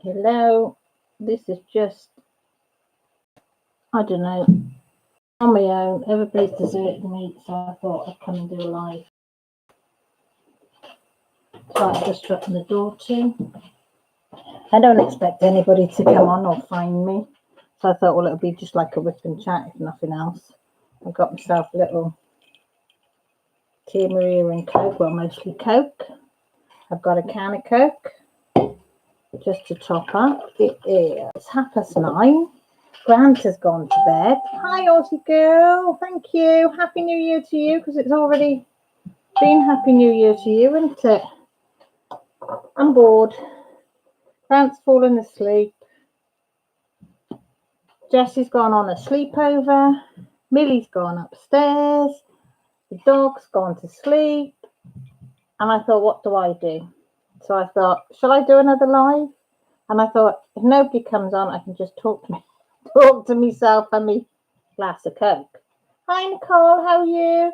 Hello, this is just, I don't know, on my own. Everybody's deserted me, so I thought I'd come and do a live. So I just shutting the door too. I don't expect anybody to come on or find me, so I thought, well, it'll be just like a whip and chat, if nothing else. I've got myself a little Tia Maria and Coke, well, mostly Coke. I've got a can of Coke just to top up. It is 9:30. Grant has gone to bed. Hi, Aussie girl. Thank you. Happy New Year to you, because it's already been Happy New Year to you, isn't it? I'm bored. Grant's fallen asleep. Jessie's gone on a sleepover. Millie's gone upstairs. The dog's gone to sleep. And I thought, what do I do? So I thought, shall I do another live? And I thought, if nobody comes on, I can just talk to myself and me glass of Coke. Hi, Nicole. How are you?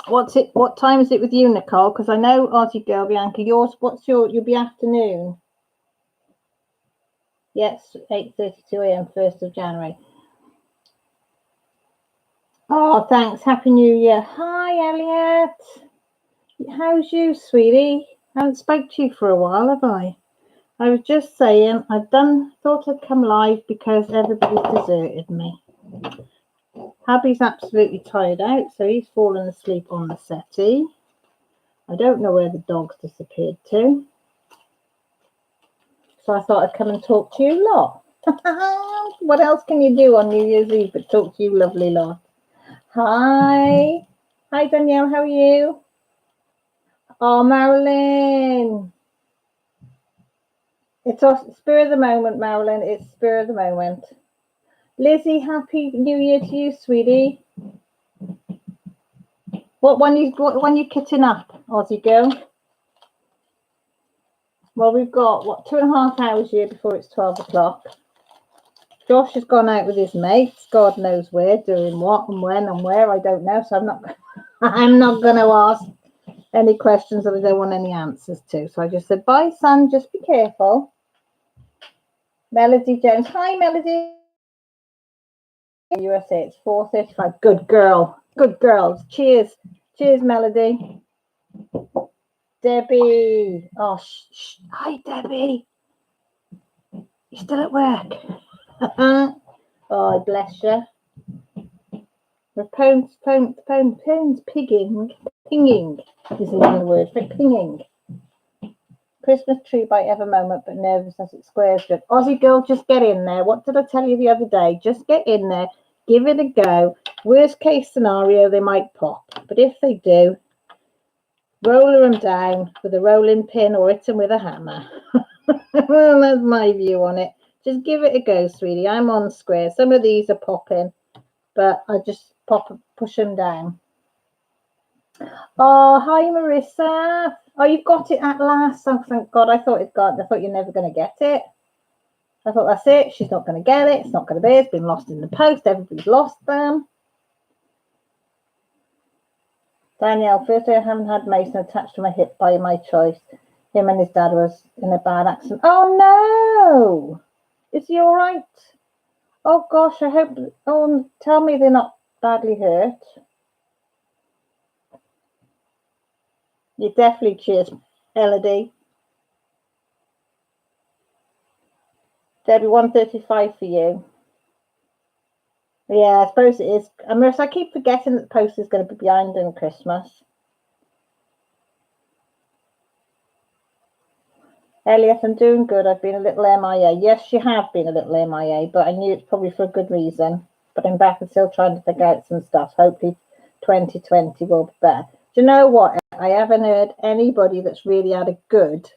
What time is it with you, Nicole? Because I know Aussie girl Bianca, you'll be afternoon. Yes, 8:32 a.m. 1st of January. Oh, thanks. Happy New Year. Hi, Elliot. How's you, sweetie? I haven't spoke to you for a while, have I? I was just saying, thought I'd come live because everybody's deserted me. Hubby's absolutely tired out, so he's fallen asleep on the settee. I don't know where the dog's disappeared to. So I thought I'd come and talk to you lot. What else can you do on New Year's Eve but talk to you lovely lot? Hi. Hi, Danielle. How are you? Oh, Marilyn. It's spur of the moment, Marilyn. It's spur of the moment. Lizzie, Happy New Year to you, sweetie. What one you kitting up, Aussie girl? Well, we've got 2.5 hours here before it's 12 o'clock. Josh has gone out with his mates, God knows where, doing what and when and where, I don't know. So I'm not going to ask any questions that I don't want any answers to. So I just said, bye, son, just be careful. Melody Jones. Hi, Melody. USA, it's 4:35. Good girl. Good girls. Cheers. Cheers, Melody. Debbie. Oh, shh. Hi, Debbie. You still at work? Oh, bless you. The phone's pinging is another word for pinging. Christmas tree by every moment, but nervous as it squares. Aussie girl, just get in there. What did I tell you the other day? Just get in there, give it a go. Worst case scenario, they might pop, but if they do, roll them down with a rolling pin or hit them with a hammer. Well, that's my view on it. Just give it a go, sweetie. I'm on square. Some of these are popping, but I just push them down. Oh, hi, Marissa. Oh, you've got it at last. Oh, thank God. I thought you're never going to get it. I thought, that's it. She's not going to get it. It's not going to be. It's been lost in the post. Everybody's lost them. Danielle, first I haven't had Mason attached to my hip by my choice. Him and his dad was in a bad accident. Oh, no. Is he all right? Oh, gosh, I hope. Oh, tell me they're not badly hurt. You definitely cheers, Elodie. Debbie, 1:35 for you. Yeah, I suppose it is. I keep forgetting that the post is going to be behind in Christmas. Elliot, I'm doing good. I've been a little MIA. Yes, you have been a little MIA, but I knew it's probably for a good reason. But I'm back and still trying to figure out some stuff. Hopefully 2020 will be better. Do you know what? I haven't heard anybody that's really had a good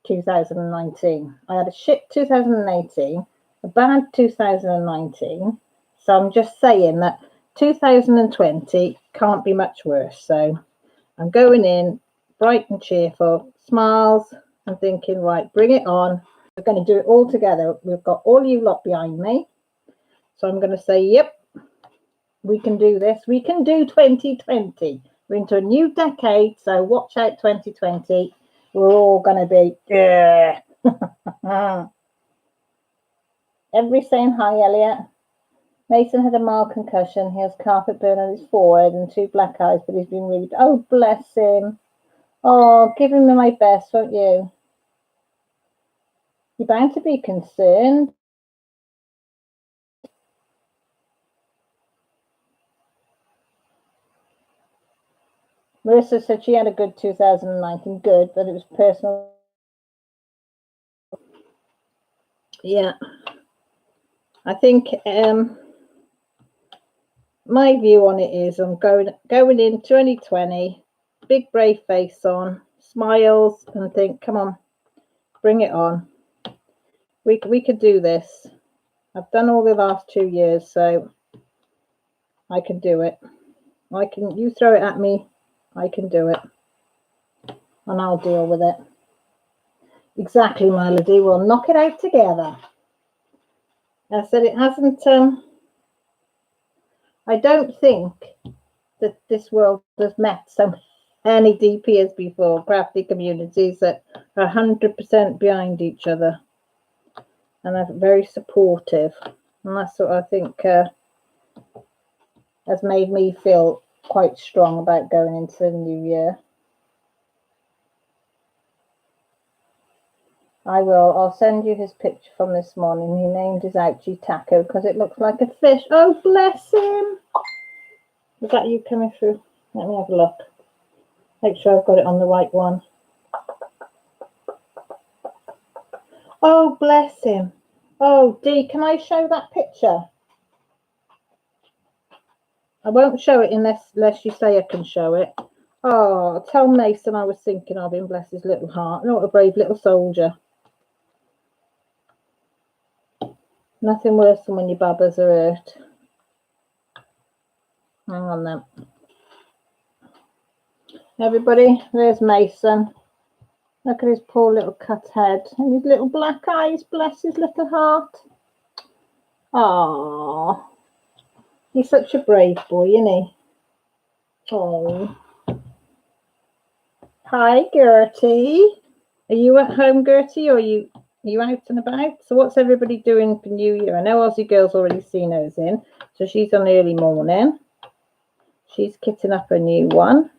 2019. I had a shit 2018, a bad 2019. So I'm just saying that 2020 can't be much worse. So I'm going in bright and cheerful, smiles. I'm thinking, right, bring it on. We're going to do it all together. We've got all you lot behind me. So I'm going to say, yep, we can do this. We can do 2020. We're into a new decade. So watch out 2020. we're all going to be, yeah. Everybody saying hi, Elliot. Mason had a mild concussion. He has carpet burn on his forehead and 2 black eyes, but he's been really... Oh, bless him. Oh, give him my best, won't you? You're bound to be concerned. Marissa said she had a good 2019. Good, but it was personal. Yeah. I think my view on it is I'm going in 2020, big brave face on, smiles, and think, come on, bring it on. We could do this. I've done all the last 2 years, so I can do it. You throw it at me, I can do it. And I'll deal with it. Exactly, Melody. We'll knock it out together. I said it hasn't... I don't think that this world has met so many DPs before, crafty communities that are 100% behind each other and are very supportive. And that's what I think has made me feel quite strong about going into the new year. I'll send you his picture from this morning. He named his ouchie Taco because it looks like a fish. Oh, bless him. Is that you coming through? Let me have a look. Make sure I've got it on the right one. Oh, bless him. Oh, Dee, can I show that picture? I won't show it unless you say I can show it. Oh, tell Mason I was thinking of him, bless his little heart. Not a brave little soldier. Nothing worse than when your babbas are hurt. Hang on then. Everybody, there's Mason. Look at his poor little cut head and his little black eyes. Bless his little heart. Oh, he's such a brave boy, isn't he? Oh. Hi, Gertie. Are you at home, Gertie, or are you out and about? So what's everybody doing for New Year? I know Aussie Girl's already seen hers in, so she's on early morning. She's kitting up a new one.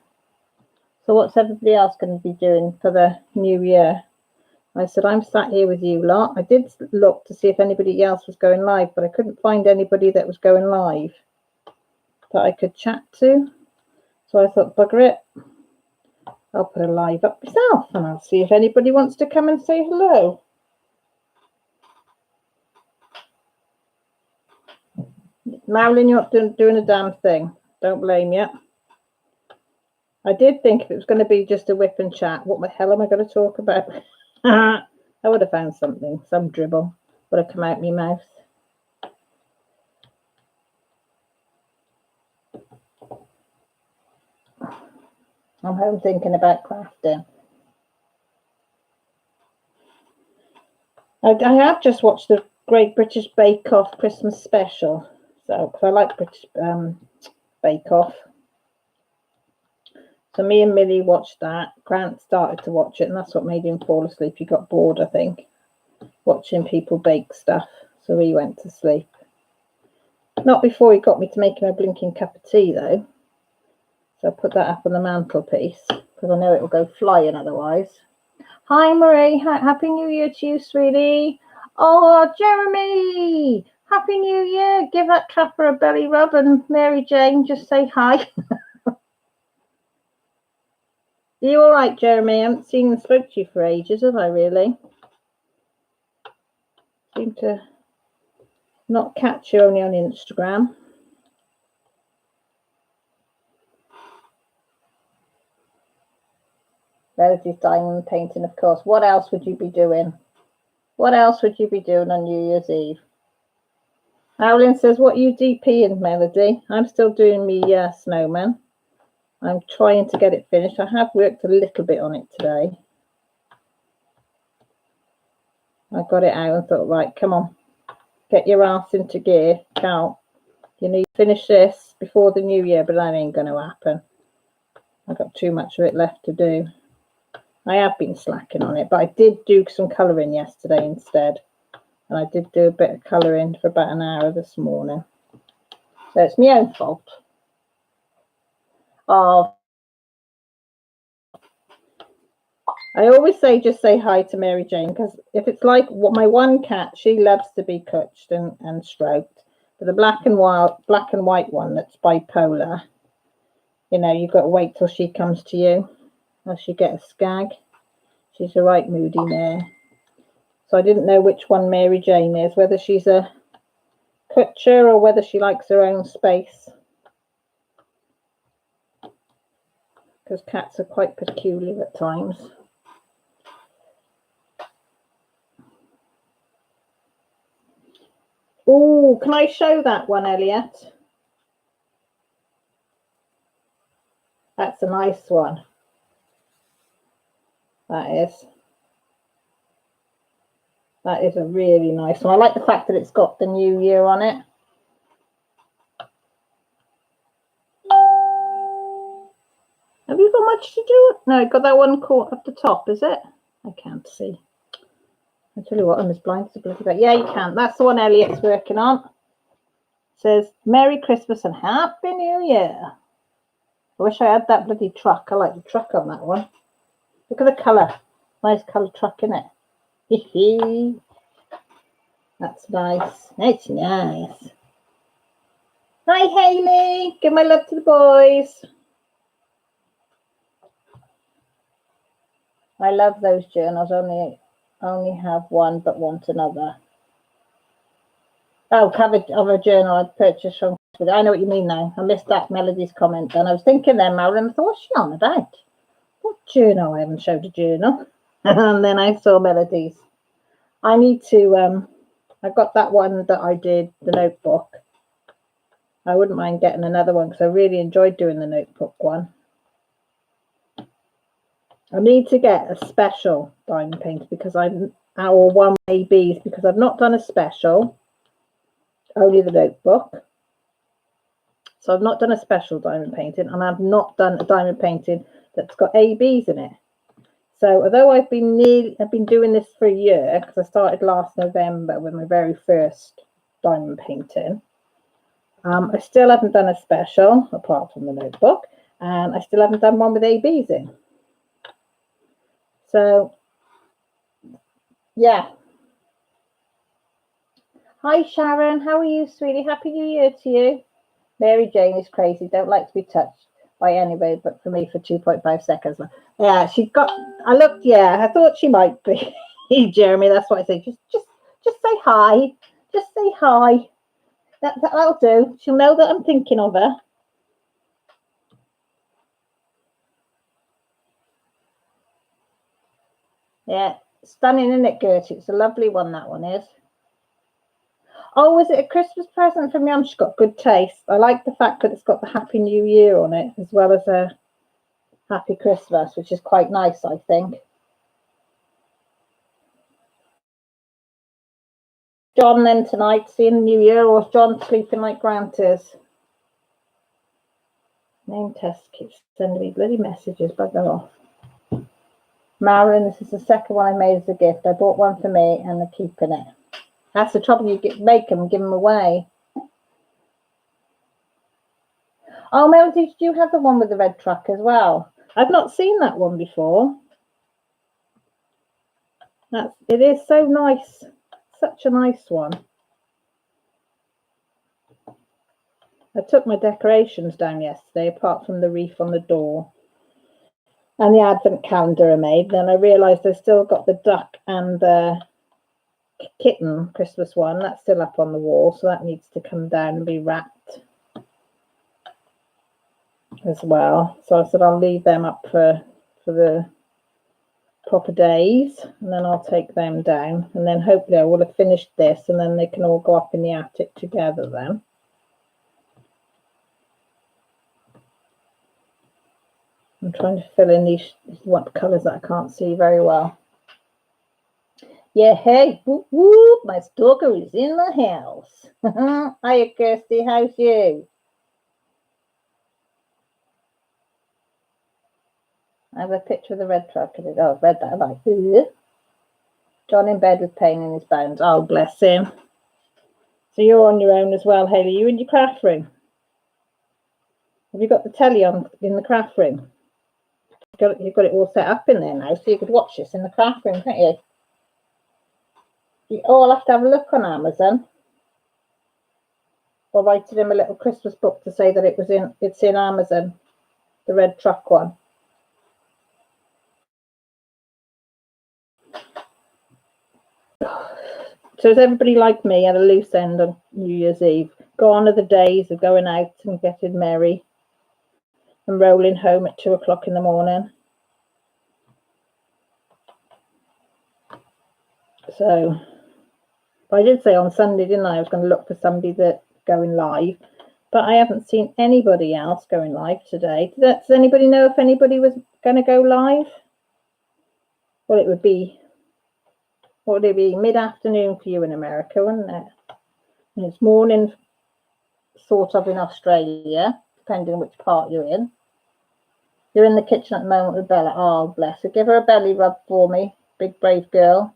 So what's everybody else going to be doing for the New Year? I said, I'm sat here with you lot. I did look to see if anybody else was going live, but I couldn't find anybody that was going live that I could chat to. So I thought, bugger it. I'll put a live up myself and I'll see if anybody wants to come and say hello. Marilyn, you're not doing a damn thing. Don't blame you. I did think if it was going to be just a whip and chat, what the hell am I going to talk about? I would have found something, some dribble would have come out my mouth. I'm home thinking about crafting. I have just watched the Great British Bake Off Christmas special. So, because I like British Bake Off. So me and Millie watched that. Grant started to watch it, and that's what made him fall asleep. He got bored, I think, watching people bake stuff. So he went to sleep. Not before he got me to make him a blinking cup of tea, though. So I put that up on the mantelpiece, because I know it will go flying otherwise. Hi, Marie. Happy New Year to you, sweetie. Oh, Jeremy. Happy New Year. Give that trapper a belly rub, and Mary Jane, just say hi. Are you all right, Jeremy? I haven't seen and spoke to you for ages, have I, really? Seem to not catch you only on Instagram. Melody's diamond painting, of course. What else would you be doing? What else would you be doing on New Year's Eve? Howlin says, what are you DPing, Melody? I'm still doing me snowman. I'm trying to get it finished. I have worked a little bit on it today. I got it out and thought, right, come on. Get your ass into gear. Count. You need to finish this before the new year, but that ain't going to happen. I've got too much of it left to do. I have been slacking on it, but I did do some colouring yesterday instead. And I did do a bit of colouring for about an hour this morning. So it's my own fault. Oh, I always say just say hi to Mary Jane, because if it's like my one cat, she loves to be touched and stroked. But the black and white one that's bipolar, you know, you've got to wait till she comes to you. Else you get a skag. She's a right moody mare. So I didn't know which one Mary Jane is, whether she's a cutcher or whether she likes her own space. Because cats are quite peculiar at times. Oh, can I show that one, Elliot? That's a nice one. That is a really nice one. I like the fact that it's got the new year on it. Have you got much to do? No, got that one caught up the top, is it? I can't see. I tell you what, I'm as blind as a bloody bat. Yeah, you can. That's the one Elliot's working on. It says Merry Christmas and Happy New Year. I wish I had that bloody truck. I like the truck on that one. Look at the colour. Nice colour truck, isn't it? Hee. That's nice. That's nice. Hi, Hayley. Give my love to the boys. I love those journals. Only have one, but want another. Oh, cover of a journal I purchased from. I know what you mean now. I missed that Melody's comment, and I was thinking then, Marilyn, I thought, what's she on about? What journal? I haven't showed a journal. And then I saw Melody's. I need to. I got that one that I did, the notebook. I wouldn't mind getting another one because I really enjoyed doing the notebook one. I need to get a special diamond painter because or one ABs because I've not done a special, only the notebook. So I've not done a special diamond painting, and I've not done a diamond painting that's got ABs in it. So although I've been doing this for a year because I started last November with my very first diamond painting, I still haven't done a special apart from the notebook, and I still haven't done one with ABs in. So yeah. Hi Sharon, how are you, sweetie? Happy New Year to you. Mary Jane is crazy, don't like to be touched by anybody but for me for 2.5 seconds. Yeah, she got, I thought she might be. Jeremy, that's what I say. Just say hi. Just say hi. That'll do. She'll know that I'm thinking of her. Yeah, stunning, isn't it, Gertie? It's a lovely one, that one is. Oh, was it a Christmas present from Mum? She's got good taste. I like the fact that it's got the Happy New Year on it, as well as a Happy Christmas, which is quite nice, I think. John then tonight, seeing the New Year, or is John sleeping like Grant is? Name test keeps sending me bloody messages, bugger off. Marilyn, this is the second one I made as a gift. I bought one for me and I'm keeping it. That's the trouble, you make them, give them away. Oh, Melody, did you have the one with the red truck as well? I've not seen that one before. It is so nice. Such a nice one. I took my decorations down yesterday, apart from the wreath on the door. And the advent calendar I made. Then I realised I've still got the duck and the kitten Christmas one. That's still up on the wall, so that needs to come down and be wrapped as well. So I said I'll leave them up for the proper days, and then I'll take them down, and then hopefully I will have finished this, and then they can all go up in the attic together then. I'm trying to fill in these colours that I can't see very well. Yeah, hey, whoop, whoop, my stalker is in the house. Hiya, Kirsty, how's you? I have a picture of the red truck. Oh, I've read that. I'm like, ugh. John in bed with pain in his bones. Oh, bless him. So you're on your own as well, Hayley. You in your craft room? Have you got the telly on in the craft room? You've got it all set up in there now, so you could watch this in the craft room, can't you? I'll have to have a look on Amazon. Or write to him a little Christmas book to say that it's in Amazon, the red truck one. So is everybody like me at a loose end on New Year's Eve? Gone are the days of going out and getting merry and rolling home at 2 o'clock in the morning. So I did say on Sunday, didn't I was going to look for somebody that's going live, but I haven't seen anybody else going live today. Does anybody know if anybody was going to go live? Well, it would be, what would it be, mid-afternoon for you in America, wouldn't it? And it's morning sort of in Australia, depending on which part you're in. You're in the kitchen at the moment with Bella. Oh, bless her. Give her a belly rub for me, big brave girl.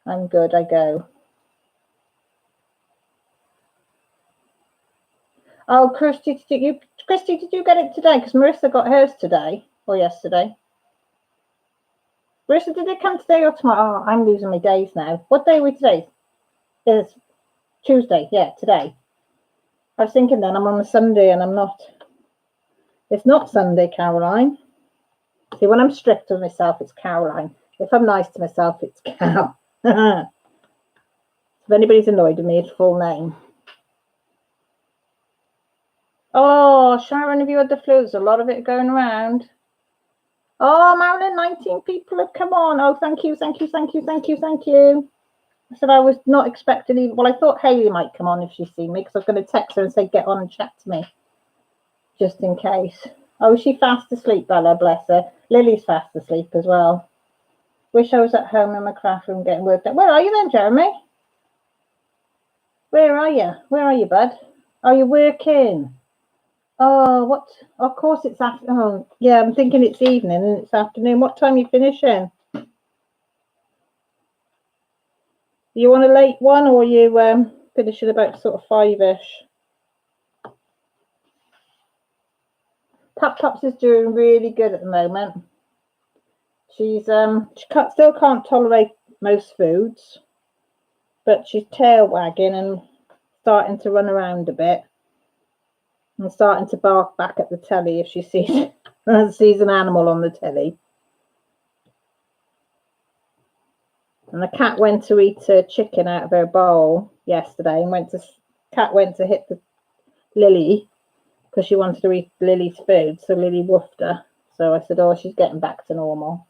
I'm good, I go. Oh, Christy, did you get it today? Because Marissa got hers today or yesterday. Marissa, did it come today or tomorrow? Oh, I'm losing my days now. What day are we today? It's Tuesday. Yeah, today. I was thinking then I'm on a Sunday and I'm not. It's not Sunday, Caroline. See, when I'm strict with myself, it's Caroline. If I'm nice to myself, it's Cal. If anybody's annoyed with me, it's full name. Oh, Sharon, have you had the flu? There's a lot of it going around. Oh, Marilyn, 19 people have come on. Oh, thank you. I said I was not expecting even. Well, I thought Hayley might come on if she's seen me because I was going to text her and say, get on and chat to me. Just in case. Oh, is she fast asleep, Bella? Bless her. Lily's fast asleep as well. Wish I was at home in my craft room getting work done. Where are you then, Jeremy? Where are you, bud? Are you working? Oh, what? Of course it's after. Oh, yeah, I'm thinking it's evening and it's afternoon. What time are you finishing? You want a late one or you finish at about sort of 5-ish? Tap is doing really good at the moment. She still can't tolerate most foods, but she's tail wagging and starting to run around a bit and starting to bark back at the telly if she sees an animal on the telly. And the cat went to eat a chicken out of her bowl yesterday and cat went to hit the Lily because she wanted to eat Lily's food, so Lily woofed her. So I said, oh, she's getting back to normal.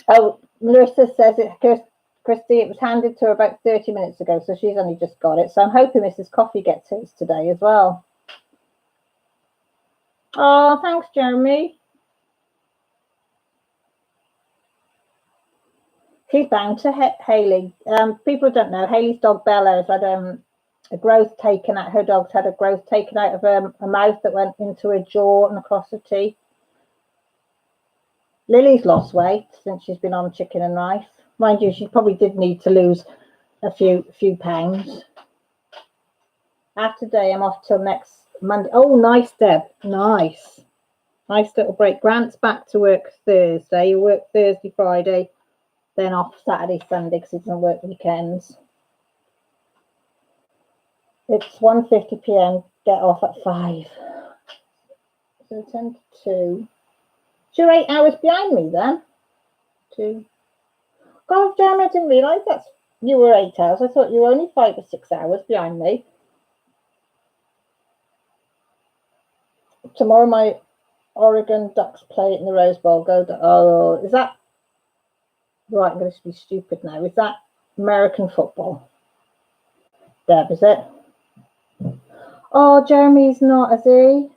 Oh, Marissa says Christy, it was handed to her about 30 minutes ago, so she's only just got it. So I'm hoping Mrs. Coffee gets hers today as well. Oh, thanks, Jeremy. She's bound to Hayley. People don't know, Hayley's dog Bella has had a growth taken out. Her dog's had a growth taken out of her mouth that went into her jaw and across her teeth. Lily's lost weight since she's been on chicken and rice. Mind you, she probably did need to lose a few pounds. After today, I'm off till next Monday. Oh, nice, Deb. Nice little break. Grant's back to work Thursday. You work Thursday, Friday, then off Saturday, Sunday because he doesn't work weekends. It's 1:50 p.m. Get off at 5. So 10 to 2. So you're 8 hours behind me then. 2. God damn, I didn't realise you were 8 hours. I thought you were only 5 or 6 hours behind me. Tomorrow my Oregon Ducks play in the Rose Bowl. Oh, is that right? I'm going to be stupid now. Is that American football? Deb, is it? Oh, Jeremy's not, is he?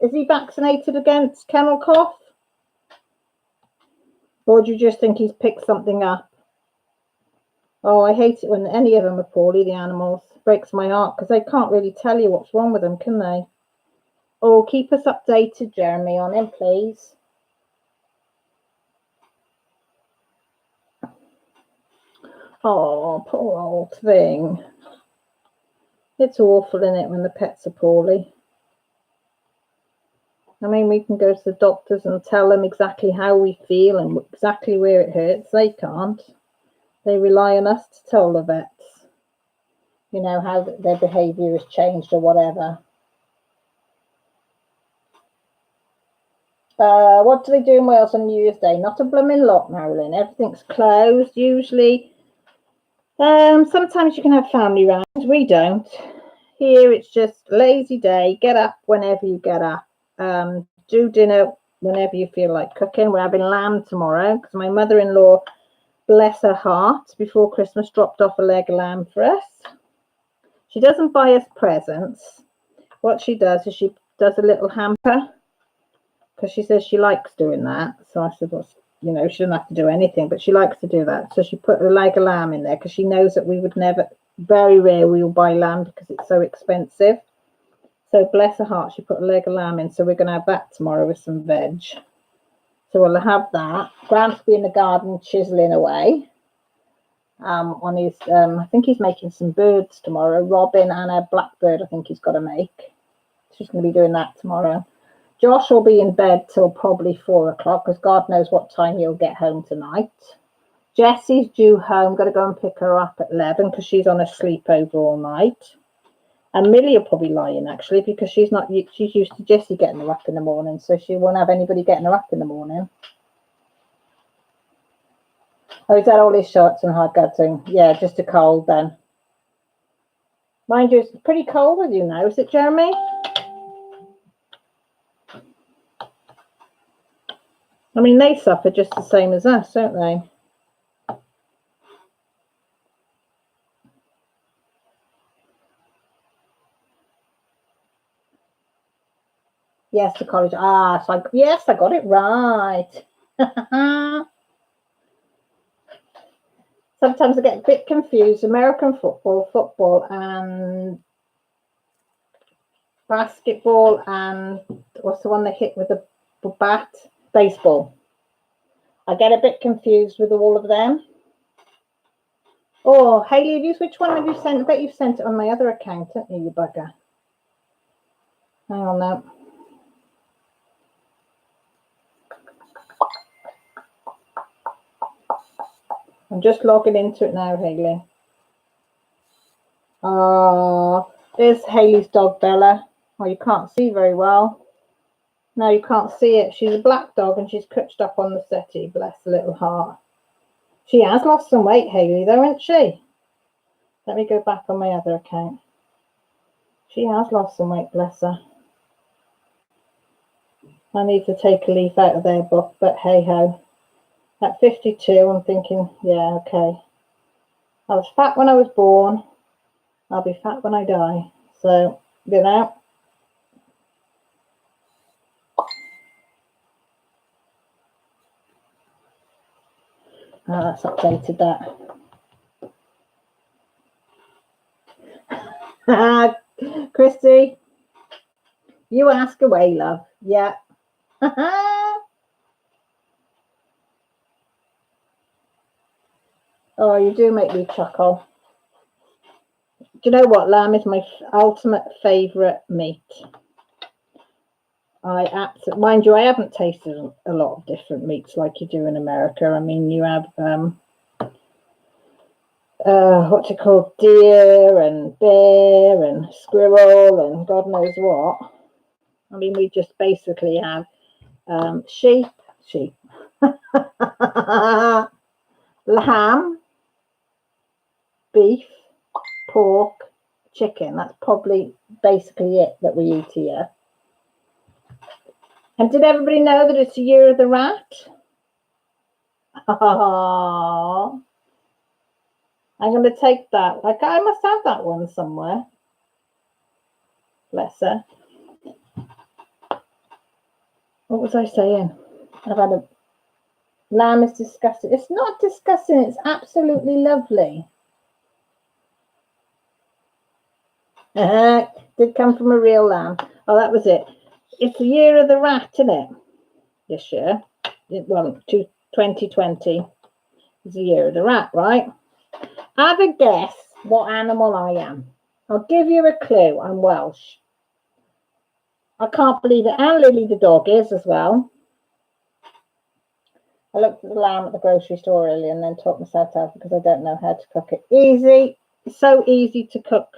Is he vaccinated against kennel cough? Or do you just think he's picked something up? Oh, I hate it when any of them are poorly, the animals. It breaks my heart because they can't really tell you what's wrong with them, can they? Oh, keep us updated, Jeremy, on him, please. Oh, poor old thing. It's awful, isn't it, when the pets are poorly? I mean, we can go to the doctors and tell them exactly how we feel and exactly where it hurts. They can't. They rely on us to tell the vets, you know, how their behaviour has changed or whatever. What do they do in Wales on New Year's Day? Not a blooming lot, Marilyn. Everything's closed usually. Sometimes you can have family round. We don't. Here it's just lazy day. Get up whenever you get up. Do dinner whenever you feel like cooking. We're having lamb tomorrow because my mother-in-law, bless her heart, before Christmas dropped off a leg of lamb for us. She doesn't buy us presents. What she does is she does a little hamper because she says she likes doing that. So I said, well, you know, she doesn't have to do anything, but she likes to do that. So she put a leg of lamb in there because she knows that we would never, very rare we will buy lamb because it's so expensive. So bless her heart, she put a leg of lamb in. So we're going to have that tomorrow with some veg. So we'll have that. Grant's be in the garden chiseling away. On his, I think he's making some birds tomorrow. Robin and a blackbird, I think he's got to make. She's going to be doing that tomorrow. Josh will be in bed till probably 4 o'clock because God knows what time he'll get home tonight. Jessie's due home. Got to go and pick her up at 11 because she's on a sleepover all night. And Millie will probably lie in actually because she's used to Jessie getting her up in the morning, so she won't have anybody getting her up in the morning. Oh, is that all his shots and hard gutsing? Yeah, just a cold then. Mind you, it's pretty cold with you now, is it, Jeremy? I mean, they suffer just the same as us, don't they? Yes, to college. Ah, so yes, I got it right. Sometimes I get a bit confused. American football, and basketball, and what's the one they hit with a bat? Baseball. I get a bit confused with all of them. Oh, Hayley, which one have you sent? I bet you've sent it on my other account, haven't you, you bugger? Hang on now. I'm just logging into it now, Hayley. Oh, there's Hayley's dog, Bella. Oh, you can't see very well. No, you can't see it. She's a black dog and she's crouched up on the settee. Bless her little heart. She has lost some weight, Hayley, though, hasn't she? Let me go back on my other account. She has lost some weight, bless her. I need to take a leaf out of their book, but hey-ho. At 52, I'm thinking, yeah, okay. I was fat when I was born. I'll be fat when I die. So, you know. Oh, that's updated that. Christy, you ask away, love. Yeah. Oh, you do make me chuckle. Do you know what? Lamb is my ultimate favourite meat. Mind you, I haven't tasted a lot of different meats like you do in America. I mean, you have what's it called, deer and bear and squirrel and God knows what. I mean, we just basically have sheep, lamb, beef, pork, chicken. That's probably basically it that we eat here. And did everybody know that it's the year of the rat? Oh, I'm going to take that. Like, I must have that one somewhere. Bless her. What was I saying? I've had a lamb is disgusting. It's not disgusting. It's absolutely lovely. Did come from a real lamb. Oh, that was it. it's the year of the rat, isn't it? This year. Well, 2020 is the year of the rat, right? Have a guess what animal I am. I'll give you a clue. I'm Welsh. I can't believe it. And Lily the dog is as well. I looked at the lamb at the grocery store earlier and then taught myself out because I don't know how to cook it. Easy. It's so easy to cook.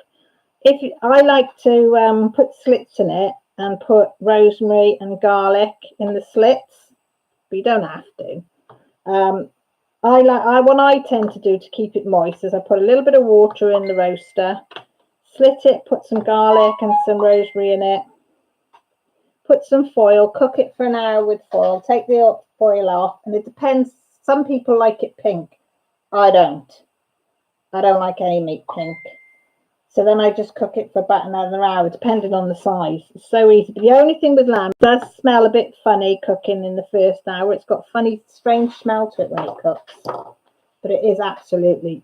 I like to put slits in it and put rosemary and garlic in the slits, but you don't have to. What I tend to do to keep it moist is I put a little bit of water in the roaster, slit it, put some garlic and some rosemary in it, put some foil, cook it for an hour with foil, take the foil off, and it depends. Some people like it pink. I don't. I don't like any meat pink. So then I just cook it for about another hour, depending on the size. It's so easy. But the only thing with lamb, it does smell a bit funny cooking in the first hour. It's got funny, strange smell to it when it cooks. But it is absolutely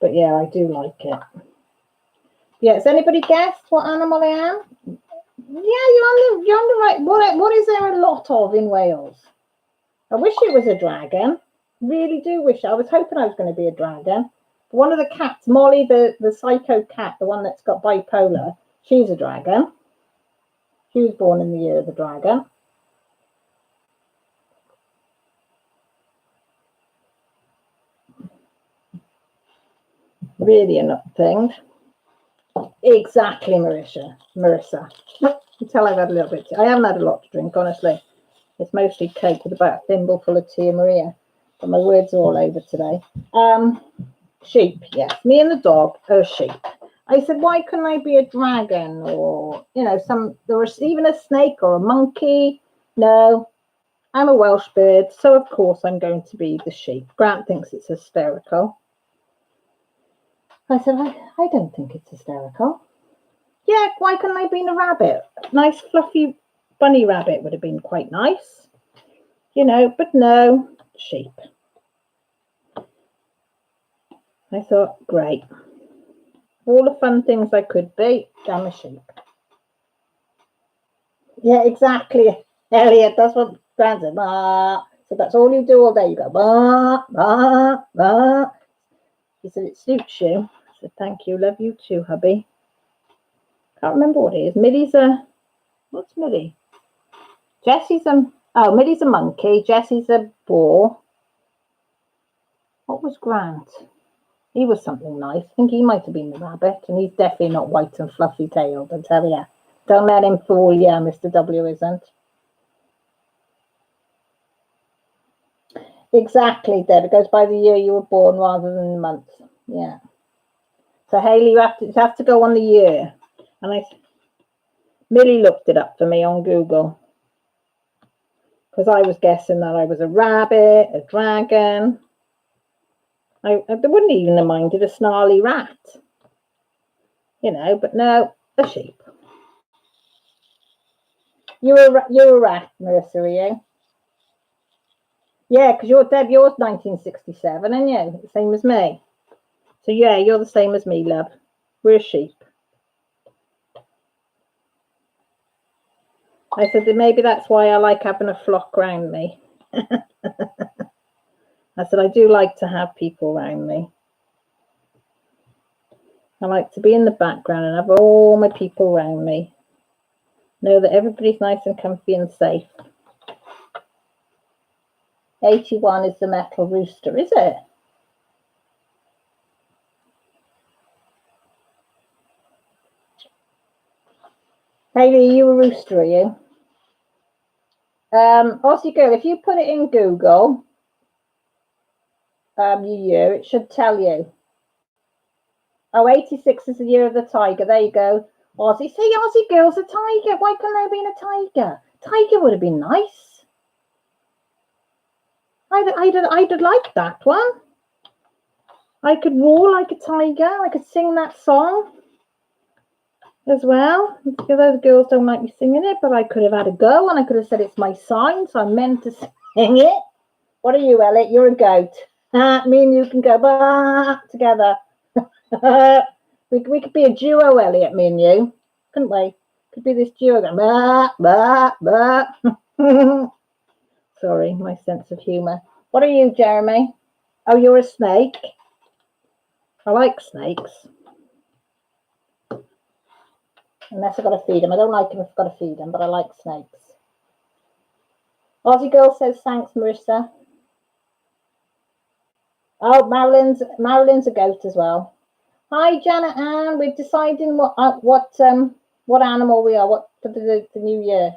But yeah, I do like it. Yeah, has anybody guessed what animal I am? Yeah, you're on the right. What is there a lot of in Wales? I wish it was a dragon. Really do wish. I was hoping I was going to be a dragon. One of the cats, Molly, the psycho cat, the one that's got bipolar, she's a dragon. She was born in the year of the dragon. Really a nut thing. Exactly, Marissa. You tell I've had a little bit. I haven't had a lot to drink, honestly. It's mostly cake with about a thimbleful of Tia Maria. But my words are all over today. Sheep, yes. Me and the dog are sheep. I said, why couldn't I be a dragon or, there was even a snake or a monkey? No, I'm a Welsh bird, so of course I'm going to be the sheep. Grant thinks it's hysterical. I said, I don't think it's hysterical. Yeah, why couldn't I be a rabbit? Nice fluffy bunny rabbit would have been quite nice. But no, sheep. I thought, great. All the fun things I could be, I'm a sheep. Yeah, exactly, Elliot. That's what Gran said. Bah. So that's all you do all day. You go, bah, bah, bah. He said, it suits you. I said, thank you. Love you too, hubby. Can't remember what it is. What's Millie? Millie's a monkey. Jesse's a boar. What was Grant? He was something nice. I think he might have been the rabbit, and he's definitely not white and fluffy tailed, I tell you. Don't let him fool you, Mr. W isn't. Exactly, Deb. It goes by the year you were born rather than the month. Yeah. So Hayley, you have to go on the year. And Millie looked it up for me on Google. Because I was guessing that I was a rabbit, a dragon. I wouldn't even have minded a snarly rat. But no, a sheep. You're a rat, Marissa, are you? Yeah, because yours 1967, aren't you? The same as me. So yeah, you're the same as me, love. We're a sheep. I said that maybe that's why I like having a flock around me. I said I do like to have people around me. I like to be in the background and have all my people around me. Know that everybody's nice and comfy and safe. 81 is the metal rooster, is it? Hayley, are you a rooster, are you? Aussie girl, if you put it in Google, year, it should tell you. Oh, 86 is the year of the tiger. There you go. Aussie. See, Aussie girl's a tiger. Why couldn't I have been a tiger? Tiger would have been nice. I'd like that one. I could roar like a tiger. I could sing that song. as well. Those girls don't like me singing it, but I could have had a go and I could have said it's my sign, so I meant to sing it. What are you, Elliot? You're a goat. Me and you can go together. we could be a duo, Elliot, me and you, couldn't we? Could be this duo going Sorry, my sense of humour. What are you, Jeremy? Oh, you're a snake. I like snakes. Unless I've got to feed them. I don't like them if I've got to feed them, but I like snakes. Aussie Girl says, thanks, Marissa. Oh, Marilyn's a goat as well. Hi, Janet Ann. We're deciding what animal we are. What for the new year?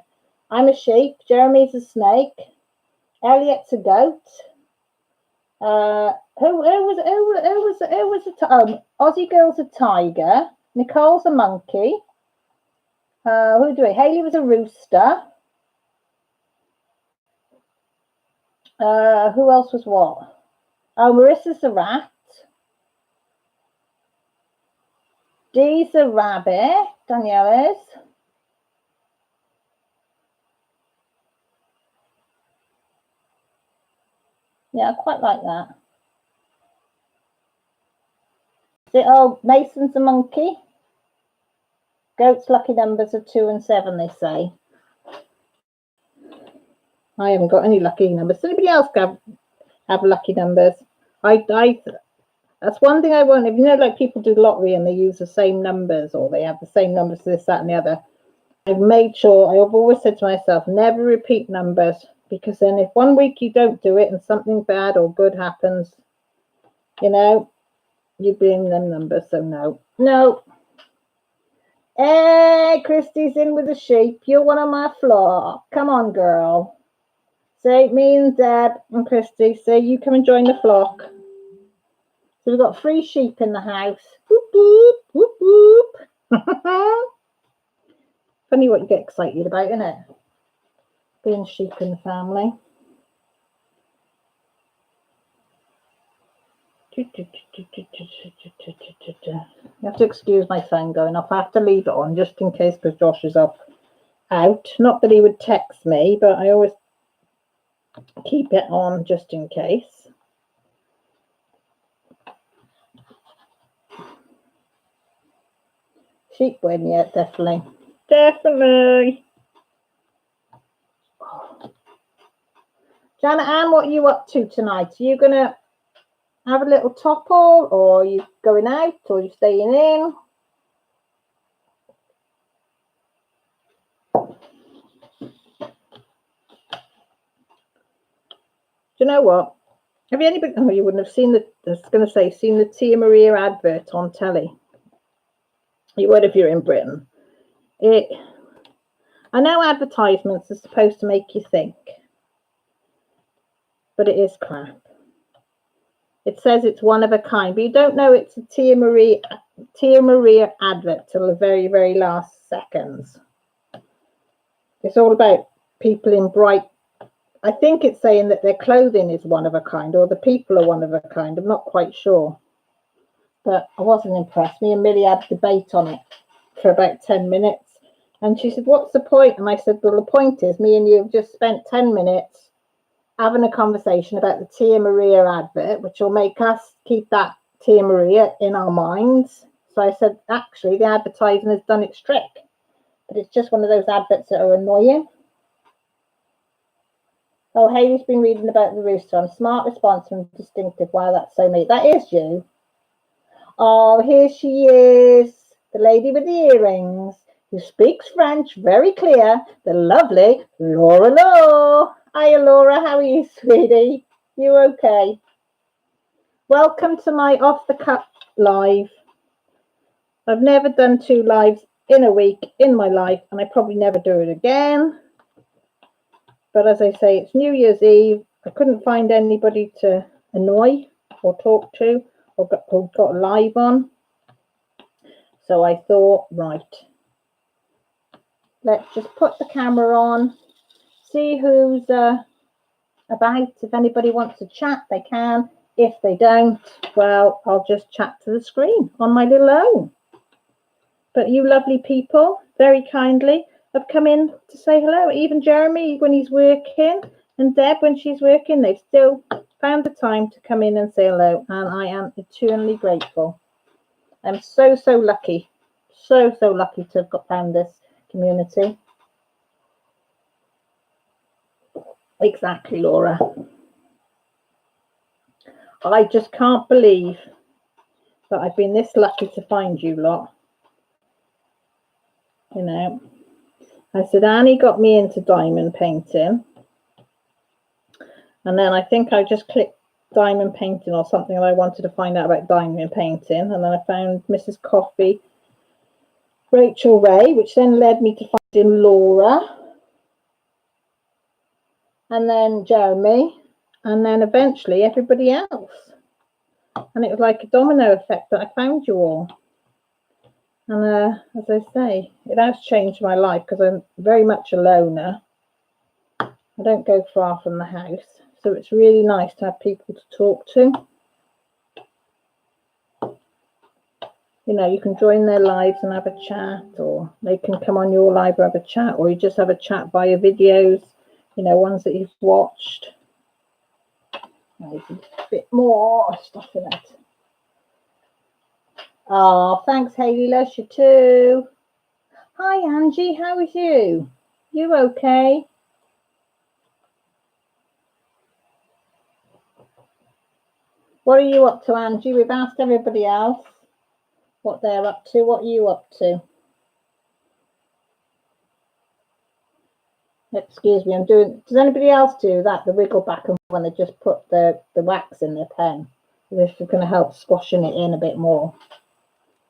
I'm a sheep. Jeremy's a snake. Elliot's a goat. Who was Aussie Girl's a tiger. Nicole's a monkey. Who do we? Haley was a rooster. Who else was what? Oh, Marissa's a rat. Dee's a rabbit. Danielle is. Yeah, I quite like that. Oh, Mason's a monkey. Goat's lucky numbers are 2 and 7, they say. I haven't got any lucky numbers. Does anybody else have lucky numbers? That's one thing I won't. If you know, like people do lottery and they use the same numbers, or they have the same numbers for this, that, and the other. I've made sure. I've always said to myself, never repeat numbers, because then if one week you don't do it and something bad or good happens, you know, you blame them numbers. So no. Hey, Christy's in with the sheep. You're one on my floor. Come on, girl. Say, me and Deb and Christy, say you come and join the flock. So we've got 3 sheep in the house. Whoop, whoop, whoop, whoop. Funny what you get excited about, isn't it? Being sheep in the family. You have to excuse my phone going off. I have to leave it on just in case, because Josh is out. Not that he would text me, but I always keep it on just in case. Sheep win, yeah, definitely. Janet Ann, what are you up to tonight? Are you going to have a little topple, or are you going out, or are you staying in? Do you know what? Have you anybody? Oh, you wouldn't have seen seen the Tia Maria advert on telly. You would if you're in Britain. I know advertisements are supposed to make you think, but it is crap. It says it's one of a kind, but you don't know it's a Tia Maria advert till the very, very last seconds. It's all about people in bright. I think it's saying that their clothing is one of a kind, or the people are one of a kind. I'm not quite sure. But I wasn't impressed. Me and Millie had a debate on it for about 10 minutes. And she said, what's the point? And I said, well, the point is me and you have just spent 10 minutes having a conversation about the Tia Maria advert, which will make us keep that Tia Maria in our minds. So I said, actually, the advertising has done its trick. But it's just one of those adverts that are annoying. Oh, Haley's been reading about the rooster. I'm smart, responsive, and distinctive. Wow, that's so me. That is you. Oh, here she is, the lady with the earrings, who speaks French very clear, the lovely Laura Law. Hiya, Laura. How are you, sweetie? You okay? Welcome to my Off the Cup live. I've never done 2 lives in a week in my life, and I probably never do it again. But as I say, it's New Year's Eve. I couldn't find anybody to annoy or talk to or got live on. So I thought, right, let's just put the camera on, see who's about. If anybody wants to chat, they can. If they don't, well, I'll just chat to the screen on my little own. But you lovely people, very kindly, have come in to say hello. Even Jeremy, when he's working, and Deb, when she's working, they've still found the time to come in and say hello. And I am eternally grateful. I'm so, so lucky. So, so lucky to have found this community. Exactly, Laura. I just can't believe that I've been this lucky to find you lot. You know, I said Annie got me into diamond painting, and then I think I just clicked diamond painting or something, and I wanted to find out about diamond painting, and then I found Mrs. Coffee, Rachel Ray, which then led me to finding Laura, and then Jeremy, and then eventually everybody else. And it was like a domino effect that I found you all. And as I say, it has changed my life because I'm very much a loner. I don't go far from the house, so it's really nice to have people to talk to. You know, you can join their lives and have a chat, or they can come on your live and have a chat, or you just have a chat via videos, you know, ones that you've watched. There's a bit more stuff in it. Oh, thanks, Hayley. Loves you too. Hi, Angie. How is you? You okay? What are you up to, Angie? We've asked everybody else what they're up to. What are you up to? Excuse me, I'm doing. Does anybody else do that? The wiggle back and when they just put the wax in their pen, as if it's going to help squashing it in a bit more,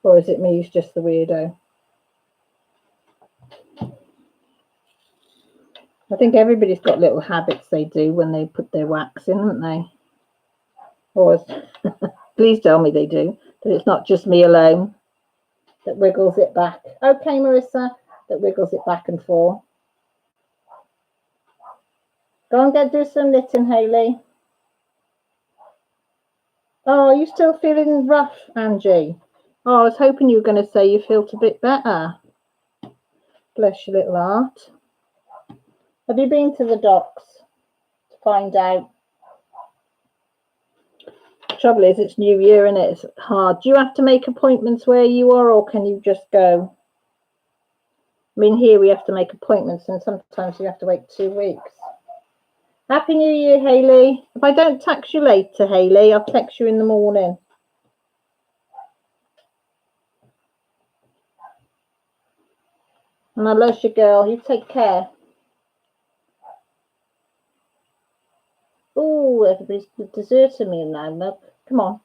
or is it me who's just the weirdo? I think everybody's got little habits they do when they put their wax in, haven't they? Or please tell me they do. That it's not just me alone that wiggles it back. Okay, Marissa, that wiggles it back and forth. Go and do some knitting, Hayley. Oh, are you still feeling rough, Angie? Oh, I was hoping you were going to say you felt a bit better. Bless your little heart. Have you been to the docks to find out? The trouble is, it's New Year and it's hard. Do you have to make appointments where you are, or can you just go? I mean, here we have to make appointments, and sometimes you have to wait 2 weeks. Happy New Year, Hayley. If I don't text you later, Hayley, I'll text you in the morning. And I love you, girl. You take care. Oh, everybody's deserting me now, look. Come on.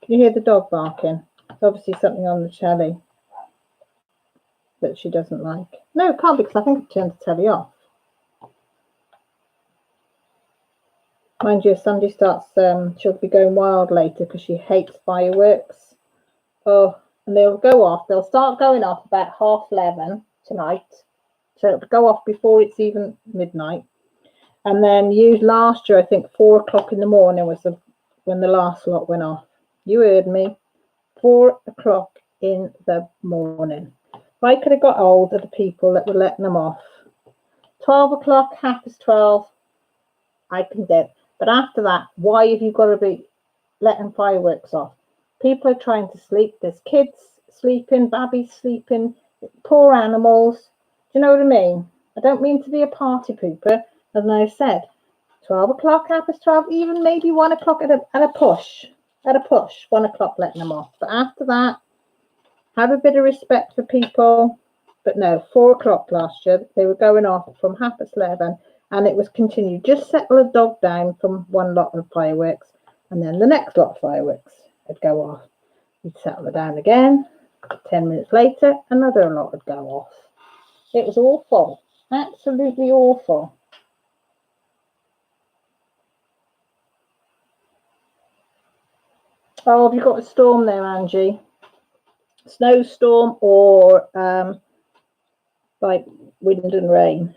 Can you hear the dog barking? It's obviously something on the telly that she doesn't like. No, it can't, because I think I turned the telly off. Mind you, if somebody starts, she'll be going wild later because she hates fireworks. Oh, and they'll go off. They'll start going off about 11:30 tonight. So it'll go off before it's even midnight. And then last year, I think 4 o'clock in the morning was when the last lot went off. You heard me. 4 o'clock in the morning. If I could have got hold of the people that were letting them off, 12 o'clock, 12:30, I can do. But after that, why have you got to be letting fireworks off? People are trying to sleep. There's kids sleeping, babies sleeping, poor animals. Do you know what I mean? I don't mean to be a party pooper, as I said. 12 o'clock, 12:30, even maybe 1 o'clock at a push. At a push, 1 o'clock letting them off. But after that, have a bit of respect for people. But no, 4 o'clock last year, they were going off from 11:30, and it was continued. Just settle a dog down from one lot of fireworks, and then the next lot of fireworks would go off. You'd settle it down again. 10 minutes later, another lot would go off. It was awful. Absolutely awful. Oh, have you got a storm there, Angie? Snowstorm or like wind and rain?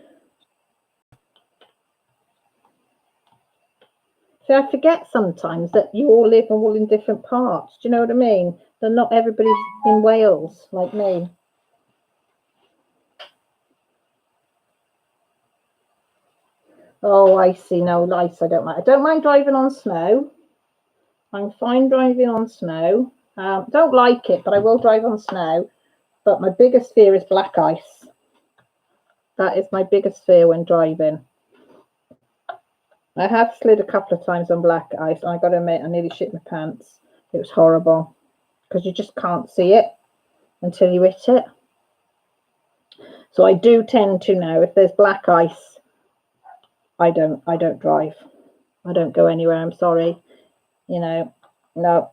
See, I forget sometimes that you all live all in different parts. Do you know what I mean? that not everybody's in Wales like me. Oh, icy, no, ice I don't like. I don't mind driving on snow. I'm fine driving on snow. Don't like it, but I will drive on snow. But my biggest fear is black ice. That is my biggest fear when driving. I have slid a couple of times on black ice, and I got to admit, I nearly shit my pants. It was horrible because you just can't see it until you hit it. So I do tend to now, if there's black ice, I don't drive. I don't go anywhere. I'm sorry. You know, no.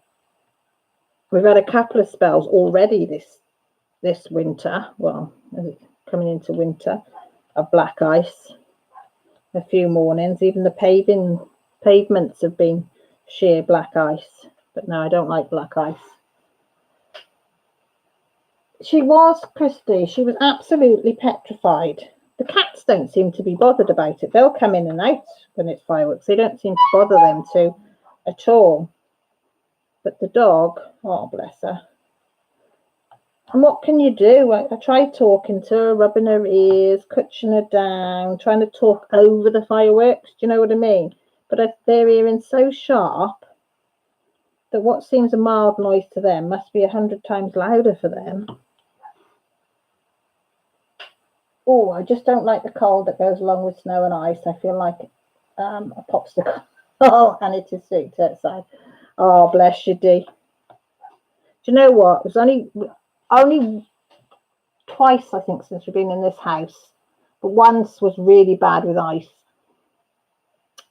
We've had a couple of spells already this winter. Well, coming into winter, of black ice. A few mornings, even the pavements have been sheer black ice. But no, I don't like black ice. She was, Christy, she was absolutely petrified. The cats don't seem to be bothered about it. They'll come in and out when it's fireworks. They don't seem to bother them too at all. But the dog, oh bless her. And what can you do? I tried talking to her, rubbing her ears, coaching her down, trying to talk over the fireworks. Do you know what I mean? But they're hearing so sharp that what seems a mild noise to them must be 100 times louder for them. Oh, I just don't like the cold that goes along with snow and ice. I feel like a popsicle. Oh, and it is sweet outside. Oh, bless you, Dee. Do you know what? It was only twice, I think, since we've been in this house. But once was really bad with ice.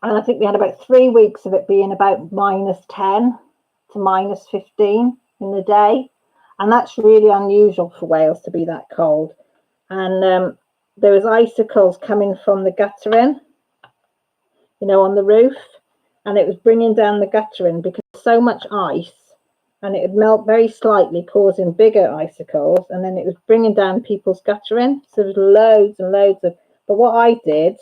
And I think we had about 3 weeks of it being about -10 to -15 in the day. And that's really unusual for Wales to be that cold. And there was icicles coming from the guttering, you know, on the roof. And it was bringing down the guttering because so much ice, and it would melt very slightly, causing bigger icicles. And then it was bringing down people's guttering. So there was loads and loads of, but what I did,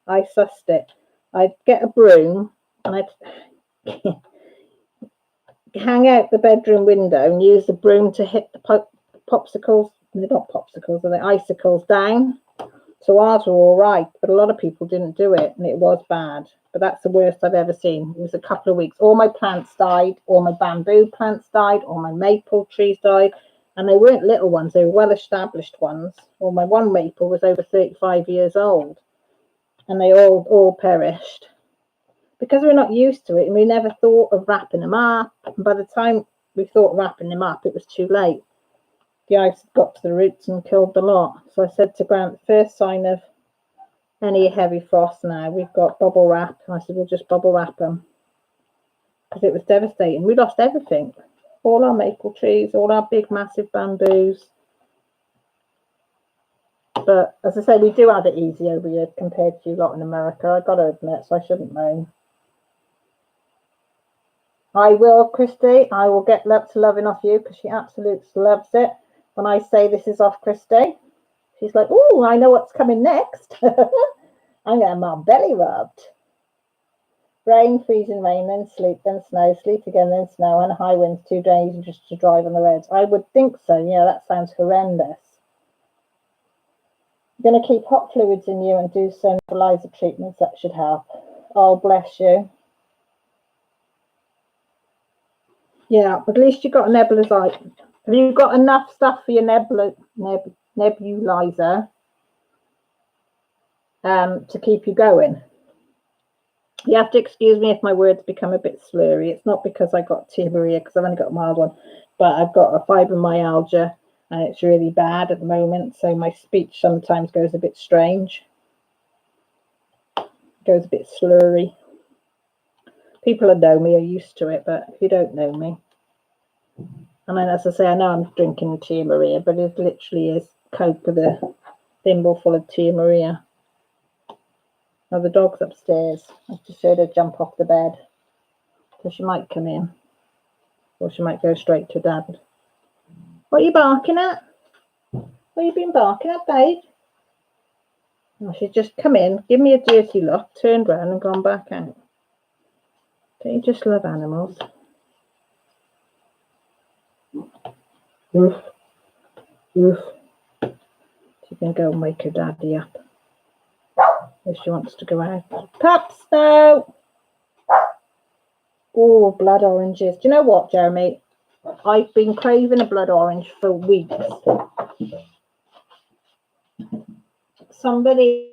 I sussed it. I'd get a broom and I'd hang out the bedroom window and use the broom to hit the popsicles. They're not popsicles, are they? Icicles down. So ours were all right, but a lot of people didn't do it, and it was bad. But that's the worst I've ever seen. It was a couple of weeks. All my plants died. All my bamboo plants died. All my maple trees died. And they weren't little ones. They were well-established ones. Well, my one maple was over 35 years old. And they all perished. Because we're not used to it, and we never thought of wrapping them up. And by the time we thought of wrapping them up, it was too late. The ice got to the roots and killed the lot. So I said to Grant, first sign of any heavy frost now, we've got bubble wrap. And I said, we'll just bubble wrap them. Because it was devastating. We lost everything. All our maple trees, all our big, massive bamboos. But as I say, we do have it easy over here compared to you lot in America. I've got to admit, so I shouldn't moan. I will, Christy. I will get lots of loving off you because she absolutely loves it. When I say this is off Christy, she's like, oh, I know what's coming next. I'm getting my belly rubbed. Rain, freezing rain, then sleet, then snow, sleet again, then snow, and high winds 2 days just to drive on the roads. I would think so. Yeah, that sounds horrendous. I'm going to keep hot fluids in you and do some nebulizer treatments. That should help. Oh, bless you. Yeah, at least you got a nebulizer. Have you got enough stuff for your nebulizer to keep you going? You have to excuse me if my words become a bit slurry. It's not because I got Maria, because I've only got a mild one, but I've got a fibromyalgia and it's really bad at the moment. So my speech sometimes goes a bit strange, goes a bit slurry. People that know me are used to it, but if you don't know me, and then, as I say, I know I'm drinking Tia Maria, but it literally is Coke with a thimble full of Tia Maria. Now the dog's upstairs. I just heard her jump off the bed. So she might come in. Or she might go straight to Dad. What are you barking at? What have you been barking at, babe? Oh, she's just come in, give me a dirty look, turned round and gone back out. Don't you just love animals? Oof, oof. She can go and wake her daddy up if she wants to go out. Pups, though. Oh, blood oranges. Do you know what, Jeremy? I've been craving a blood orange for weeks. Somebody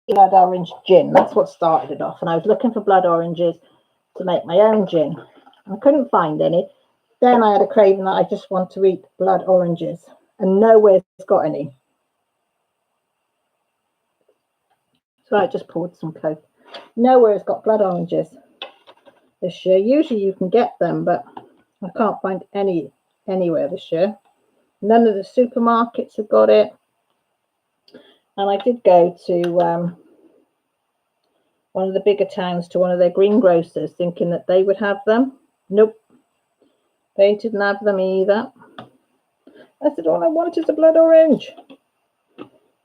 blood orange gin. That's what started it off. And I was looking for blood oranges to make my own gin. I couldn't find any. Then I had a craving that I just want to eat blood oranges. And nowhere's got any. So I just poured some Coke. Nowhere's got blood oranges this year. Usually you can get them, but I can't find any anywhere this year. None of the supermarkets have got it. And I did go to one of the bigger towns, to one of their greengrocers, thinking that they would have them. Nope. They didn't have them either. I said, all I want is a blood orange.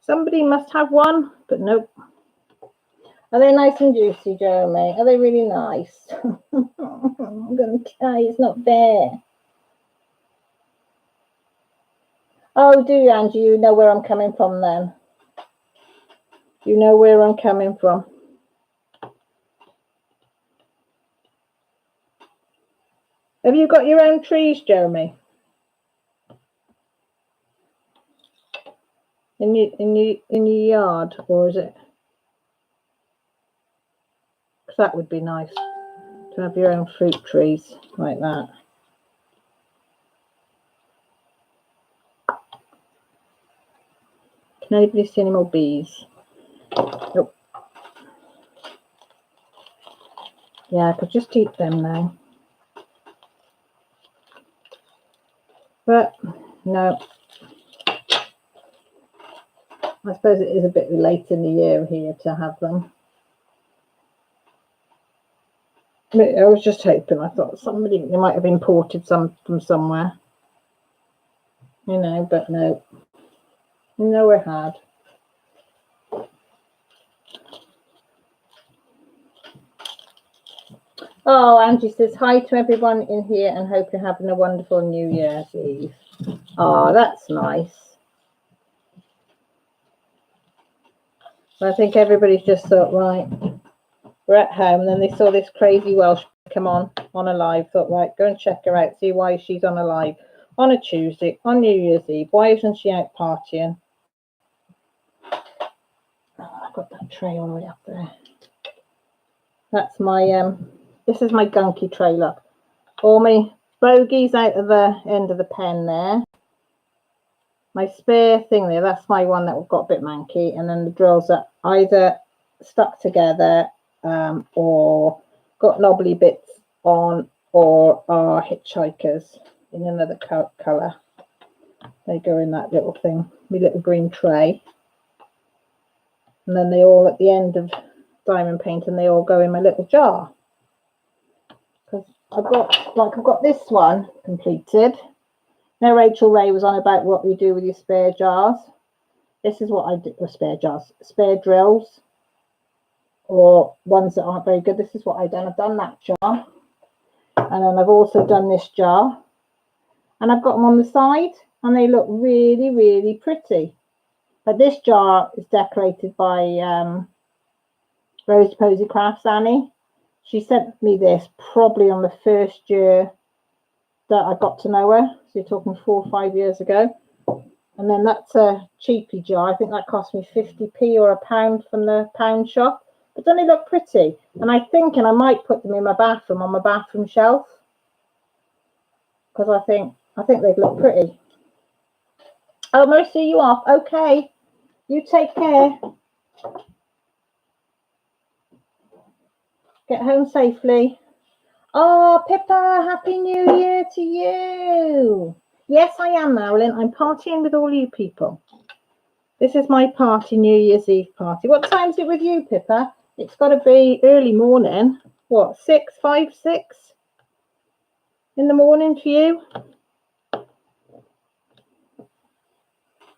Somebody must have one, but nope. Are they nice and juicy, Jeremy? Are they really nice? I'm going to try, it's not fair. Oh, do you, Angie? You know where I'm coming from then? You know where I'm coming from. Have you got your own trees, Jeremy? In your yard, or is it? Because that would be nice to have your own fruit trees like that. Can anybody see any more bees? Nope. Yeah, I could just eat them now. But no. I suppose it is a bit late in the year here to have them. I was just hoping, I thought they might have imported some from somewhere. You know, but no. No, we had. Oh, Angie says hi to everyone in here and hope you're having a wonderful New Year's Eve. Oh, that's nice. I think everybody's just thought, right, we're at home. And then they saw this crazy Welsh come on a live. Thought, right, go and check her out. See why she's on a live on a Tuesday, on New Year's Eve. Why isn't she out partying? Oh, I've got that tray all the way up there. That's my, this is my gunky tray, look. All my bogies out of the end of the pen there. My spare thing there, that's my one that got a bit manky. And then the drills are either stuck together or got knobbly bits on, or are hitchhikers in another colour. They go in that little thing, my little green tray. And then they all, at the end of diamond painting, they all go in my little jar. Because I've got this one completed. Now Rachel Ray was on about what you do with your spare jars. This is what I did with spare jars, spare drills, or ones that aren't very good. This is what I've done. I've done that jar, and then I've also done this jar, and I've got them on the side, and they look really, really pretty. But this jar is decorated by Rose Posy Crafts, Annie. She sent me this probably on the first year that I got to know her. So you're talking 4 or 5 years ago. And then that's a cheapy jar. I think that cost me 50p or £1 from the pound shop. But don't they look pretty? And I'm thinking I might put them in my bathroom, on my bathroom shelf. Because I think they'd look pretty. Oh, Mercy, you off? Okay. You take care. Get home safely. Oh, Pippa, Happy New Year to you. Yes, I am, Marilyn. I'm partying with all you people. This is my party, New Year's Eve party. What time is it with you, Pippa? It's got to be early morning. What, 5, 6 in the morning for you?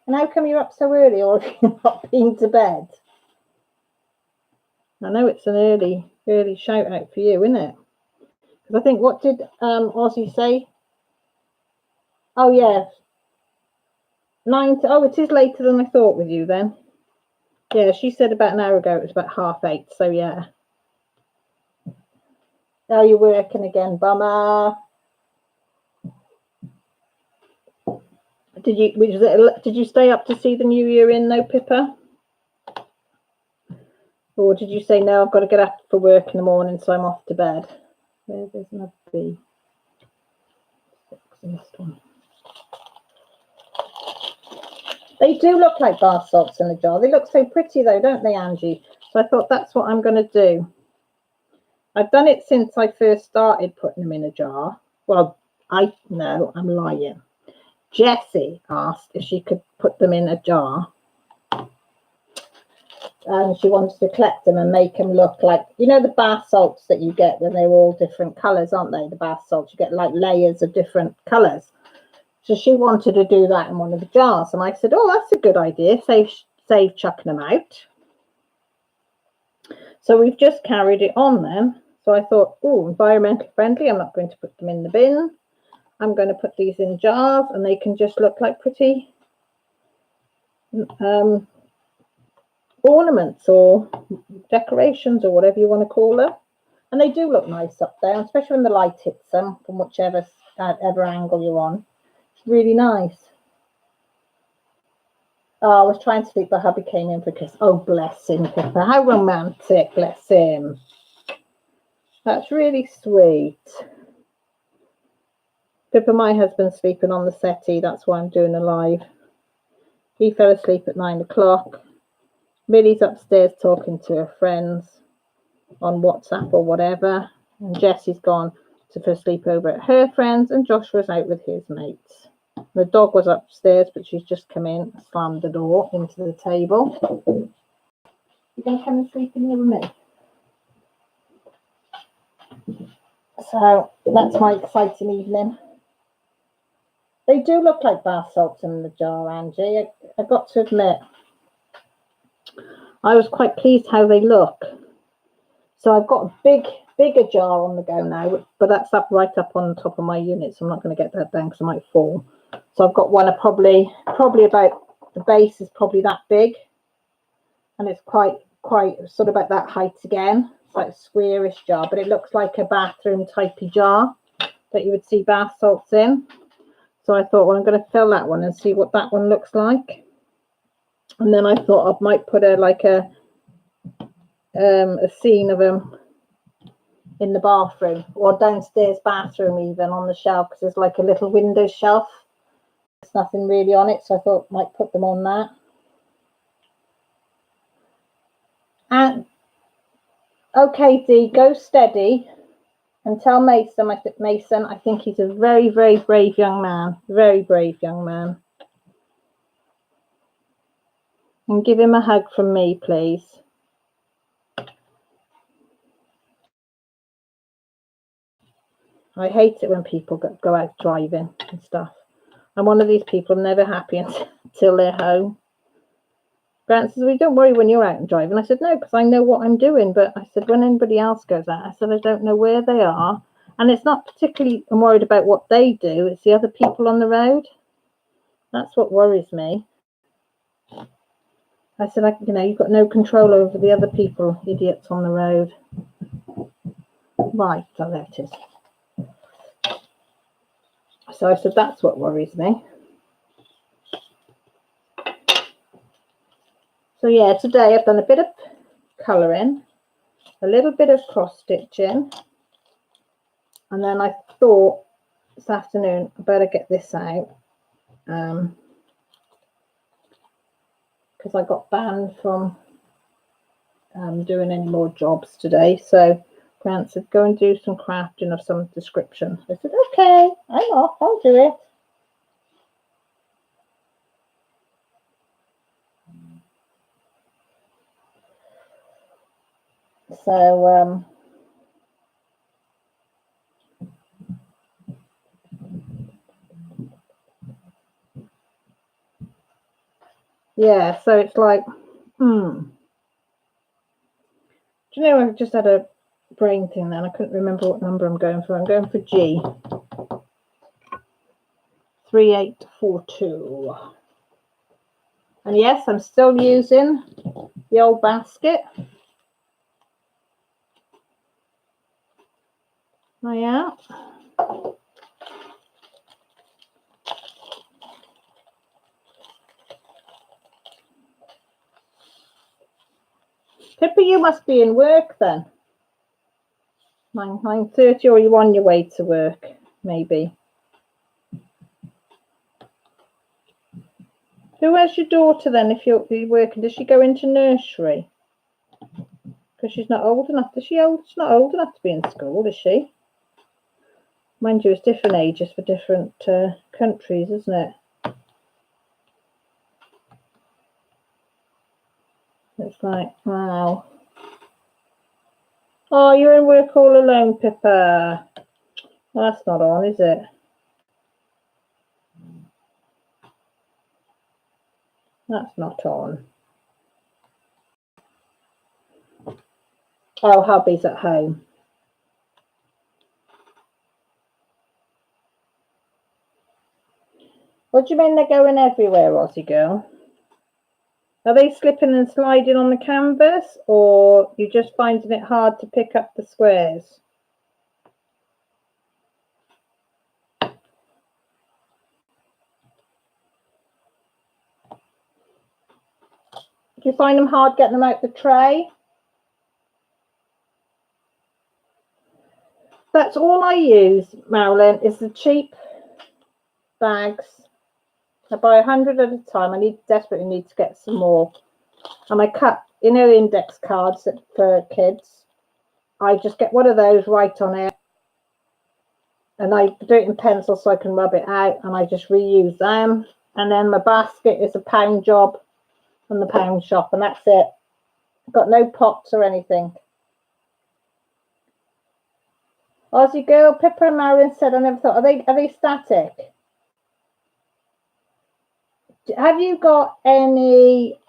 And how come you're up so early, or have you not been to bed? I know it's an early shout out for you, isn't it? Because I think, what did Ozzy say? Oh, yeah. 9 to, oh, it is later than I thought with you then. Yeah, she said about an hour ago it was about 8:30, so yeah. Oh, you're working again, bummer. Did you stay up to see the new year in though, Pippa? Or did you say no, I've got to get up for work in the morning, so I'm off to bed? There's another B. They do look like bath salts in the jar. They look so pretty though, don't they, Angie? So I thought that's what I'm going to do. I've done it since I first started putting them in a jar. Well, I'm lying. Jessie asked if she could put them in a jar. And she wanted to collect them and make them look like, you know, the bath salts that you get when they're all different colours, aren't they? The bath salts, you get like layers of different colours. So she wanted to do that in one of the jars. And I said, oh, that's a good idea. Save chucking them out. So we've just carried it on then. So I thought, oh, environmental friendly. I'm not going to put them in the bin. I'm going to put these in jars and they can just look like pretty ornaments or decorations or whatever you want to call them. And they do look nice up there, especially when the light hits them from whichever angle you're on. It's really nice. Oh, I was trying to sleep, but hubby came in for a kiss. Oh, bless him, Pippa. How romantic, bless him. That's really sweet. Pippa, my husband's sleeping on the settee. That's why I'm doing a live. He fell asleep at 9 o'clock. Millie's upstairs talking to her friends on WhatsApp or whatever. And Jessie's gone for a sleepover at her friends. And Joshua's out with his mates. The dog was upstairs, but she's just come in, slammed the door into the table. You're going to come and sleep in here with me? So that's my exciting evening. They do look like bath salts in the jar, Angie. I got to admit, I was quite pleased how they look. So I've got a bigger jar on the go now, but that's up right up on top of my unit, so I'm not going to get that down because I might fall. So I've got one of probably about, the base is probably that big, and it's quite sort of about that height again. It's like a squarish jar, but it looks like a bathroom typey jar that you would see bath salts in. So I thought, well, I'm going to fill that one and see what that one looks like. And then I thought I might put a scene of them in the bathroom or downstairs bathroom, even on the shelf, because there's like a little window shelf. There's nothing really on it, so I thought I might put them on that. And okay, Dee, go steady and tell Mason. I think he's a very, very brave young man. Very brave young man. And give him a hug from me, please. I hate it when people go out driving and stuff. I'm one of these people never happy until they're home. Grant says, well, don't worry when you're out and driving. I said, no, because I know what I'm doing. But I said, when anybody else goes out, I said, I don't know where they are. And it's not particularly, I'm worried about what they do. It's the other people on the road. That's what worries me. I said, you've got no control over the other people, idiots on the road. Right, so there it is. So I said, that's what worries me. So yeah, today I've done a bit of colouring, a little bit of cross stitching, and then I thought this afternoon I better get this out because I got banned from doing any more jobs today. So Grant said, go and do some crafting of some description. I said, okay, I'm off, I'll do it. So yeah, so it's like, do you know, I've just had a brain thing then. I couldn't remember what number I'm going for. I'm going for G. 3842. And yes, I'm still using the old basket. I am. Pippa, you must be in work then. 9:30, or are you on your way to work, maybe? Who has your daughter then if you're working? Does she go into nursery? Because she's not old enough. She's not old enough to be in school, is she? Mind you, it's different ages for different countries, isn't it? It's like, wow. Oh, you're in work all alone, Pippa. Well, that's not on, is it? That's not on. Oh, hubby's at home. What do you mean they're going everywhere, Aussie girl? Are they slipping and sliding on the canvas, or you're just finding it hard to pick up the squares? Do you find them hard getting them out the tray? That's all I use, Marilyn, is the cheap bags. I buy 100 at a time. I desperately need to get some more. And I cut, you know, the index cards for kids. I just get one of those, write on it, and I do it in pencil so I can rub it out, and I just reuse them. And then my basket is a pound job from the pound shop, and that's it. I've got no pots or anything. Aussie girl, Pippa and Marion said, I never thought, are they static? Have you got any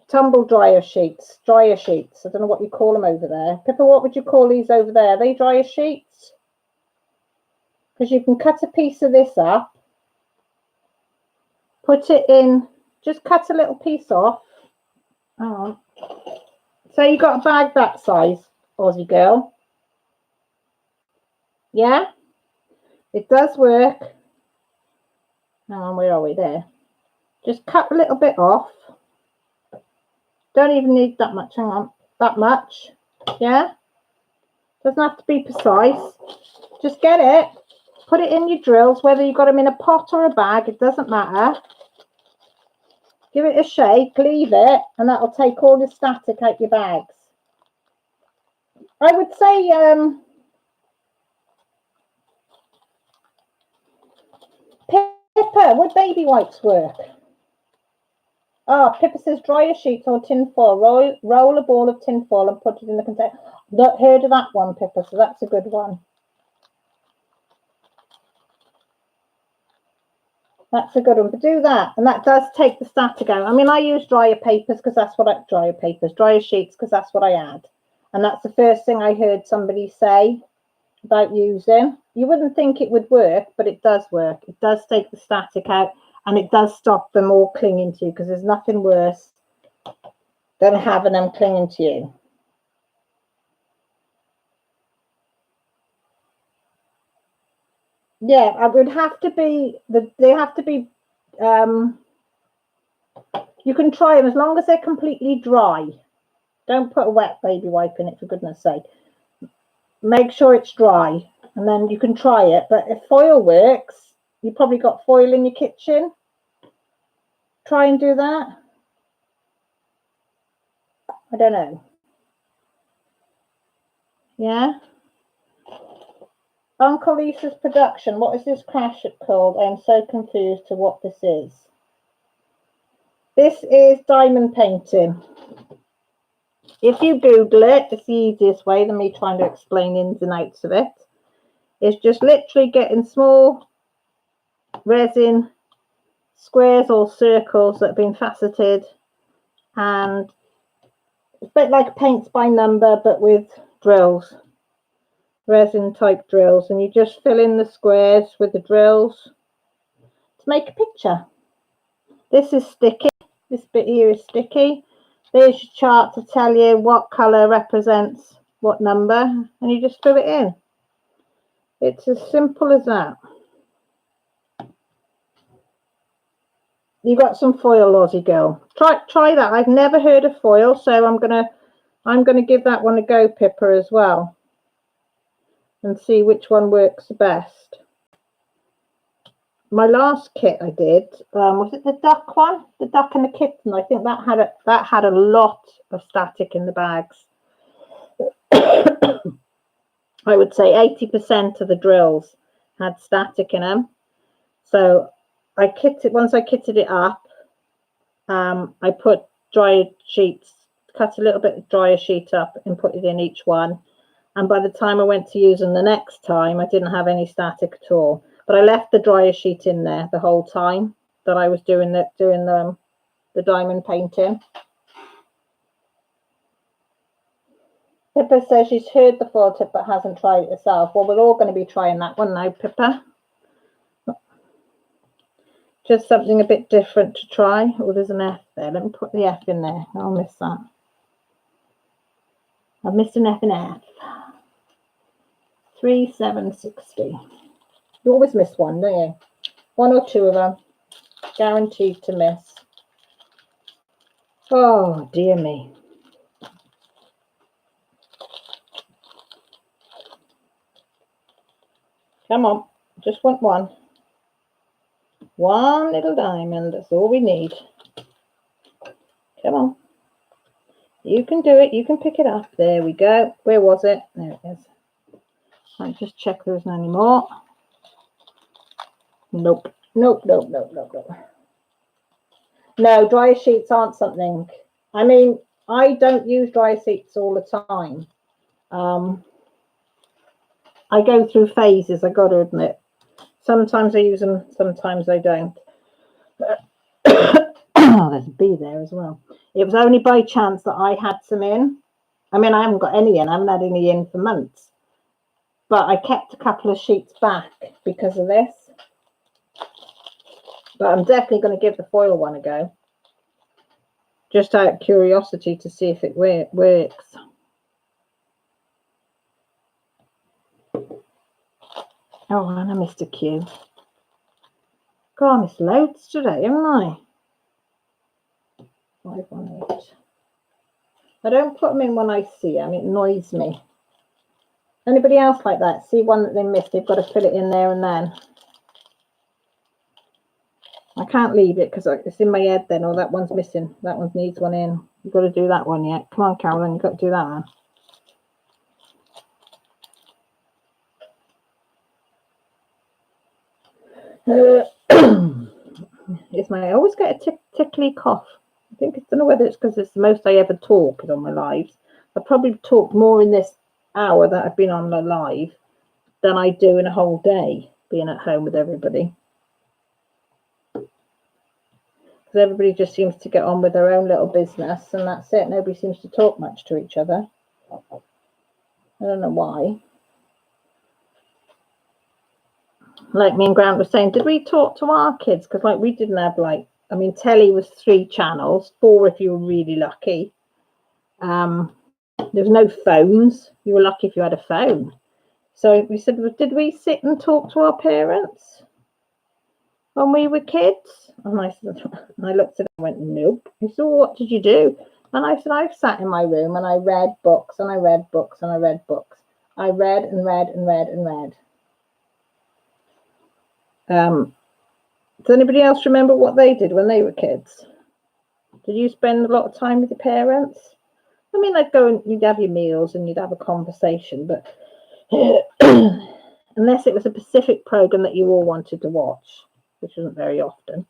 tumble dryer sheets? I don't know what you call them over there. Pippa, what would you call these over there? Are they dryer sheets? Because you can cut a piece of this up, put it in, just cut a little piece off. Oh. So you got a bag that size, Aussie girl. Yeah, it does work. Hang on, where are we there? Just cut a little bit off. Don't even need that much. Hang on, that much. Yeah, doesn't have to be precise. Just get it, put it in your drills, whether you've got them in a pot or a bag, it doesn't matter. Give it a shake, leave it, and that'll take all the static out your bags. I would say Pippa, would baby wipes work? Oh, Pippa says dryer sheets or tin foil. Roll a ball of tin foil and put it in the container. Not heard of that one, Pippa, so that's a good one. That's a good one. But do that, and that does take the static out. I mean, I use dryer papers because that's what dryer sheets because that's what I add. And that's the first thing I heard somebody say about using. You wouldn't think it would work, but it does work. It does take the static out, and it does stop them all clinging to you, because there's nothing worse than having them clinging to you. Yeah, I would have to be, they have to be, you can try them as long as they're completely dry. Don't put a wet baby wipe in it, for goodness sake. Make sure it's dry, and then you can try it. But if foil works, you've probably got foil in your kitchen. Try and do that. I don't know. Yeah. Uncle Lisa's production. What is this crash called? I am so confused to what this is. This is diamond painting. If you Google it, it's the easiest way than me trying to explain ins and outs of it. It's just literally getting small resin squares or circles that have been faceted, and it's a bit like paints by number but with drills. resin type drills, and you just fill in the squares with the drills to make a picture. This is sticky. This bit here is sticky. There's your chart to tell you what colour represents what number, and you just fill it in. It's as simple as that. You got some foil, Aussie girl. Try that. I've never heard of foil, so I'm gonna give that one a go, Pippa, as well, and see which one works the best. My last kit I did, was it the duck one? The duck and the kitten. I think that had a lot of static in the bags. I would say 80% of the drills had static in them. So once I kitted it up, I put dryer sheets, cut a little bit of dryer sheet up and put it in each one. And by the time I went to use them the next time, I didn't have any static at all. But I left the dryer sheet in there the whole time that I was doing the diamond painting. Pippa says she's heard the foil tip but hasn't tried it herself. Well, we're all going to be trying that one now, Pippa. Just something a bit different to try. Oh, there's an F there. Let me put the F in there. I'll miss that. I've missed an F and F. 3760. You always miss one, don't you? One or two of them. Guaranteed to miss. Oh, dear me. Come on. Just want one. One little diamond. That's all we need. Come on. You can do it. You can pick it up. There we go. Where was it? There it is. I'll just check there isn't any more. Nope. Nope. No, dryer sheets aren't something. I mean, I don't use dryer sheets all the time. I go through phases, I got to admit. Sometimes I use them, sometimes I don't. Oh, there's a bee there as well. It was only by chance that I had some in. I mean, I haven't got any in. I haven't had any in for months. But I kept a couple of sheets back because of this. But I'm definitely going to give the foil one a go. Just out of curiosity to see if it works. Oh, and I missed a cue. God, I missed loads today, haven't I? 518. I don't put them in when I see them. It annoys me. Anybody else like that? See one that they missed, they've got to fill it in there and then. I can't leave it because it's in my head then. Oh, that one's missing. That one needs one in. You've got to do that one yet. Come on, Carolyn, you've got to do that one. I always get a tickly cough. I don't know whether it's because it's the most I ever talk on my lives. I probably talk more in this hour that I've been on my live than I do in a whole day being at home with everybody. Because everybody just seems to get on with their own little business and that's it. Nobody seems to talk much to each other. I don't know why. Like me and Grant were saying, did we talk to our kids? Because like we didn't have telly was 3 channels, 4 if you were really lucky. There was no phones. You were lucky if you had a phone. So we said, well, did we sit and talk to our parents when we were kids? And I looked at him and went, nope. He said, well, what did you do? And I said, I sat in my room and I read books and I read books and I read books. I read and read and read and read. Does anybody else remember what they did when they were kids? Did you spend a lot of time with your parents? I mean, I'd go and you'd have your meals and you'd have a conversation, but unless it was a specific program that you all wanted to watch, which wasn't very often,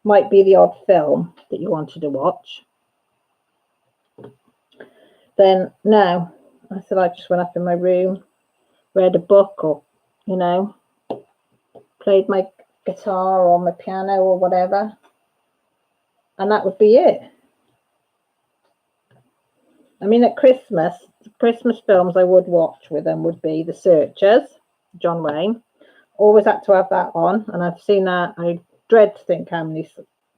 might be the odd film that you wanted to watch, then no. I said I just went up in my room, read a book or, played my guitar or my piano or whatever, and that would be it. I mean, at Christmas films I would watch with them would be The Searchers, John Wayne. Always had to have that on, and I've seen that. I dread to think how many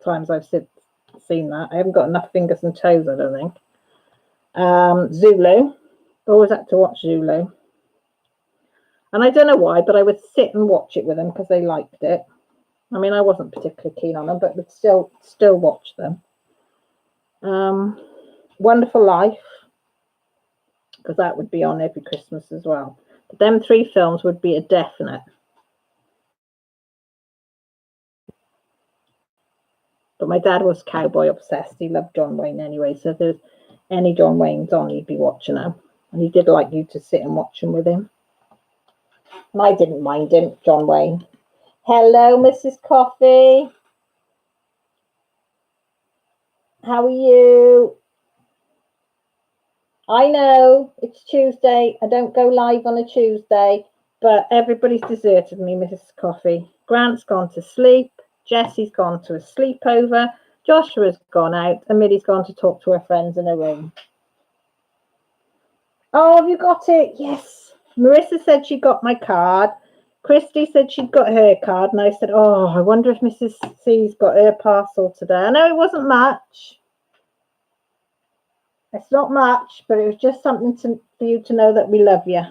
times I've seen that. I haven't got enough fingers and toes, I don't think. Zulu. Always had to watch Zulu. And I don't know why, but I would sit and watch it with them because they liked it. I mean, I wasn't particularly keen on them, but would still watch them. Wonderful Life, because that would be on every Christmas as well. But them 3 films would be a definite. But my dad was cowboy obsessed. He loved John Wayne anyway. So if there's any John Waynes on, he'd be watching them. And he did like you to sit and watch them with him. And I didn't mind him, John Wayne. Hello, Mrs. Coffee. How are you? I know it's Tuesday. I don't go live on a Tuesday, but everybody's deserted me, Mrs. Coffee. Grant's gone to sleep. Jessie's gone to a sleepover. Joshua's gone out, and Millie's gone to talk to her friends in her room. Oh, have you got it? Yes. Marissa said she got my card. Christy said she'd got her card, and I said, oh, I wonder if Mrs. C's got her parcel today. I know it wasn't much. It's not much, but it was just something for you to know that we love you.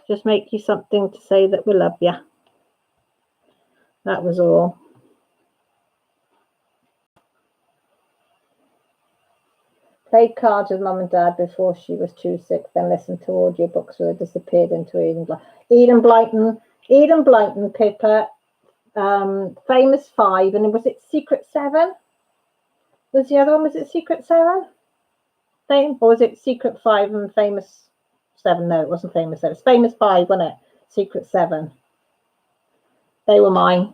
Just make you something to say that we love you. That was all. Played cards with Mum and Dad before she was too sick, then listened to audiobooks with her, disappeared into Eden Blyton, Pippa, Famous Five, and was it Secret Seven? Was the other one, was it Secret Seven? Or was it Secret Five and Famous Seven? No, it wasn't Famous Seven. It's Famous Five, wasn't it? Secret Seven. They were mine.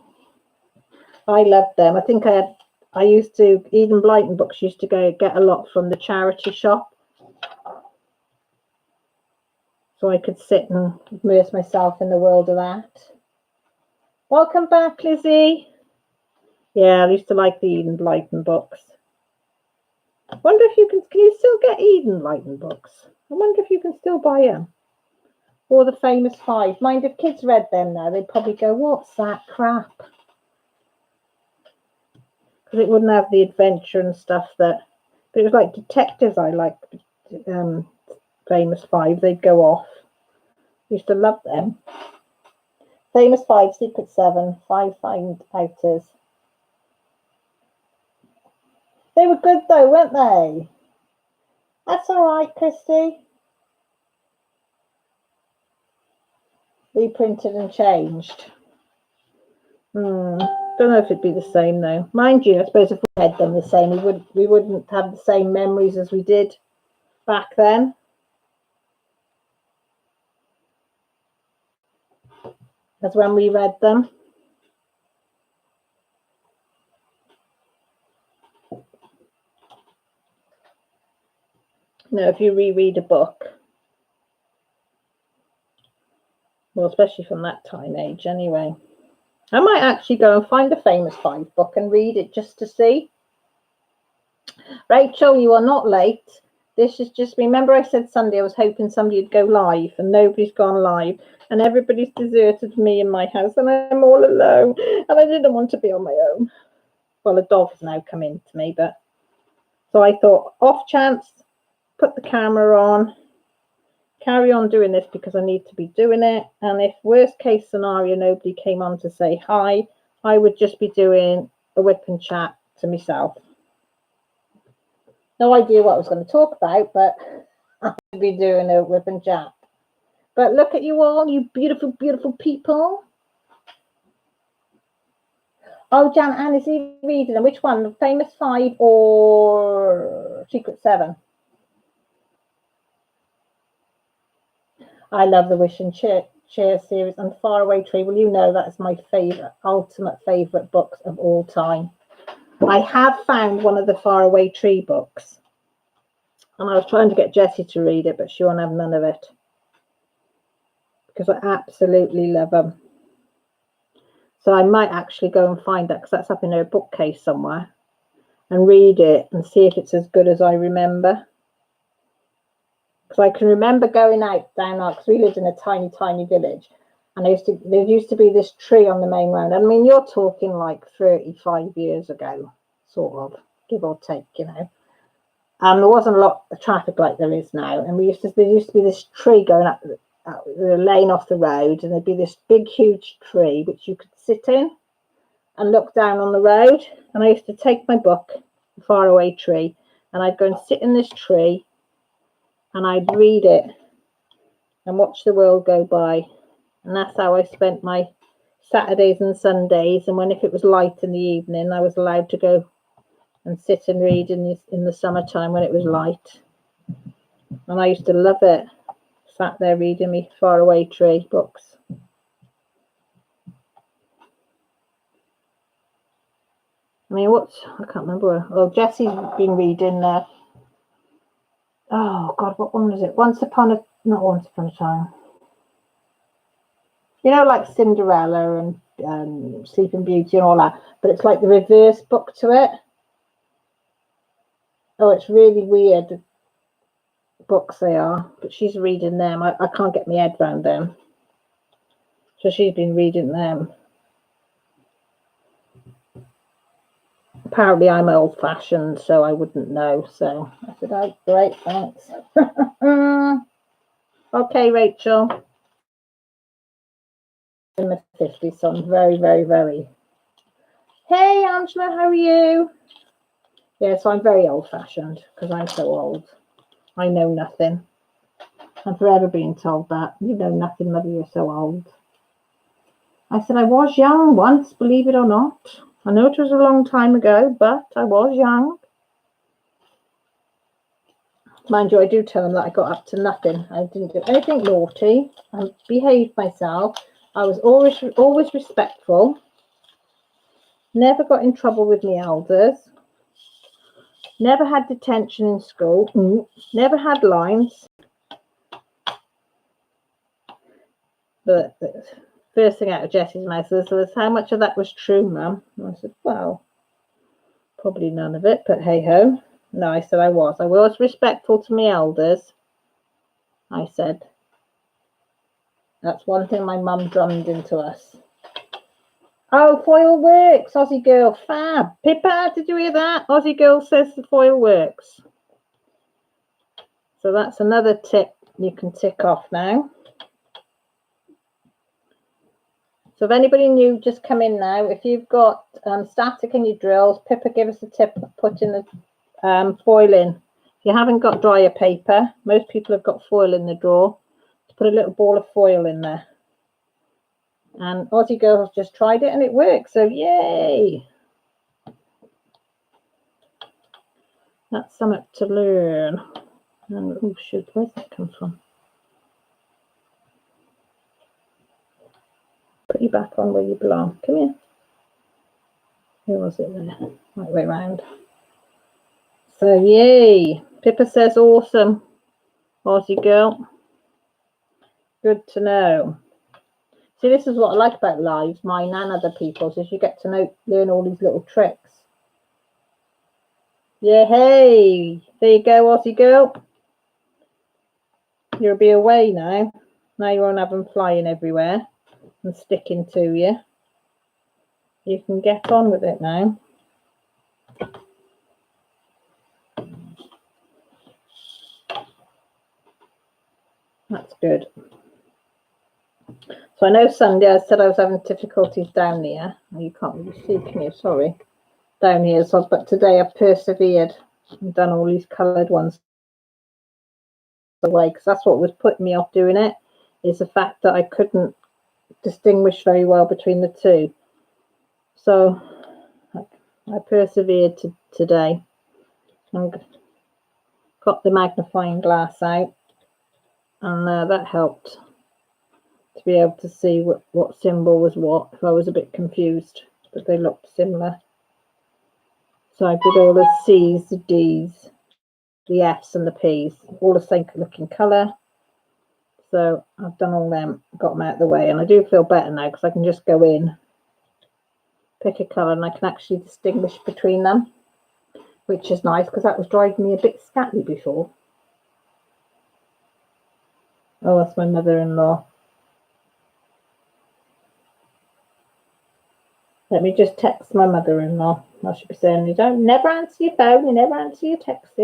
I loved them. I think I used to, Eden Blyton books used to go get a lot from the charity shop. So I could sit and immerse myself in the world of that. Welcome back, Lizzie. Yeah, I used to like the Eden Blyton books. I wonder if you still get Eden Blyton books? I wonder if you can still buy them. Or the Famous Five. Mind if kids read them now, they'd probably go, what's that crap? Because it wouldn't have the adventure and stuff but it was like detectives. I liked Famous Five. They'd go off. Used to love them. Famous Five, Secret Seven, Five Find Outers. They were good though, weren't they? That's all right, Christy. Reprinted and changed. Don't know if it'd be the same though. Mind you, I suppose if we had them the same, we wouldn't have the same memories as we did back then. As when we read them. You know, if you reread a book, well, especially from that time age anyway. I might actually go and find a Famous Five book and read it just to see. Rachel, you are not late. This is just, remember I said Sunday I was hoping somebody would go live and nobody's gone live and everybody's deserted me in my house and I'm all alone and I didn't want to be on my own. Well, a dog has now come in to me, but so I thought off chance, put the camera on, carry on doing this because I need to be doing it. And if worst case scenario, nobody came on to say hi, I would just be doing a whip and chat to myself. No idea what I was going to talk about, but I would be doing a whip and chat. But look at you all, you beautiful, beautiful people. Oh, Jan Ann, is he reading them? Which one? The Famous Five or Secret Seven? I love the Wish and Cheer series and Faraway Tree. Well, you know that's my favourite, ultimate favourite books of all time. I have found one of the Faraway Tree books. And I was trying to get Jessie to read it, but she won't have none of it. Because I absolutely love them. So I might actually go and find that because that's up in her bookcase somewhere. And read it and see if it's as good as I remember. because I can remember going out down there, because we lived in a tiny, tiny village, and there used to be this tree on the main road. I mean, you're talking like 35 years ago, sort of, give or take, you know. There wasn't a lot of traffic like there is now, and there used to be this tree going up the lane off the road, and there'd be this big, huge tree which you could sit in and look down on the road. And I used to take my book, The Faraway Tree, and I'd go and sit in this tree, and I'd read it and watch the world go by. And that's how I spent my Saturdays and Sundays. And if it was light in the evening, I was allowed to go and sit and read in the summertime when it was light. And I used to love it. Sat there reading me Faraway Tree books. I mean, I can't remember. Well, Jessie's been reading, oh God, what one was it? Not Once Upon a Time. You know, like Cinderella and Sleeping Beauty and all that, but it's like the reverse book to it. Oh, it's really weird books they are, but she's reading them. I can't get my head around them. So she's been reading them. Apparently I'm old-fashioned, so I wouldn't know. So I said, oh, great, thanks. Okay, Rachel. In my 50s, so I'm very, very, very. Hey, Angela, how are you? Yeah, so I'm very old-fashioned because I'm so old. I know nothing. I'm forever being told that. You know nothing, mother, you're so old. I said, I was young once, believe it or not. I know it was a long time ago, but I was young. Mind you, I do tell them that I got up to nothing. I didn't do anything naughty. I behaved myself. I was always respectful. Never got in trouble with my elders. Never had detention in school. Never had lines. But the first thing out of Jessie's mouth was, how much of that was true, Mum? And I said, well, probably none of it, but hey-ho. No, I said I was respectful to my elders. I said, that's one thing my mum drummed into us. Oh, foil works, Aussie girl, fab. Pippa, did you hear that? Aussie girl says the foil works. So that's another tip you can tick off now. So if anybody new just come in now, if you've got static in your drills, Pippa, give us a tip of putting the foil in. If you haven't got dryer paper, most people have got foil in the drawer, to put a little ball of foil in there. And Aussie girl has just tried it and it works, so yay! That's something to learn. And oh shoot, where's that come from? Put you back on where you belong. Come here. Who was it there? Right way round. So yay! Pippa says awesome. Aussie girl. Good to know. See, this is what I like about lives, mine and other people's, is you get to learn all these little tricks. Yeah, hey, there you go, Aussie girl. You'll be away now. Now you won't have them flying everywhere and sticking to you. You can get on with it now. That's good. So I know Sunday I said I was having difficulties down here. You can't really see, can you? Sorry. Down here, so, but today I've persevered and done all these coloured ones away, because that's what was putting me off doing it, is the fact that I couldn't distinguish very well between the two. So I persevered today and got the magnifying glass out, and that helped to be able to see what symbol was what if I was a bit confused, but they looked similar. So I did all the C's, the D's, the F's and the P's, all the same looking colour. So I've done all them, got them out of the way, and I do feel better now because I can just go in, pick a colour, and I can actually distinguish between them, which is nice because that was driving me a bit scatty before. Oh, that's my mother-in-law. Let me just text my mother-in-law. I should be saying, you don't never answer your phone, you never answer your texts.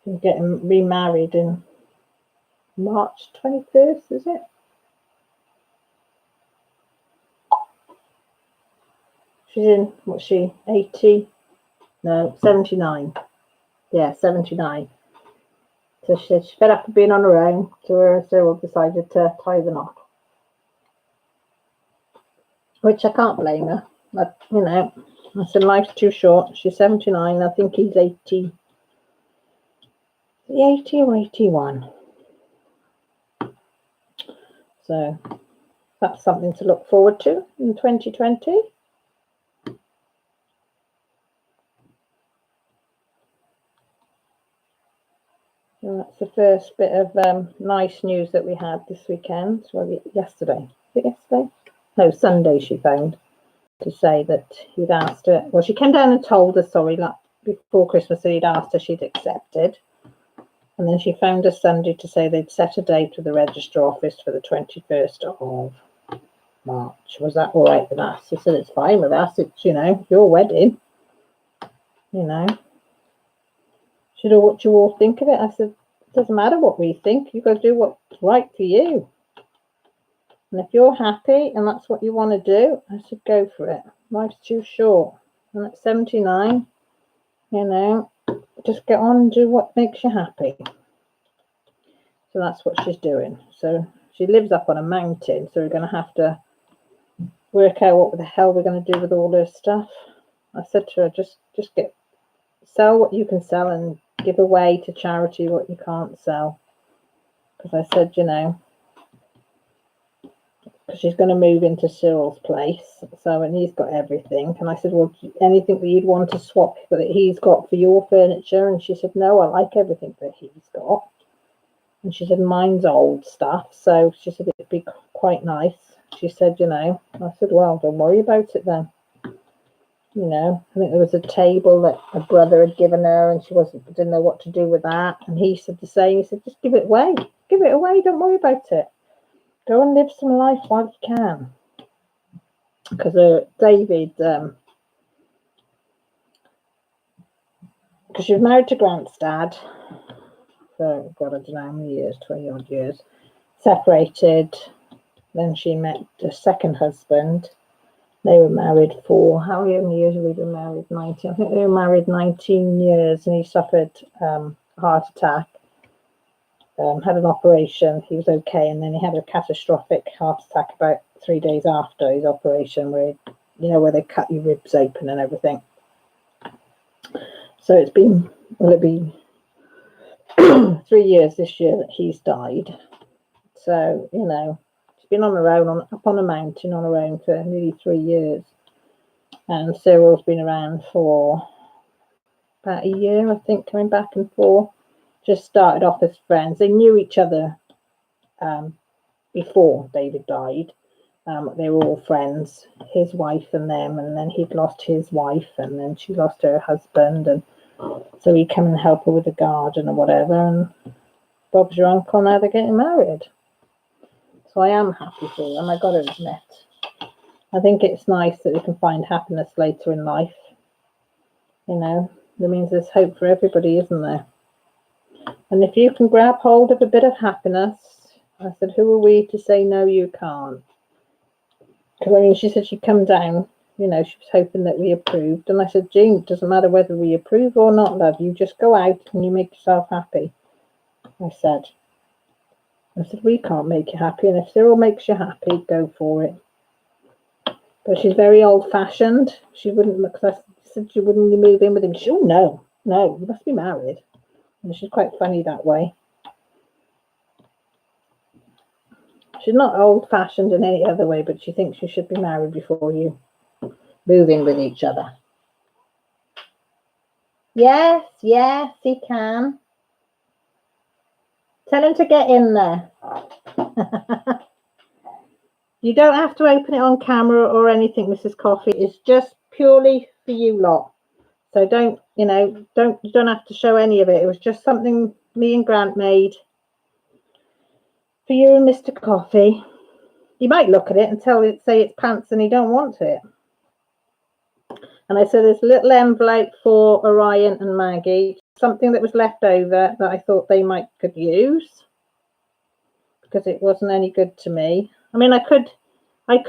I'm getting remarried in March 21st, is it? She's in, what's she, 80? No, 79. Yeah, 79. So she's fed up of being on her own, so her and Cyril decided to tie the knot. Which I can't blame her. But, you know, I said life's too short. She's 79, I think he's 80. 80 or 81. So that's something to look forward to in 2020. And that's the first bit of nice news that we had this weekend. Well, yesterday. Was it yesterday? No, Sunday she phoned to say that he'd asked her. Well, she came down and told us, sorry, like before Christmas, that he'd asked her, she'd accepted. And then she phoned us Sunday to say they'd set a date with the register office for the 21st of March. Was that all right with us? I said, it's fine with us. It's, you know, your wedding. You know. She said, what do you all think of it? I said, it doesn't matter what we think. You've got to do what's right for you. And if you're happy and that's what you want to do, I said, go for it. Life's too short. And at 79, you know, just get on and do what makes you happy. So that's what she's doing. So she lives up on a mountain, so we're going to have to work out what the hell we're going to do with all her stuff. I said to her, just sell what you can sell and give away to charity what you can't sell. Because I said, you know, because she's going to move into Cyril's place, so, and he's got everything. And I said, well, anything that you'd want to swap that he's got for your furniture? And she said, no, I like everything that he's got. And she said, mine's old stuff. So she said, it'd be quite nice. She said, you know, I said, well, don't worry about it then. You know, I think there was a table that a brother had given her and she didn't know what to do with that. And he said the same. He said, just give it away. Give it away. Don't worry about it. Go and live some life while you can. Because David, because she was married to Grant's dad for, God, I don't know how many years, 20 odd years. Separated. Then she met a second husband. They were married for, how many years have we been married? 19. I think they were married 19 years and he suffered a heart attack. Had an operation. He was okay, and then he had a catastrophic heart attack about 3 days after his operation, where, you know, where they cut your ribs open and everything. So it's been, will it be 3 years this year that he's died. So, you know, she's been on her own, up on a mountain on her own for nearly 3 years. And Cyril's been around for about a year, I think, coming back and forth. Just started off as friends. They knew each other before David died. They were all friends, his wife and them, and then he'd lost his wife, and then she lost her husband, and so he'd come and help her with the garden or whatever, and Bob's your uncle, now they're getting married. So I am happy for them, I got to admit. I think it's nice that they can find happiness later in life. You know, that means there's hope for everybody, isn't there? And if you can grab hold of a bit of happiness, I said, who are we to say no, you can't? Because, I mean, she said she'd come down, you know, she was hoping that we approved. And I said, Jean, it doesn't matter whether we approve or not, love. You just go out and you make yourself happy. I said, we can't make you happy. And if Cyril makes you happy, go for it. But she's very old-fashioned. She wouldn't, because I said, you wouldn't move in with him. She said, oh, no, you must be married. And she's quite funny that way. She's not old-fashioned in any other way, but she thinks you should be married before you move in with each other. Yes, he can. Tell him to get in there. You don't have to open it on camera or anything, Mrs. Coffee. It's just purely for you lot. So don't, you don't have to show any of it. It was just something me and Grant made for you and Mr. Coffee. You might look at it and say it's pants and you don't want it. And I said there's a little envelope for Orion and Maggie, something that was left over that I thought they could use because it wasn't any good to me. I mean, I could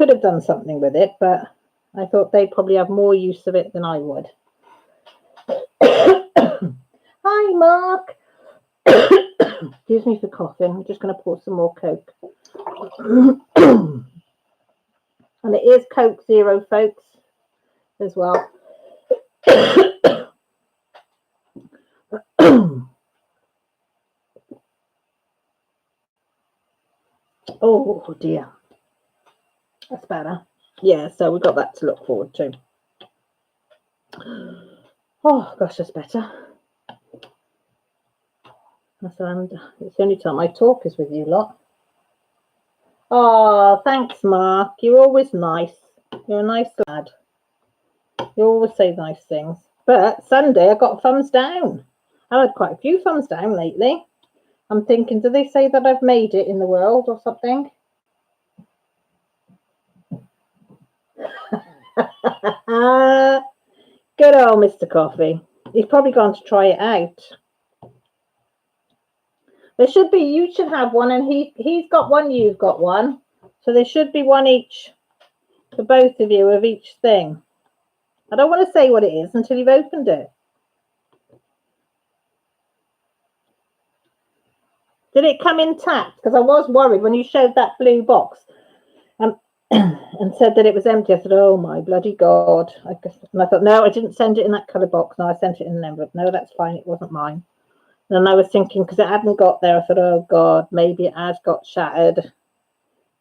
have done something with it, but I thought they'd probably have more use of it than I would. Hi, Mark. Excuse me for coughing. I'm just going to pour some more Coke. And it is Coke Zero, folks, as well. Oh dear. That's better. Yeah, so we've got that to look forward to. Oh gosh, that's better. It's the only time I talk is with you lot. Oh, thanks, Mark. You're always nice. You're a nice lad. You always say nice things. But Sunday I got thumbs down. I've had quite a few thumbs down lately. I'm thinking, do they say that I've made it in the world or something? Good old Mr. Coffee. He's probably gone to try it out. There should be, you should have one, and he's got one, you've got one. So there should be one each for both of you of each thing. I don't want to say what it is until you've opened it. Did it come intact? Because I was worried when you showed that blue box and said that it was empty. I said, oh my bloody God. And I thought, no, I didn't send it in that colour box. No, I sent it in an envelope. No, that's fine. It wasn't mine. And I was thinking, because it hadn't got there, I thought, oh God, maybe it has got shattered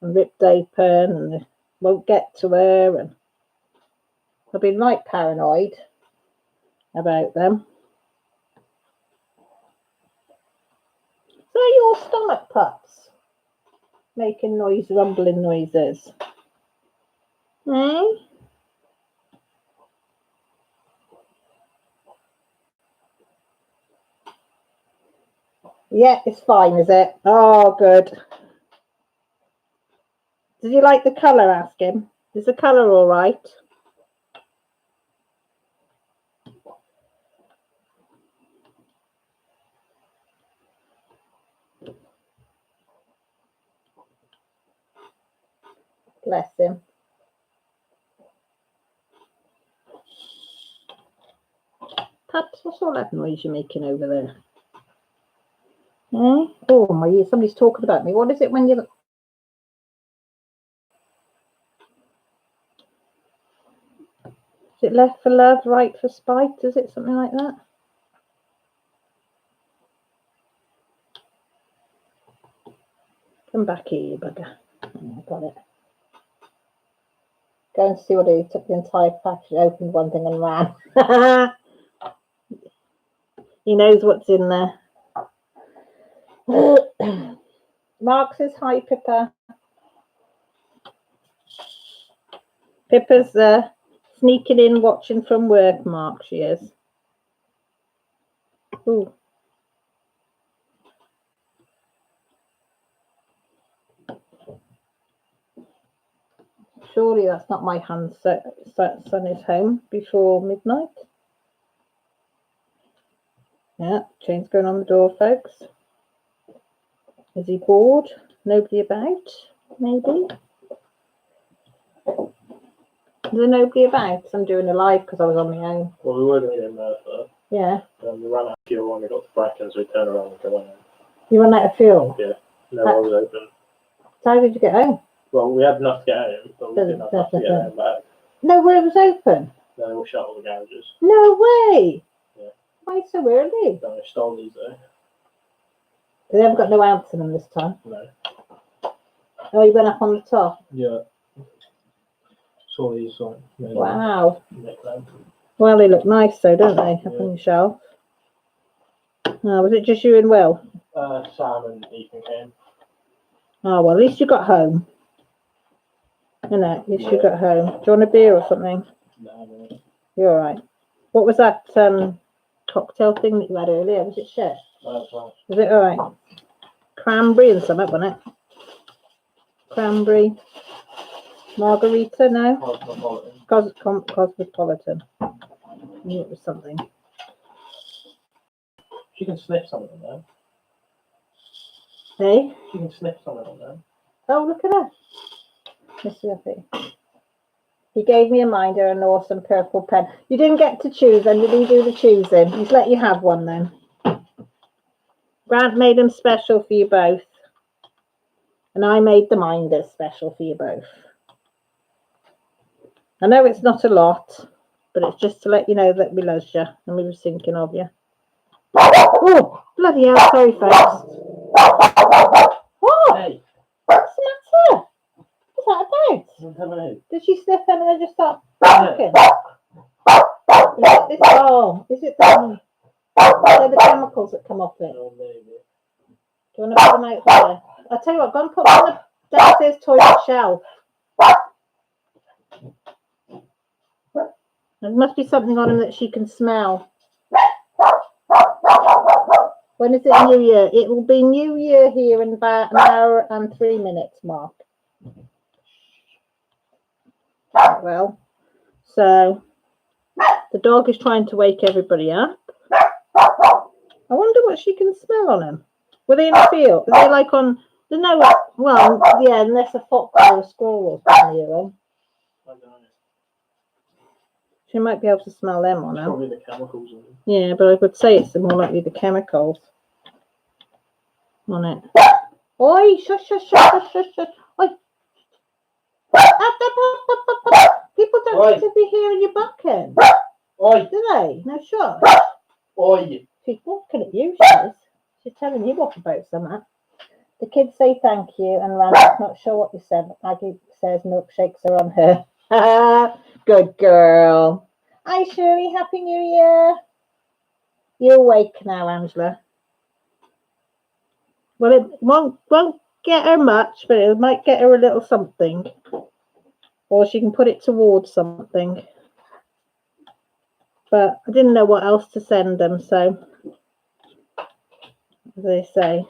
and ripped open and it won't get to her. And I've been like paranoid about them. So your stomach pups making noise, rumbling noises. Hmm? Yeah, it's fine, is it? Oh, good. Did you like the colour, ask him? Is the colour all right? Bless him. Pups, what's all that noise you're making over there? Eh? Oh my ear, somebody's talking about me. What is it when you... Is it left for love, right for spite? Is it something like that? Come back here, you bugger. Oh, I got it. Go and see what it is. Took the entire package, opened one thing and ran. He knows what's in there. Mark says hi, Pippa. Pippa's sneaking in, watching from work, Mark, she is. Ooh. Surely that's not my hand. Son is home before midnight. Yeah, chain's going on the door, folks. Is he bored? Nobody about? Maybe. Is there nobody about? I'm doing a live because I was on my own. Well, we were going to get Merthyr. Yeah. We ran out of fuel when we got to Bracken, so we turned around and go home. You ran out of fuel? Yeah. No one was open. So how did you get home? Well, we had enough to get home, but we didn't have enough to get home back. Nowhere was open? No, they all shut all the garages. No way! Yeah. Why so early? No, they stole these though. They haven't got no ounce in them this time? No. Oh, you went up on the top? Yeah. Saw these like. Wow. Well, they look nice though, don't they? Up on your shelf. Oh, was it just you and Will? Sam and Ethan came. Oh, well, at least you got home. You know, at least you got home. Do you want a beer or something? No. You're all right. What was that cocktail thing that you had earlier? Was it shit? That's right. Was it all right? Cranberry and something, wasn't it? Cranberry. Margarita, no? Cosmopolitan. I knew it was something. She can sniff something though. Hey? She can sniff something though. Oh, look at her. Mr. Duffy. He gave me a minder and an awesome purple pen. You didn't get to choose then, did he do the choosing? He's let you have one then. Grant made them special for you both. And I made the minders special for you both. I know it's not a lot, but it's just to let you know that we love you and we were thinking of you. Oh, bloody hell, sorry folks. What? Hey. What's the matter? What's that about? I don't know. Did she sniff them and then just start barking? Is it the chemicals that come off it? Oh, maybe. Do you want to put them out there? I'll tell you what, go and put them on the downstairs toilet shelf. There must be something on them that she can smell. When is it New Year? It will be New Year here in about an hour and 3 minutes, Mark. Well, so the dog is trying to wake everybody up. I wonder what she can smell on them. Were they in the field? Are they like on? No, well, yeah, unless a fox or a squirrel was near them. I don't know. She might be able to smell them on them. Probably the chemicals in them. Yeah, but I would say it's more likely the chemicals on it. Oi, shush, shush, shush, shush, shush, shush. Oi. People don't need to be hearing you bucking. Oi. Do they? No, shush. Oi. She's walking at you, she's telling you what about something. The kids say thank you, and Randall's not sure what you said, but Maggie says milkshakes are on her. Good girl. Hi, Shirley. Happy New Year. You're awake now, Angela. Well, it won't get her much, but it might get her a little something. Or she can put it towards something. But I didn't know what else to send them, so as they say.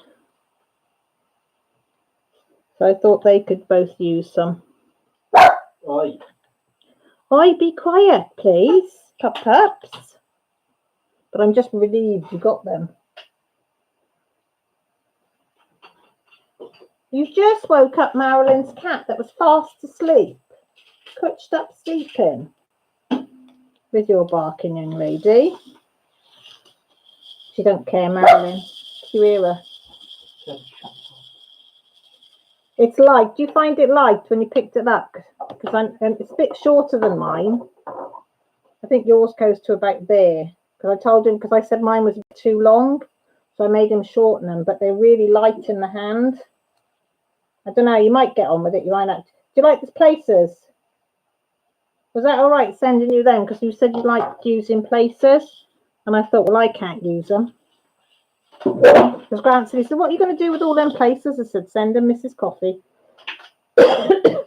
So I thought they could both use some. Oi. Oi, be quiet, please. Pups. But I'm just relieved you got them. You just woke up Marilyn's cat that was fast asleep. Couched up sleeping. With your barking, young lady. She don't care, Marilyn. You hear her? It's light. Do you find it light when you picked it up? Because it's a bit shorter than mine. I think yours goes to about there. Because I told him, because I said mine was too long. So I made him shorten them. But they're really light in the hand. I don't know. You might get on with it. You might not. Do you like the placers? Was that all right sending you them? Because you said you liked using placers. And I thought, well, I can't use them. Because Grant said, he said, what are you going to do with all them placers? I said, send them Mrs. Coffee.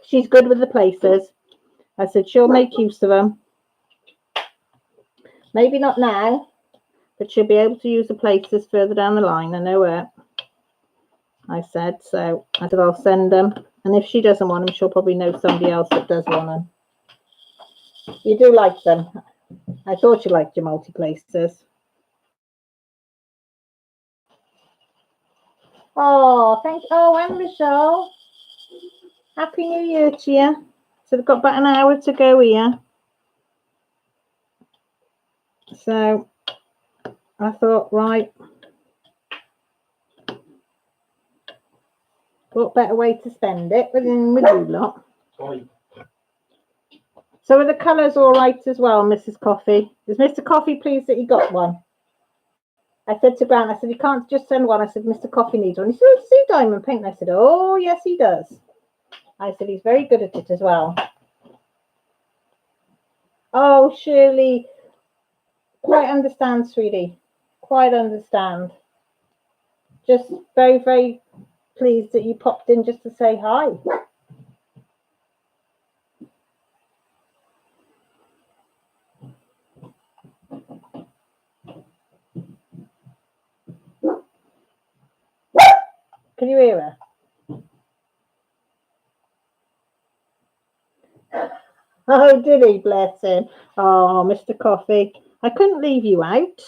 She's good with the placers. I said, she'll make use of them. Maybe not now, but she'll be able to use the placers further down the line. I know her. I said, so I said, I'll send them. And if she doesn't want them, she'll probably know somebody else that does want them. You do like them. I thought you liked your multi-placers. Oh, thank you. Oh, and Michelle. Happy New Year to you. So we've got about an hour to go here. So I thought, right, what better way to spend it than with you lot? Oi. So are the colours all right as well, Mrs. Coffee? Is Mr. Coffee pleased that he got one? I said to Grant, I said, you can't just send one. I said, Mr. Coffee needs one. He said, see diamond paint. And I said, oh, yes, he does. I said, he's very good at it as well. Oh, Shirley, quite understand, sweetie. Quite understand. Just very, very pleased that you popped in just to say hi. Can you hear her? Oh, did he? Bless him. Oh, Mr. Coffee. I couldn't leave you out.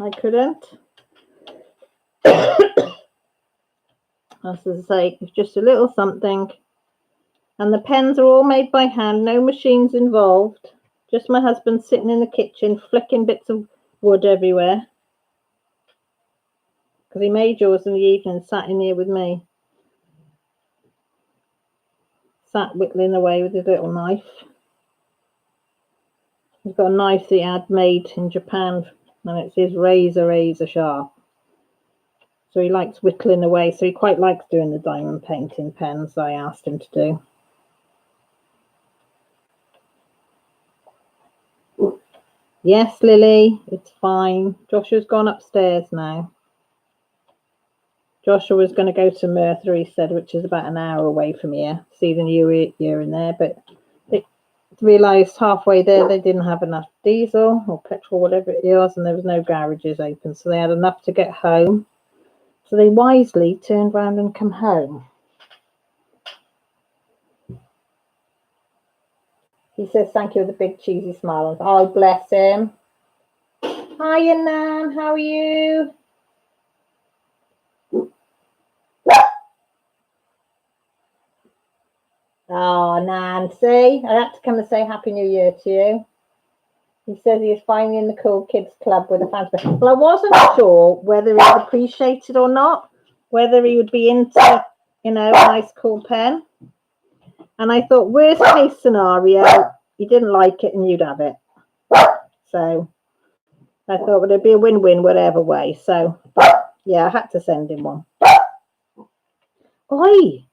I couldn't. As I say, it's just a little something. And the pens are all made by hand, no machines involved. Just my husband sitting in the kitchen, flicking bits of wood everywhere. Because he made yours in the evening, sat in here with me. Sat whittling away with his little knife. He's got a knife that he had made in Japan, and it's his razor sharp. So he likes whittling away, so he quite likes doing the diamond painting pens I asked him to do. Yes, Lily, it's fine. Joshua's gone upstairs now. Joshua was going to go to Merthyr, he said, which is about an hour away from here, see the new year in there, but they realised halfway there they didn't have enough diesel or petrol, whatever it was, and there was no garages open, so they had enough to get home. So they wisely turned round and come home. He says thank you with a big cheesy smile. Oh, bless him. Hiya, Nan. How are you? Oh, Nancy. I had to come and say Happy New Year to you. He says he is finally in the Cool Kids Club with a fancy. Well, I wasn't sure whether he would appreciate it or not, whether he would be into, you know, a nice cool pen. And I thought, worst case scenario, he didn't like it and you'd have it. So I thought, would it be a win-win whatever way? So, yeah, I had to send him one. Oi!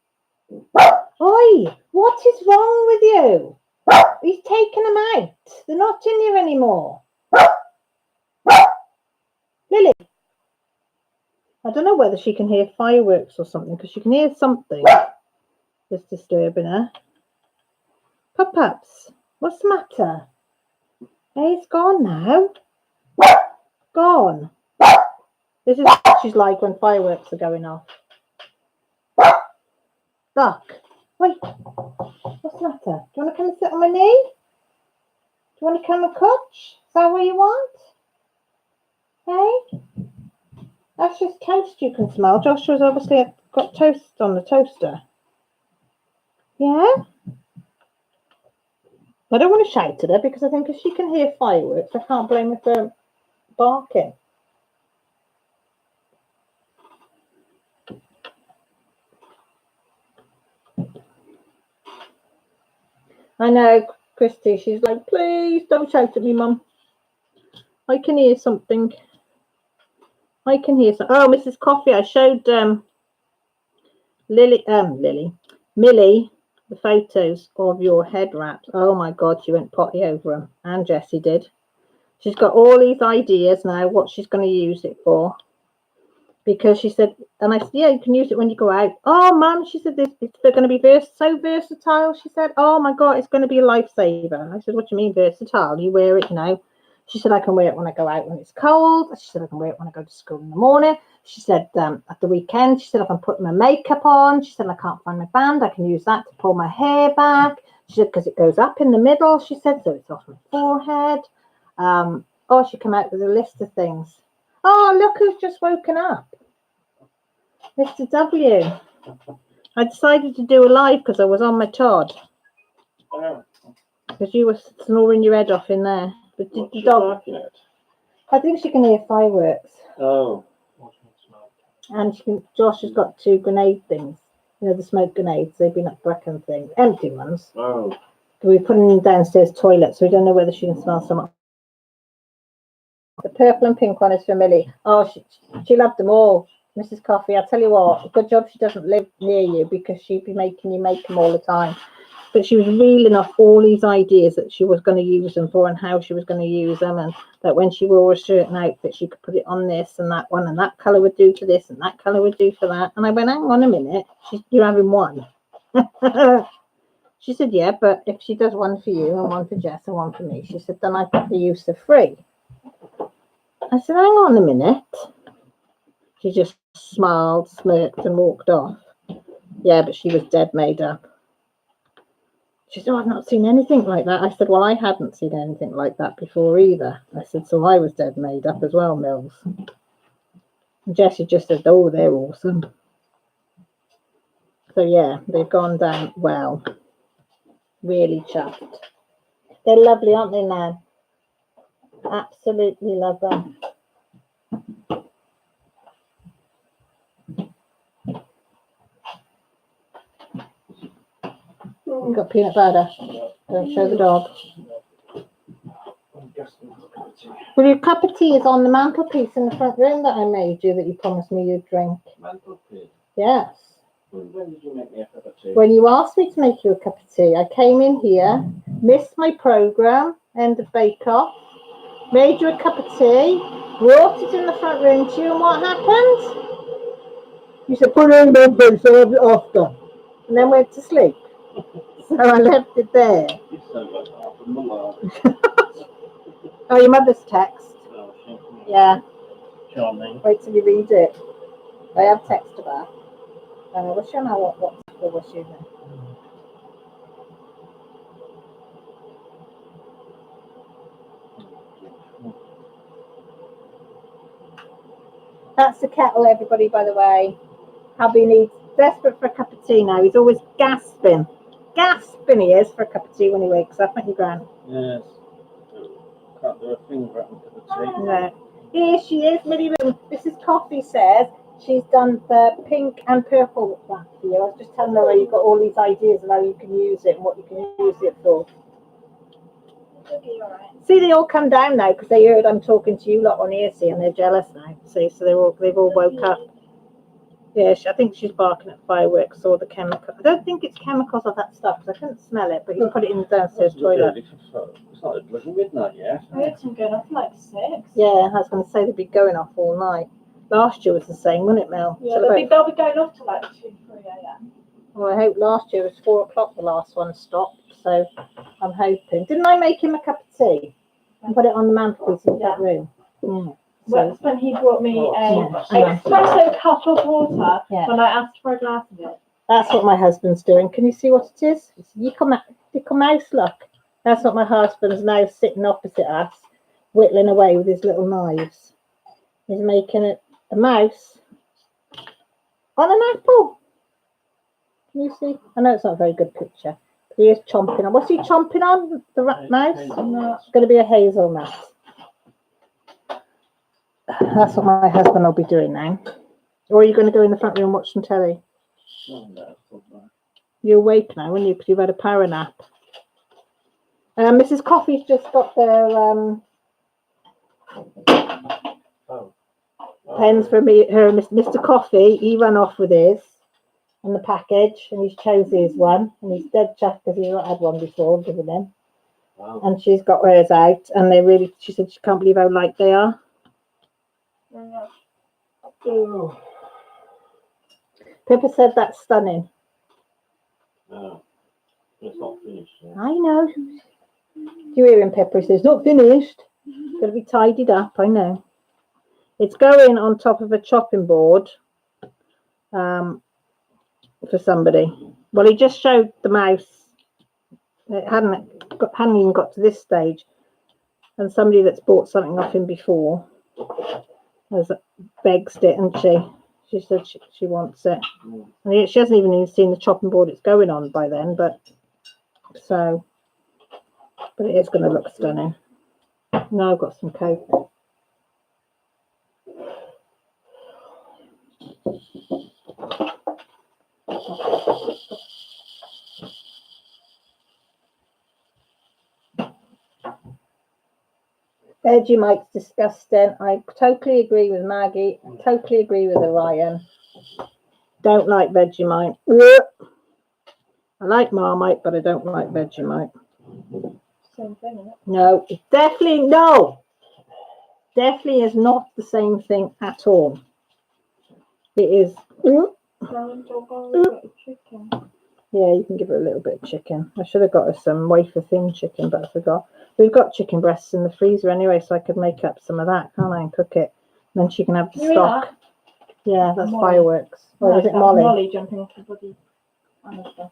Oi! What is wrong with you? He's taken them out. They're not in here anymore. Lily. I don't know whether she can hear fireworks or something, because she can hear something that's disturbing her. Pup-pups, what's the matter? Hey, it's gone now. Gone. This is what she's like when fireworks are going off. Duck. Wait. What's the matter? Do you want to come and sit on my knee? Do you want to come and coach? Is that what you want? Hey? That's just toast you can smell. Joshua's obviously got toast on the toaster. Yeah? I don't want to shout at her because I think if she can hear fireworks, I can't blame her for barking. I know, Christy, she's like, please don't shout at me, Mum. I can hear something. I can hear something. Oh, Mrs. Coffee, I showed Millie, the photos of your head wraps. Oh my God, she went potty over them. And Jessie did. She's got all these ideas now, what she's going to use it for. Because she said, and I said, yeah, you can use it when you go out. Oh, Mum, she said, they're going to be so versatile. She said, oh my God, it's going to be a lifesaver. I said, what do you mean versatile? You wear it, you know. She said, I can wear it when I go out when it's cold. She said, I can wear it when I go to school in the morning. She said, at the weekend, she said, I can put my makeup on. She said, I can't find my band. I can use that to pull my hair back. She said, because it goes up in the middle, she said, so it's off my forehead. Oh, she came out with a list of things. Oh, look who's just woken up. Mr. W. I decided to do a live because I was on my Todd. Because you were snoring your head off in there. But did the dog? I think she can hear fireworks. Oh. And Josh has got 2 grenade things. You know, the smoke grenades. They've been at Brecon things. Empty ones. Oh. We put them in the downstairs toilet, so we don't know whether she can smell some. The purple and pink one is for Millie. Oh, she loved them all. Mrs. Coffee, I'll tell you what, good job she doesn't live near you because she'd be making you make them all the time. But she was reeling off all these ideas that she was going to use them for and how she was going to use them, and that when she wore a certain outfit, she could put it on this and that one, and that colour would do for this and that colour would do for that. And I went, hang on a minute, you're having one. She said, yeah, but if she does one for you and one for Jess and one for me, she said, then I've got the use of 3. I said, hang on a minute. She just smiled, smirked and walked off. Yeah, but she was dead made up. She said, oh, I've not seen anything like that. I said, well, I hadn't seen anything like that before either. I said, so I was dead made up as well, Mills. And Jessie just said, oh, they're awesome. So, yeah, they've gone down well. Really chuffed. They're lovely, aren't they, Nan? Absolutely love them. You've got peanut butter. Don't show the dog. Well, your cup of tea is on the mantelpiece in the front room that I made you that you promised me you'd drink. Mantelpiece? Yes. When did you make me a cup of tea? When you asked me to make you a cup of tea, I came in here, missed my programme, end of bake-off, made you a cup of tea, brought it in the front room to you, and what happened? You said, put it in bed, so I'll have it after. And then went to sleep. So I left it there. You sound like half a malarkey. Oh, your mother's text. Oh, Yeah. charming. Wait till you read it. I have texted her. What's your name? What's your name? That's the kettle, everybody, by the way. Hubby needs desperate for a cup of tea now. He's always gasping. Gasping he is for a cup of tea when he wakes up, ain't you, Gran? Yes. Can't do a thing for a cup of tea. No. Here she is, Millie Room. Mrs. Coffee says she's done the pink and purple wrap for you. I was just telling her you've got all these ideas and how you can use it and what you can use it for. See, they all come down now because they heard I'm talking to you lot on here, see, and they're jealous now. See, so they've all woke up. Yeah, I think she's barking at fireworks or the chemical. I don't think it's chemicals or that stuff because I couldn't smell it, but you put it in the downstairs toilet. It's not bloody midnight yet. I heard them going off like 6. Yeah, I was going to say they'd be going off all night. Last year was the same, wasn't it, Mel? Yeah, they'll be going off to like 2, 3 a.m. Well, I hope last year was 4 o'clock the last one stopped, so I'm hoping. Didn't I make him a cup of tea and put it on the mantelpiece in that room? Mm. Well, that's when he brought me a Yeah. espresso cup of water Yeah. when I asked for a glass of it. That's what my husband's doing. Can you see what it is? It's a mouse, look. That's what my husband's now sitting opposite us, whittling away with his little knives. He's making a mouse on an apple. Can you see? I know it's not a very good picture. But he is chomping on. What's he chomping on? The mouse? It's going to be a hazelnut. That's what my husband will be doing now. Or are you going to go in the front room and watch some telly? No. You're awake now, aren't you? Because you've had a power nap. Mrs. Coffee's just got their pens for me. Her Mr. Coffee, he ran off with his and the package, and he's chose his one, and he's dead chuffed because he's not had one before, given him. Wow. And she's got hers out, and she said she can't believe how light they are. Oh. Pippa said that's stunning. No. It's not finished yet. I know. Do you hear him, Pippa? He says, not finished. It's got to be tidied up, I know. It's going on top of a chopping board for somebody. Well, he just showed the mouse. It hadn't even got to this stage. And somebody that's bought something off him before has begged it, and she said she wants it. And she hasn't even seen the chopping board it's going on by then, but it is going to look stunning. Now I've got some coke. Vegemite's disgusting. I totally agree with Maggie. I totally agree with Orion. Don't like Vegemite. I like Marmite, but I don't like Vegemite. Same thing, isn't it? No, it's definitely is not the same thing at all. It is. Chicken. Yeah, you can give her a little bit of chicken. I should have got her some wafer thin chicken, but I forgot. We've got chicken breasts in the freezer anyway, so I could make up some of that, can't I, and cook it. And then she can have the You hear stock. that? Yeah, that's Molly. fireworks. Or was it that's Molly? Molly jumping off the body. Honestly.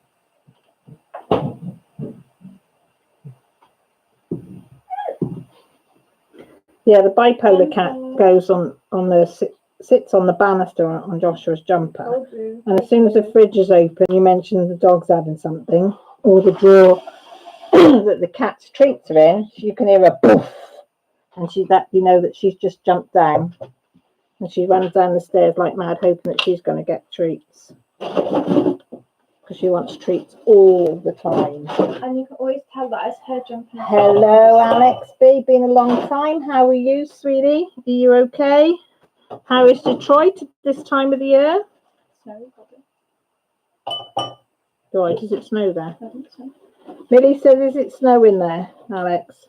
Yeah, the bipolar cat goes on the sits on the banister on Joshua's jumper. Told you. And as soon as the fridge is open, you mention the dog's having something, or the drawer that the cat's treats are in, you can hear a poof, and you know that she's just jumped down, and she runs down the stairs like mad, hoping that she's going to get treats, because she wants treats all the time. And you can always tell that it's her jumping. Hello, Alex B. Been a long time. How are you, sweetie? Are you okay? How is Detroit at this time of the year? Snowy, probably. Right, does it snow there? I think so. Millie says, is it snowing there, Alex?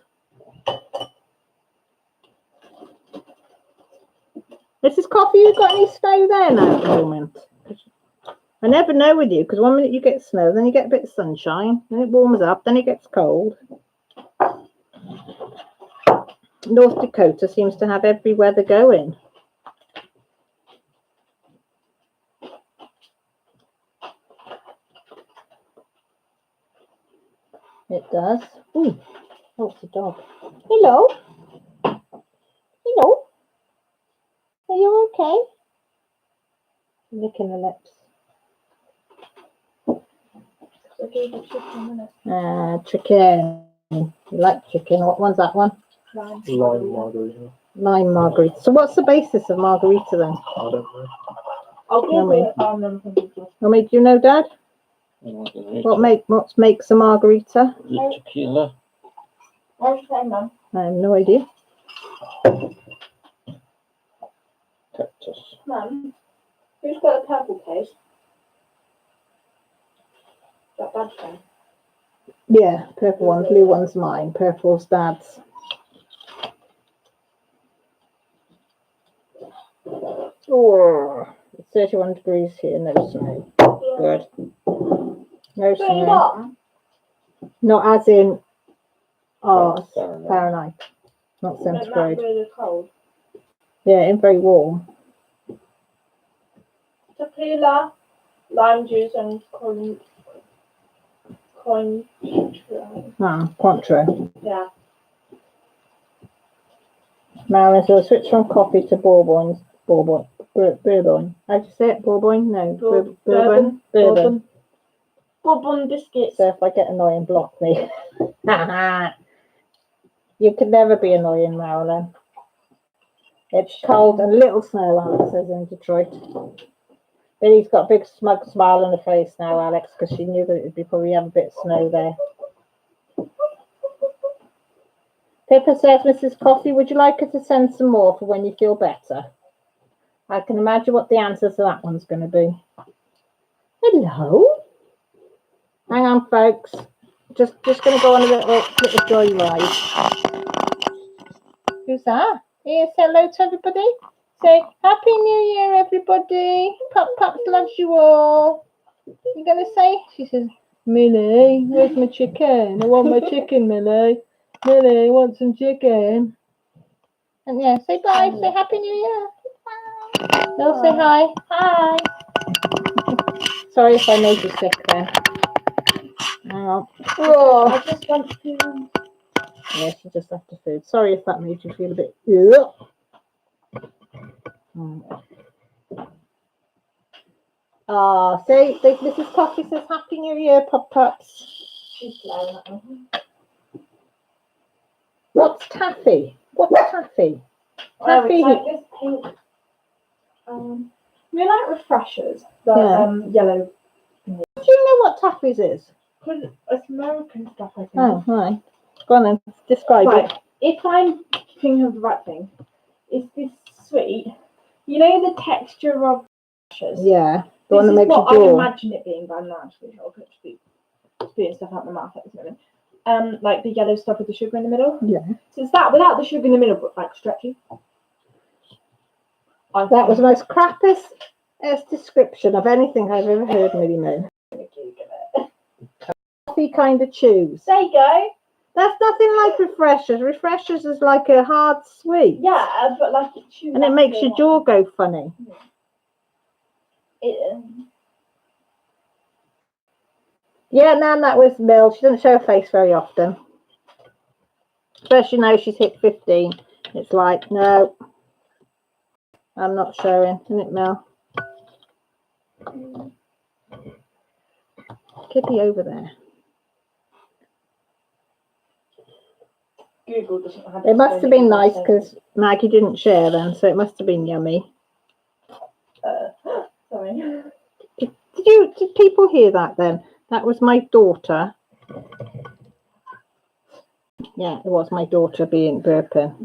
Mrs. Coffee, you got any snow there now at the moment? I never know with you, because 1 minute you get snow, then you get a bit of sunshine, then it warms up, then it gets cold. North Dakota seems to have every weather going. It does. Ooh, oh, it's a dog. Hello. Hello. Are you okay? Licking the lips. I gave it 15 minutes. Chicken. You like chicken? What one's that one? Lime. Lime margarita. Lime margarita. So what's the basis of margarita then? I don't know. I'll Yummy. Google it. I'll remember from Google. What makes you know, Dad? I don't know. What makes a margarita? Is it tequila? What's your name, Mum? I have no idea. Cactus. Mum, who's got the purple case? That bad thing. Yeah, purple one, blue one's mine. Purple's Dad's. Oh, it's 31 degrees here. No snow. Good. No snow. What? Not as in Fahrenheit. Fahrenheit, not Isn't that centigrade. really cold? Yeah, and very warm. Tequila, lime juice, and cointreau. Cointreau. Yeah. Marilyn, so switch from coffee to bourbon. Bourbon. How do you say it? Bourbon? No. Bourbon. Bourbon biscuits. So if I get annoying, block me. You could never be annoying, Marilyn. It's cold and little snow, Alex says in Detroit. Billy's got a big smug smile on her face now, Alex, because she knew that it'd be probably have a bit of snow there. Pippa says, Mrs. Coffee, would you like her to send some more for when you feel better? I can imagine what the answer to that one's going to be. Hello. Hang on, folks. Just going to go on a little joyride. Who's that? Here, say hello to everybody. Say, Happy New Year, everybody. Pups loves you all. You going to say? She says, Millie, where's my chicken? I want my chicken, Millie. Millie, want some chicken? And yeah, say bye. Say Happy New Year. Bye. They'll say hi. Hi. Sorry if I made you sick there. Hang on. Oh. I just want to. Yes, you just after food. Sorry if that made you feel a bit. Ugh. Say, Mrs. Coffee says Happy New Year, pups. She's blowing at me. What's taffy? What's taffy? Oh, Taffy. it's like this pink. We like refreshers. The yellow. Do you know what taffy's is? Because it's American stuff, I think. Oh, right. Go on then. Describe Right. it. If I'm thinking of the right thing, it's this sweet. You know the texture of refreshers? Yeah. The This one that is makes what you I draw. imagine it being, but I'm not actually sure. I could just be spitting stuff out my mouth at this moment. Like the yellow stuff with the sugar in the middle. Yeah. So it's that without the sugar in the middle, but like stretchy. That was the most crappiest description of anything I've ever heard, Millie Moon. I'm gonna Google it. toffee kind of chews. There you go. That's nothing like refreshers. Refreshers is like a hard sweet. Yeah, but like it chews. And it makes your jaw go funny. Yeah, Nan, that was Mill. She doesn't show her face very often. Especially now she's hit 15. It's like, no, I'm not showing. Isn't it, Mel? Kitty over there. Google doesn't have It must have been nice because Maggie didn't share them, so it must have been yummy. Sorry. Did people hear that then? That was my daughter. Yeah, it was my daughter being burping.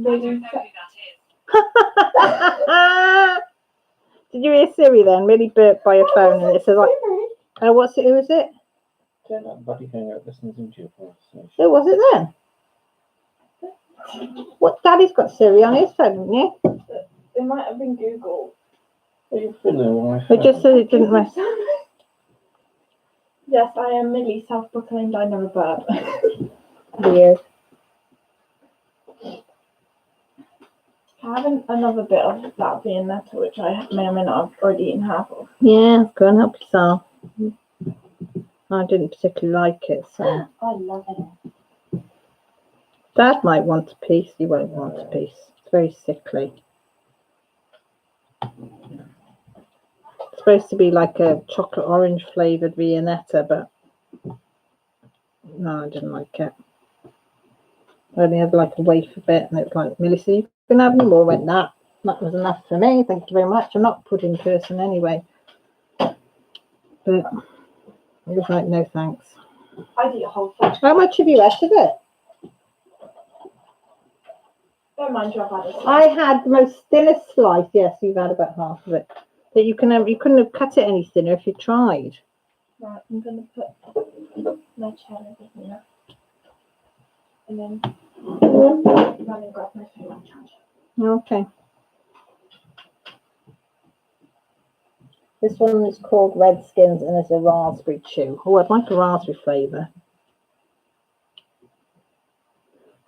Did you hear Siri then? Really burped by her phone, and it says like, "Oh, what's it? Who is it? Buddy Hangout listens into your conversation. Who was it then? What? Daddy's got Siri on his phone, haven't you? It might have been Google. It just said it didn't rest. Yes, I am Millie, self-proclaimed I never burp. Weird. I have another bit of that Viennetta, which I may or may not have already eaten half of. Yeah, go and help yourself. I didn't particularly like it, so. I love it. Dad might want a piece. You won't want a piece. It's very sickly. It's supposed to be like a chocolate orange flavoured Viennetta, but no, I didn't like it. I only had like a wafer bit, and it's like, Millie, so you can have any more? Went, that was enough for me. Thank you very much. I'm not a pudding person anyway. But it was like, no thanks. I'd eat a whole thing. How much have you had of it? Don't mind you, I've had a I had the most thinnest slice. Yes, you've had about half of it. But you couldn't have cut it any thinner if you tried. Right, I'm going to put my chair over here. And then run and grab my phone charger. Okay. This one is called Redskins and it's a raspberry chew. Oh, I'd like a raspberry flavour.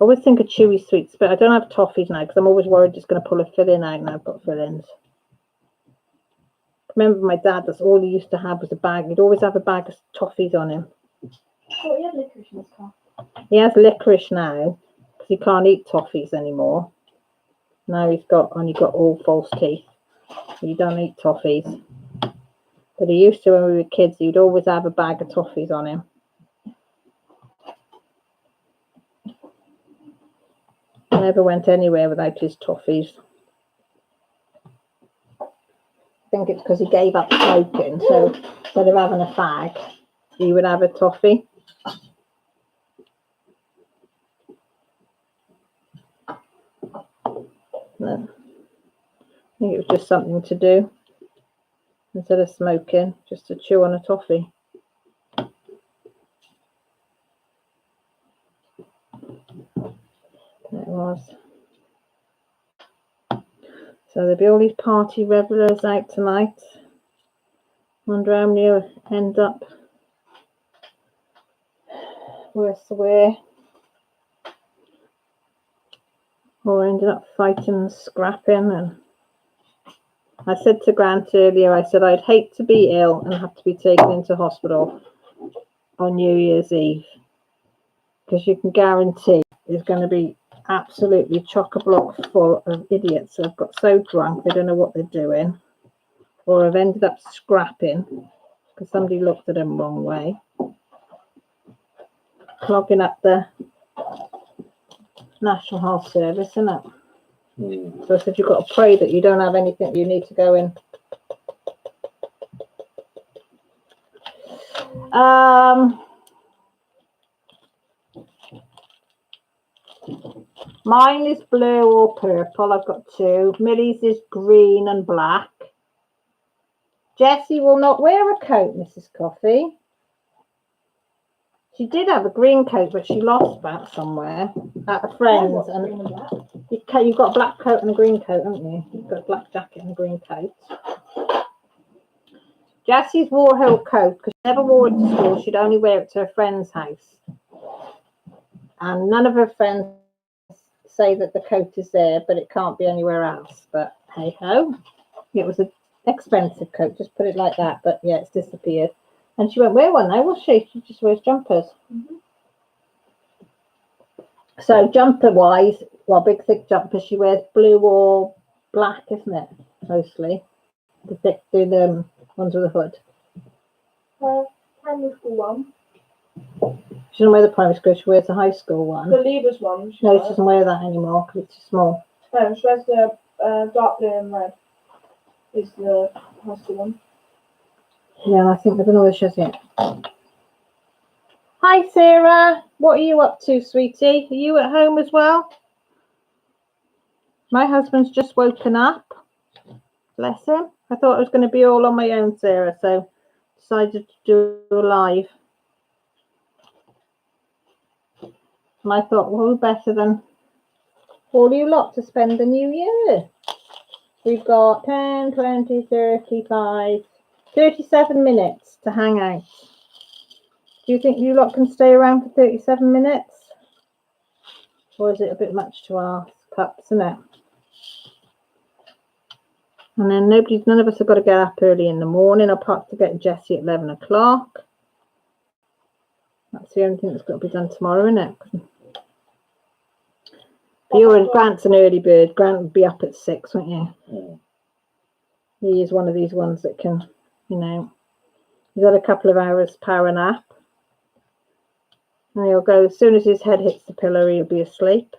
I always think of chewy sweets, but I don't have toffees now because I'm always worried it's going to pull a filling out now I've got fillings. Remember my dad, that's all he used to have was a bag. He'd always have a bag of toffees on him. Oh, he had licorice in his car. He has licorice now because he can't eat toffees anymore. Now he's got all false teeth. He don't eat toffees. But he used to when we were kids, he'd always have a bag of toffees on him. Never went anywhere without his toffees. I think it's because he gave up smoking, so instead of having a fag, he would have a toffee. No. I think it was just something to do instead of smoking, just to chew on a toffee. It was. So there'll be all these party revellers out tonight. Wonder how many will end up worse away. Or ended up fighting and scrapping. And I said to Grant earlier, I said I'd hate to be ill and have to be taken into hospital on New Year's Eve. Because you can guarantee there's going to be absolutely chock-a-block full of idiots who have got so drunk they don't know what they're doing, or have ended up scrapping because somebody looked at them wrong way, clogging up the National Health Service, isn't it? So I said you've got to pray that you don't have anything you need to go in. Mine is blue or purple. I've got two. Millie's is green and black. Jessie will not wear a coat, Mrs. Coffee. She did have a green coat, but she lost that somewhere at a friend's. And you've got a black coat and a green coat, haven't you? You've got a black jacket and a green coat. Jessie's wore her coat because she never wore it to school. She'd only wear it to her friend's house. And none of her friends say that the coat is there, but it can't be anywhere else. But hey ho, it was an expensive coat, just put it like that. But yeah, it's disappeared. And she won't wear one now, will she? She just wears jumpers. Mm-hmm. So jumper wise, well, big thick jumpers, she wears blue or black, isn't it? Mostly. The ones with the hood. Her primary school one. She doesn't wear the primary school, she wears the high school one. The leaders one. No, she doesn't wear that anymore because it's too small. No, she wears the dark blue and red. Is the high school one. Yeah, I think I don't know whether she has yet. Hi Sarah, what are you up to, sweetie? Are you at home as well? My husband's just woken up. Bless him. I thought I was going to be all on my own, Sarah, so decided to do a live. And I thought, well, who better than all you lot to spend the new year? We've got 10, 20, 35, 37 minutes to hang out. Do you think you lot can stay around for 37 minutes? Or is it a bit much to ask? Perhaps, isn't it? And then none of us have got to get up early in the morning apart to get Jessie at 11 o'clock. That's the only thing that's got to be done tomorrow, isn't it? Grant's an early bird. Grant would be up at 6, wouldn't you? Mm. He is one of these ones that can, you know, he's had a couple of hours power nap. And he'll go, as soon as his head hits the pillow, he'll be asleep.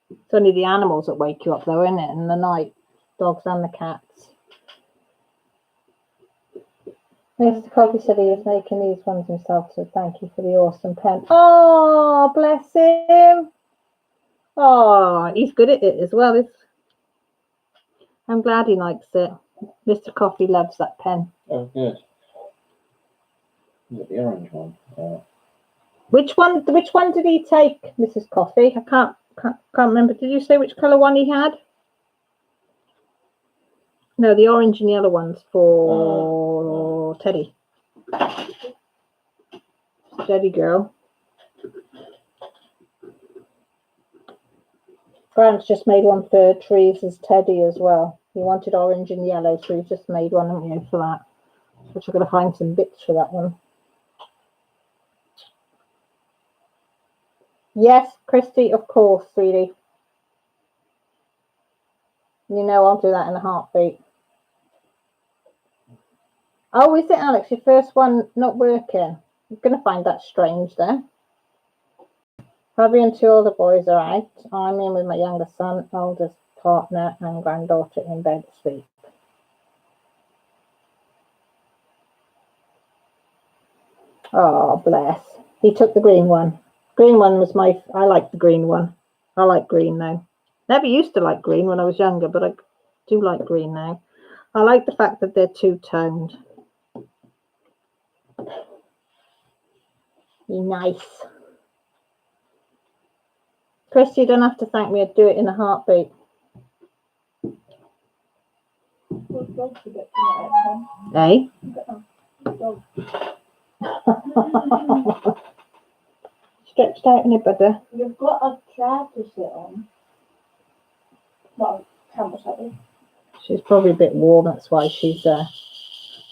It's only the animals that wake you up, though, isn't it? In the night, dogs and the cats. Mr. Coffee said he was making these ones himself, so thank you for the awesome pen. Oh, bless him. Oh, he's good at it as well. I'm glad he likes it. Mr. Coffee loves that pen. Oh, good. The orange one. Yeah. Which one did he take, Mrs. Coffee? I can't remember. Did you say which colour one he had? No, the orange and yellow ones for Teddy. Teddy girl. Grant's just made one for trees as Teddy as well. He wanted orange and yellow, so he's just made one, haven't you, for that. Which I've got to find some bits for that one. Yes, Christy, of course, sweetie. You know I'll do that in a heartbeat. Oh, is it, Alex? Your first one not working? You're going to find that strange then. Hubby and 2 older boys are out. I'm in with my younger son, oldest partner, and granddaughter in bed asleep. Oh, bless. He took the green one. Green one was I like the green one. I like green now. Never used to like green when I was younger, but I do like green now. I like the fact that they're two-toned. Nice. Chris, you don't have to thank me. I'd do it in a heartbeat. Hey? Stretched out in a butter. You've got a chair to sit on. Well, camera setting. She's probably a bit warm, that's why she's there.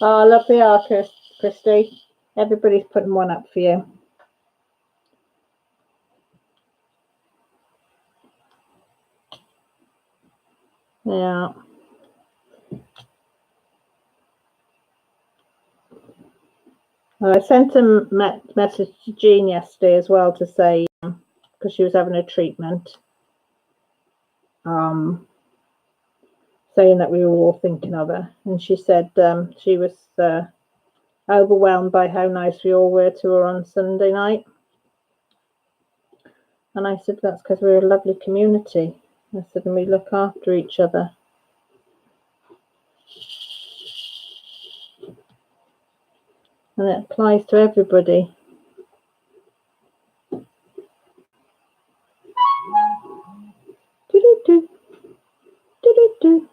Oh, lovely artist, Christy. Everybody's putting one up for you. Yeah. I sent a message to Jean yesterday as well to say, because she was having a treatment, saying that we were all thinking of her. And she said she was overwhelmed by how nice we all were to her on Sunday night. And I said, that's because we're a lovely community. I said, and we look after each other. And it applies to everybody. Do-do-do. Do-do-do.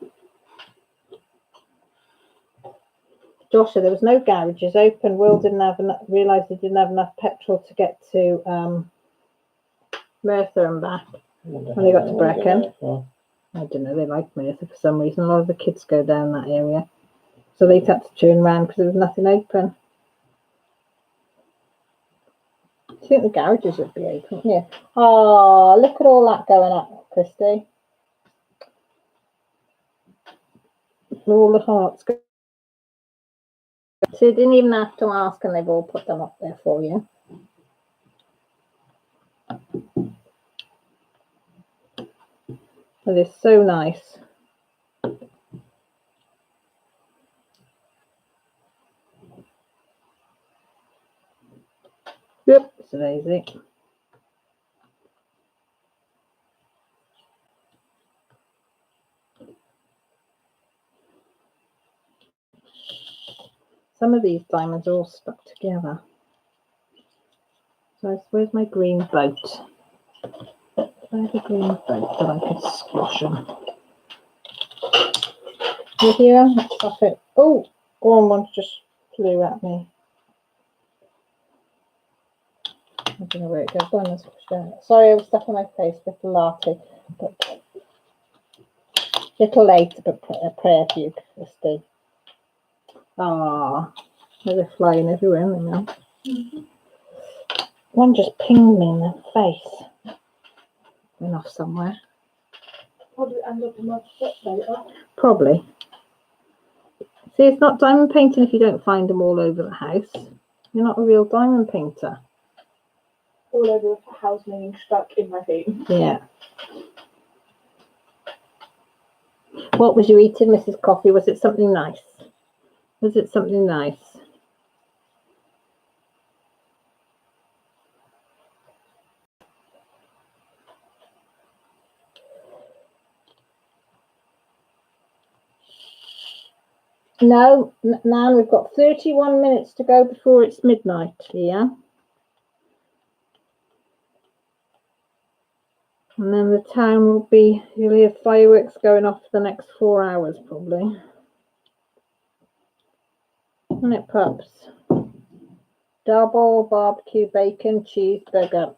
Joshua, there was no garages open. Will didn't have enough, realised he didn't have enough petrol to get to Merthyr and back. When they got to Brecon. I don't know, they like Merthyr for some reason. A lot of the kids go down that area. So they had to turn around because there was nothing open. I think the garages would be open, yeah. Oh, look at all that going up, Christy. All the hearts go. So you didn't even have to ask, and they've all put them up there for you. It is so nice. Yep, it's amazing. Some of these diamonds are all stuck together. So where's my green boat? Where's the green boat that I could squash them? You hear them? Let's stop it. Oh, one just flew at me. I don't know where it goes. Go on, let's squash that. Sorry, I was stuck on my face, little latte. But little late, but a prayer for you, Christy. Ah, they're flying everywhere now. One just pinged me in the face. Went off somewhere. Probably end up in my foot later. Probably. See, it's not diamond painting if you don't find them all over the house. You're not a real diamond painter. All over the house, meaning stuck in my feet. Yeah. What was you eating, Mrs. Coffee? Was it something nice? Was it something nice? No, Nan, we've got 31 minutes to go before it's midnight here. And then the town will be, you'll hear fireworks going off for the next 4 hours probably. Isn't it, pups? Double barbecue bacon cheeseburger.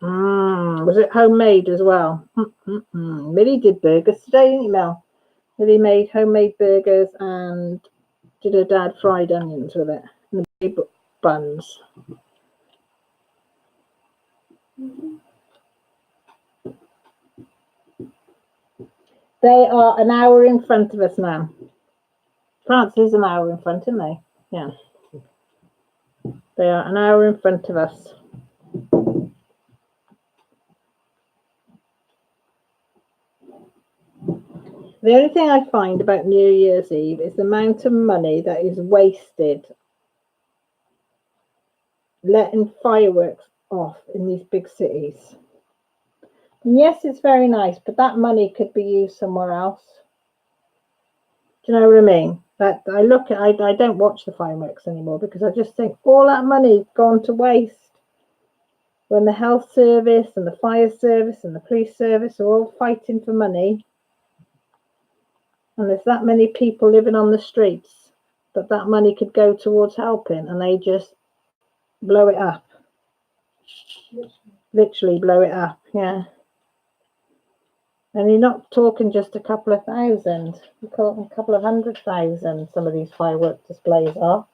Was it homemade as well? Millie did burgers today, didn't you, Mel? Millie made homemade burgers and did her dad fried onions with it and the big buns. They are an hour in front of us now. France is an hour in front, isn't they? Yeah. They are an hour in front of us. The only thing I find about New Year's Eve is the amount of money that is wasted letting fireworks off in these big cities. And yes, it's very nice, but that money could be used somewhere else. Do you know what I mean? That I look at, I don't watch the fireworks anymore because I just think all that money gone to waste when the health service and the fire service and the police service are all fighting for money. And there's that many people living on the streets that money could go towards helping, and they just blow it up. Literally blow it up, yeah. And you're not talking just a couple of thousand. You're talking a couple of 100,000, some of these firework displays are.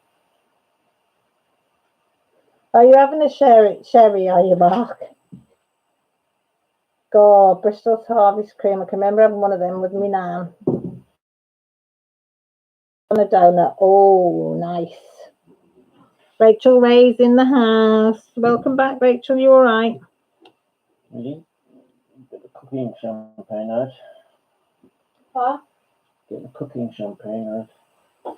Are you having a sherry, are you, Mark? God, Bristol's Harvest Cream. I can remember having one of them with me nan. On a donut. Oh, nice. Rachel Ray's in the house. Welcome back, Rachel. You all right? Really? Get the cooking champagne out. Huh? Get the cooking champagne out.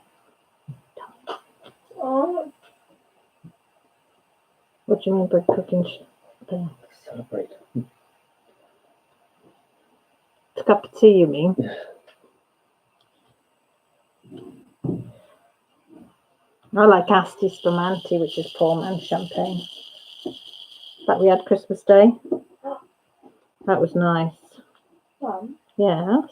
Oh. What do you mean by cooking champagne? Celebrate. It's a cup of tea, you mean? I like Asti Spumante, which is poor man's champagne. That we had Christmas Day. That was nice. Mum, Yes.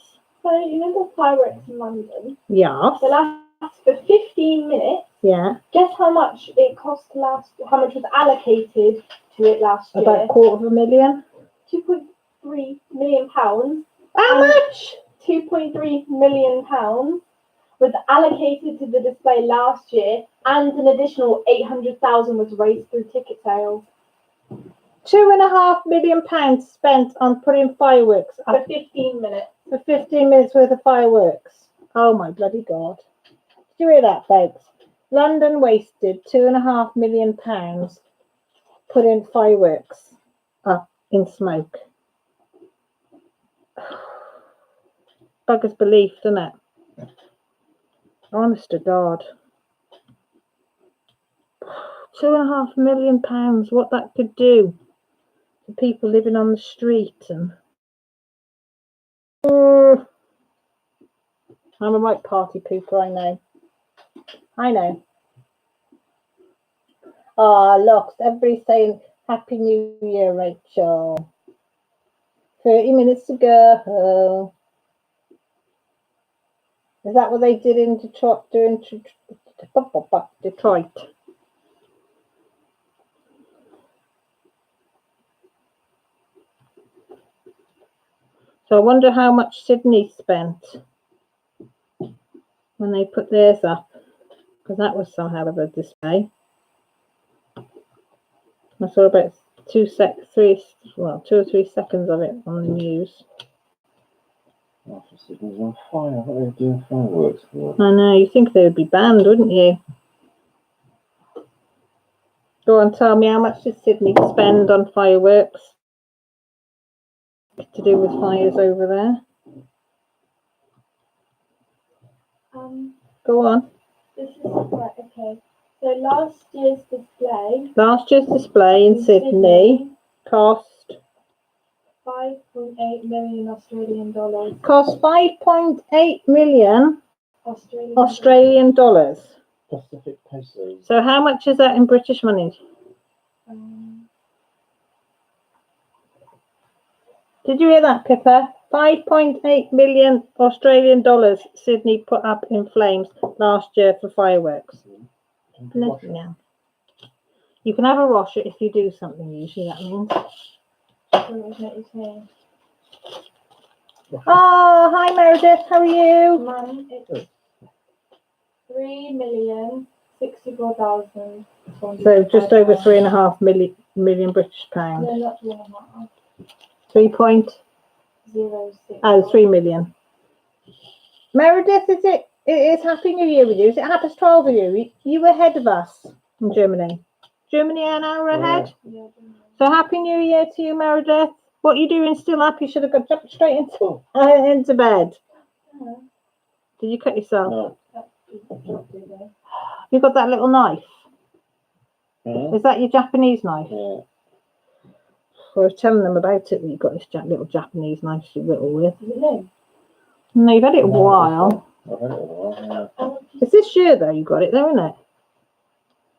so you know the fireworks in London? Yes. The last for 15 minutes. Yeah. Guess how much it cost last? How much was allocated to it last year? About £250,000. 2.3 million pounds. How much? 2.3 million pounds was allocated to the display last year, and an additional 800,000 was raised through ticket sales £2.5 million spent on putting fireworks for up 15 minutes. for 15 minutes worth of fireworks. Oh my bloody God. Did you hear that, folks? London wasted £2.5 million putting fireworks up in smoke. Bugger's belief, doesn't it? Honest to God. £2.5 million, what that could do to people living on the street. And I'm a right party pooper, I know. I know. Look, everybody's saying Happy New Year, Rachel. 30 minutes to go. Is that what they did in Detroit? Detroit. So I wonder how much Sydney spent when they put theirs up, because that was some hell of a display. I saw about 2 or 3 seconds of it on the news. Sydney's on fire. What are they doing fireworks for? I know, you think they would be banned, wouldn't you? Go on, tell me, how much did Sydney spend on fireworks to do with fires over there? Go on. This is right, okay. So last year's display in Sydney cost 5.8 million Australian dollars. Cost 5.8 million Australian dollars. Pacific pesos. So how much is that in British money? Did you hear that, Pippa? 5.8 million Australian dollars Sydney put up in flames last year for fireworks. Bloody hell. You can have a rocket if you do something, usually that means. Oh, hi Meredith, how are you? Mum, it's 3,064,000. So just over 3.5 million British pounds. No, not 3.5. 3.06. Oh, 3 million. Meredith, it is Happy New Year with you. Is it half past 12 with you? You were ahead of us in Germany. Germany an hour ahead. Yeah. So Happy New Year to you, Meredith. What are you doing still up? You should have jumped straight into bed. Did you cut yourself? No. You got that little knife? Mm-hmm. Is that your Japanese knife? Yeah. I was telling them about it that you've got this little Japanese knife to whittle with. Really? No, you've had it a while. I've had it a while, yeah. It's this year though you got it though, isn't it?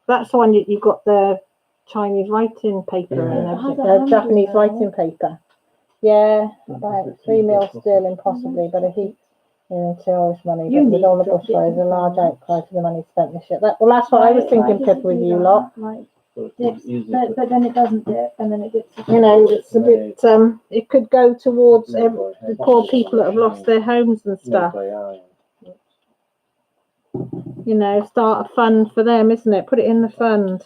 That's the one you got the Chinese writing paper and everything. The Japanese writing paper. Yeah, about 3 mil sterling possibly, but a heap into Irish money. But with all the bushfires, a large outcry for the money spent this year. Well, that's what I was thinking, Pippa, with you lot. But then it doesn't dip, and then it dips. You know, it's a bit. It could go towards the poor people that have lost their homes and stuff. You know, start a fund for them, isn't it? Put it in the fund.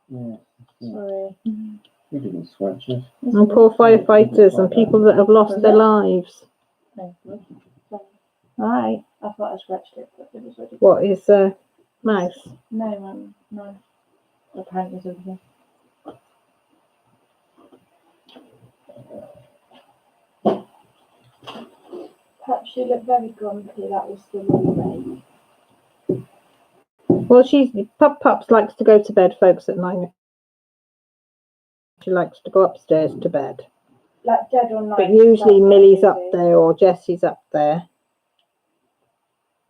Yeah. Sorry. You didn't scratch it. And poor firefighters and people that have lost their lives. Right. I thought I scratched it, but it was already. What is mouse? No. Apparently it's over here. Perhaps you look very grumpy. That was the wrong way. Well, Pups likes to go to bed, folks, at 9. She likes to go upstairs to bed. Like dead or night. But usually Millie's up there or Jessie's up there.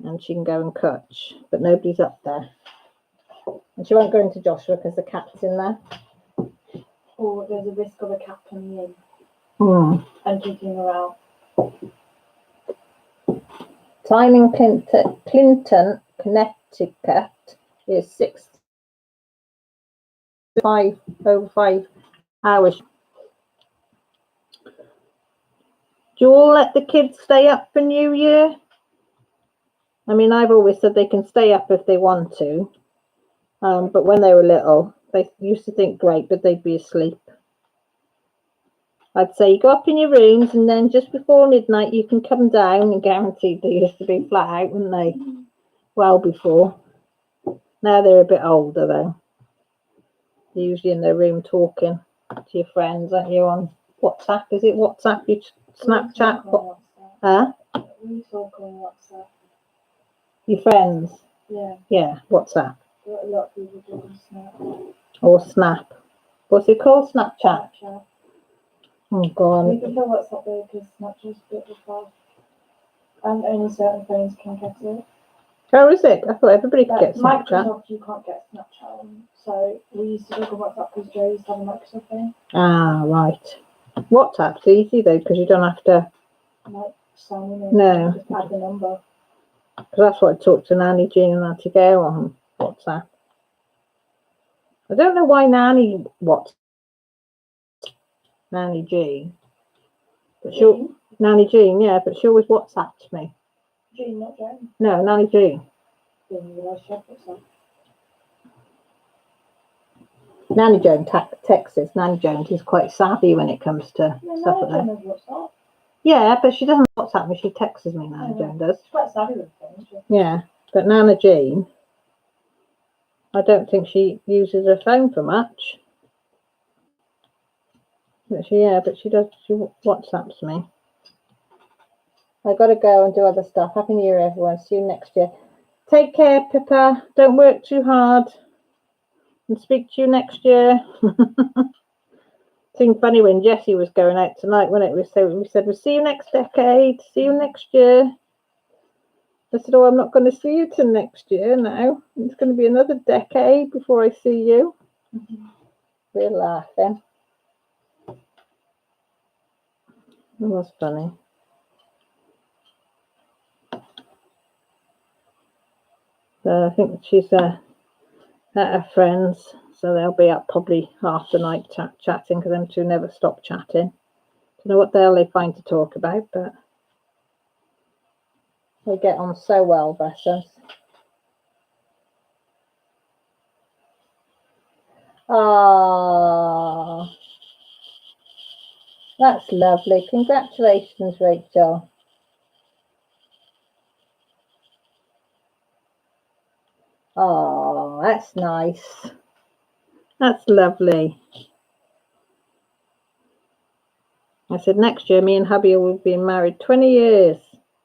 And she can go and catch. But nobody's up there. And she won't go into Joshua because the cat's in there. Or there's a risk of a cat coming in Hmm. and kicking her out. Time in Clinton, Connecticut is over 5 hours. Do you all let the kids stay up for New Year? I mean, I've always said they can stay up if they want to. But when they were little, they used to think great, but they'd be asleep. I'd say you go up in your rooms and then just before midnight you can come down, and guaranteed they used to be flat out, wouldn't they? Well before. Now they're a bit older though. They're usually in their room talking to your friends, aren't you, on WhatsApp? Is it WhatsApp? You Snapchat? Huh? We talk on WhatsApp. Your friends? Yeah. Yeah, WhatsApp. A lot of people do on Snap. Or Snap. What's it called? Snapchat? Snapchat. Oh, We God. prefer WhatsApp though because Snapchat's a bit of a bug. And only certain phones can get it. Oh, is it? I thought everybody could Like get Snapchat. Microsoft, you can't get Snapchat on. So we used to talk on WhatsApp because Joe used to have a Microsoft phone. Ah, right. WhatsApp's easy though, because you don't have to. Like sign in No. and just add the number. Because that's what I talked to Nanny Jean and Auntie Gail on WhatsApp. I don't know why Nanny Jean. But Nanny Jean, yeah, but she always WhatsApped me. Jean, not Joe. No, Nanny Jean. Didn't realise she had WhatsApp. Nanny Jones texts. Nanny Jones is quite savvy when it comes to No, stuff no, like I that. don't know WhatsApp. Yeah, but she doesn't WhatsApp me. She texts me. Nanny Jones does. She's quite savvy with things. Yeah, but Nana Jean, I don't think she uses her phone for much. But she does. She WhatsApps me. I got to go and do other stuff. Happy New Year, everyone. See you next year. Take care, Pippa. Don't work too hard. And speak to you next year. Seemed funny when Jessie was going out tonight, when we said we'll see you next decade. See you next year. I said, oh, I'm not going to see you till next year now. It's going to be another decade before I see you. We're laughing. It was funny. So I think she's at her friends, so they'll be up probably half the night chatting, because them two never stop chatting. Don't know what the hell they find to talk about, but they get on so well, bless us. Ah, that's lovely. Congratulations, Rachel. Oh, that's nice. That's lovely. I said next year me and hubby will be married 20 years.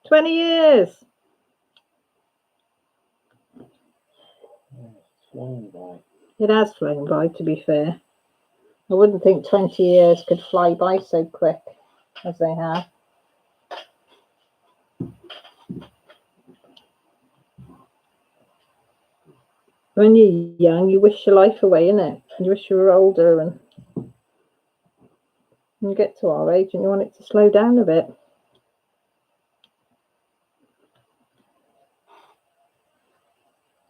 20 years. Flown by. It has flown by, to be fair. I wouldn't think 20 years could fly by so quick as they have. When you're young, you wish your life away, innit? You wish you were older, and you get to our age and you want it to slow down a bit.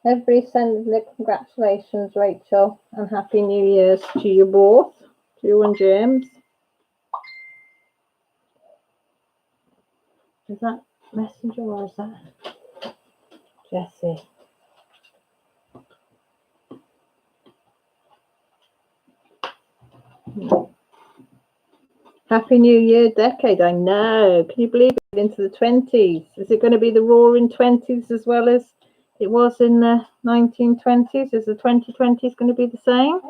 Everybody send the congratulations, Rachel, and Happy New Year's to you both, to you and James. Is that Messenger or is that Jessie? Happy New Year decade, I know. Can you believe it? Into the 20s. Is it going to be the roaring 20s as well as it was in the 1920s? Is the 2020s going to be the same?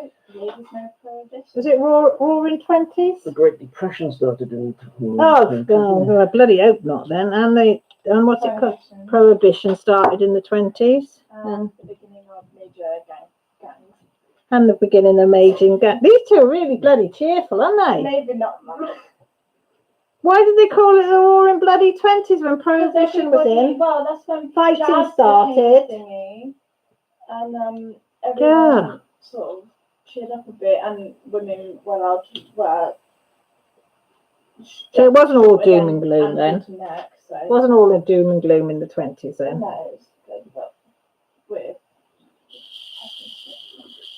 Was it roaring 20s? The Great Depression started in. Oh, God, I bloody hope not then. And what's it called? Prohibition started in the 20s. The beginning of major gangs. And the beginning of major gangs. These two are really bloody cheerful, aren't they? Maybe not, Mum. Why did they call it the roaring bloody 20s when prohibition was in? Well, that's when Fighting jazz started. became thingy, and everyone sort of cheered up a bit, and women were allowed to wear. So it wasn't all doom and gloom then. Necks So It wasn't all a doom and gloom in the 20s then. no, it's good, but we're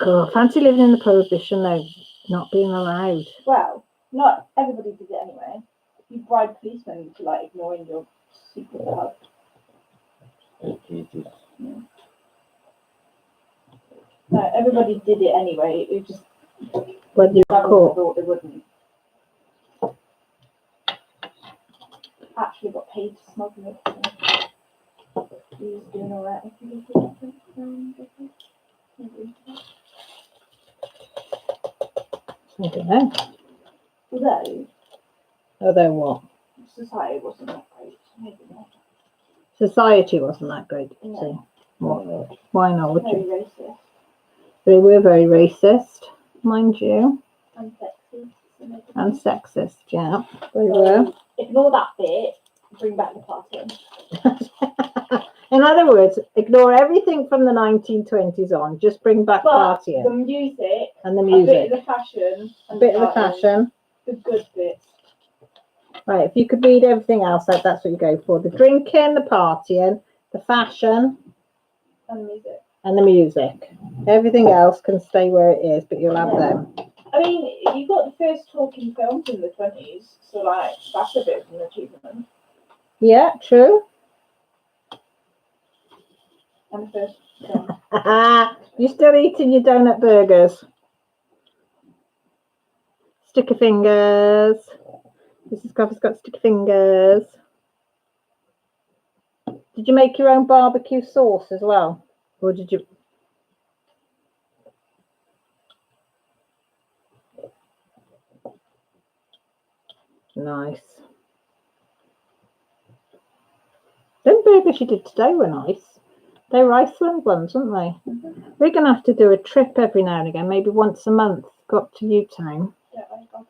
God, fancy living in the prohibition though, not being allowed. well, not everybody did it anyway. You bribe policemen into like ignoring your secret pub. Oh, Jesus. No, everybody did it anyway. It just When you were government caught. thought they wouldn't. Actually got paid to smuggle it. So he was doing all right. I don't know. Although Although what? society wasn't that great, maybe not. Society wasn't that great, did you No. see? What? Why not? Would Very you? racist They were very racist, mind you, and sexist. and sexist, yeah. They were. So ignore that bit. Bring back the party. In other words, ignore everything from the 1920s on. Just bring back But the partying music, and the a music. bit of the fashion, A and bit of the partying, fashion. the good bits. Right, if you could read everything else out, that's what you go for. The drinking, the partying, the fashion, And the music. and the music. Everything else can stay where it is, but you'll have them. I mean, you got the first talking films in the 20s, so like that's a bit of an achievement. Yeah, true. And the first film. You're still eating your donut burgers. Sticky fingers. Mrs. Coffee's got sticky fingers. Did you make your own barbecue sauce as well? Or did you? Nice. Them burgers you did today were nice. They were Iceland ones, weren't they? We're going to have to do a trip every now and again, maybe once a month. Go up to Newtown. Yeah, I'll go.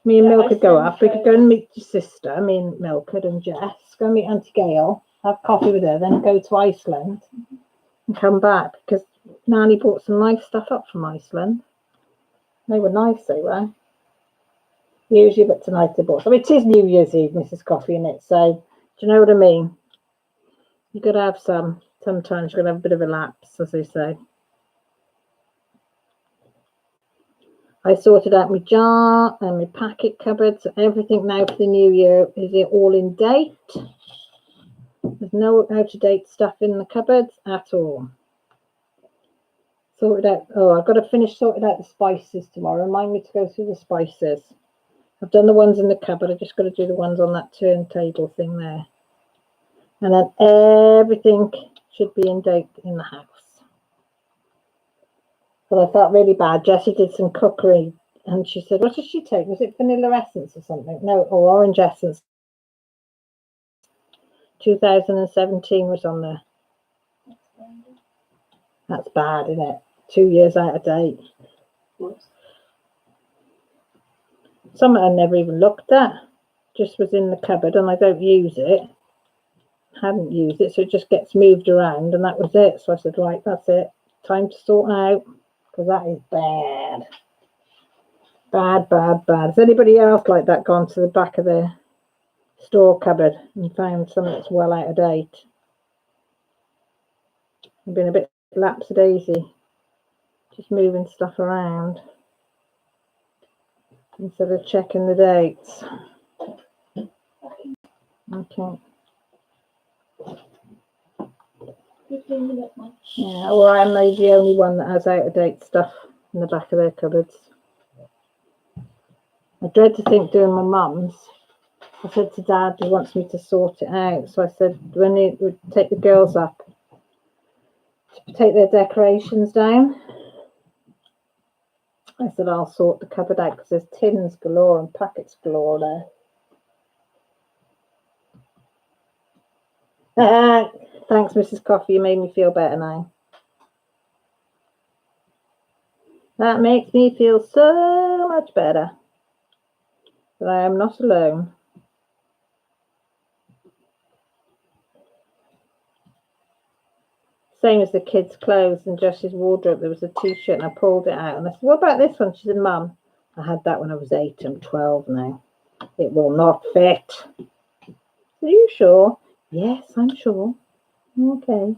Me and Yeah, Mil could go Iceland, up. We could go and meet your sister. Me and Milford and Jess. Go and meet Auntie Gail. Have coffee with her. Then go to Iceland and come back because Nanny bought some nice stuff up from Iceland. They were nice, they were. Usually, but tonight they bought. I mean, it is New Year's Eve, Mrs. Coffee, in it. So, do you know what I mean? You've got to have some. Sometimes you've got to have a bit of a lapse, as they say. I sorted out my jar and my packet cupboard, so everything now for the new year is all in date. There's no out-of-date stuff in the cupboards at all. Sorted out. Oh, I've got to finish sorting out the spices tomorrow. Remind me to go through the spices. I've done the ones in the cupboard. I've just got to do the ones on that turntable thing there. And then everything should be in date in the house. But I felt really bad. Jessie did some cookery and she said, what did she take? Was it vanilla essence or something? No, or orange essence. 2017 was on there. That's bad, isn't it? 2 years out of date. Some I never even looked at. Just was in the cupboard and I don't use it. Hadn't used it, so it just gets moved around and that was it. So I said, right, that's it. Time to sort out. Because that is bad. Bad, bad, bad. Has anybody else like that gone to the back of the store cupboard and found something that's well out of date? I've been a bit lapsy-daisy. Just moving stuff around. Instead of checking the dates. Okay. 15 minutes, man. Yeah, or I'm the only one that has out-of-date stuff in the back of their cupboards. I dread to think doing my mum's. I said to Dad, he wants me to sort it out. So I said, when he would take the girls up to take their decorations down, I said, I'll sort the cupboard out because there's tins galore and packets galore there. Thanks, Mrs. Coffee. You made me feel better now. That makes me feel so much better. That I am not alone. Same as the kids' clothes and Josh's wardrobe. There was a t-shirt and I pulled it out and I said, what about this one? She said, Mum, I had that when I was 8. I'm 12 now. It will not fit. Are you sure? Yes, I'm sure. Okay.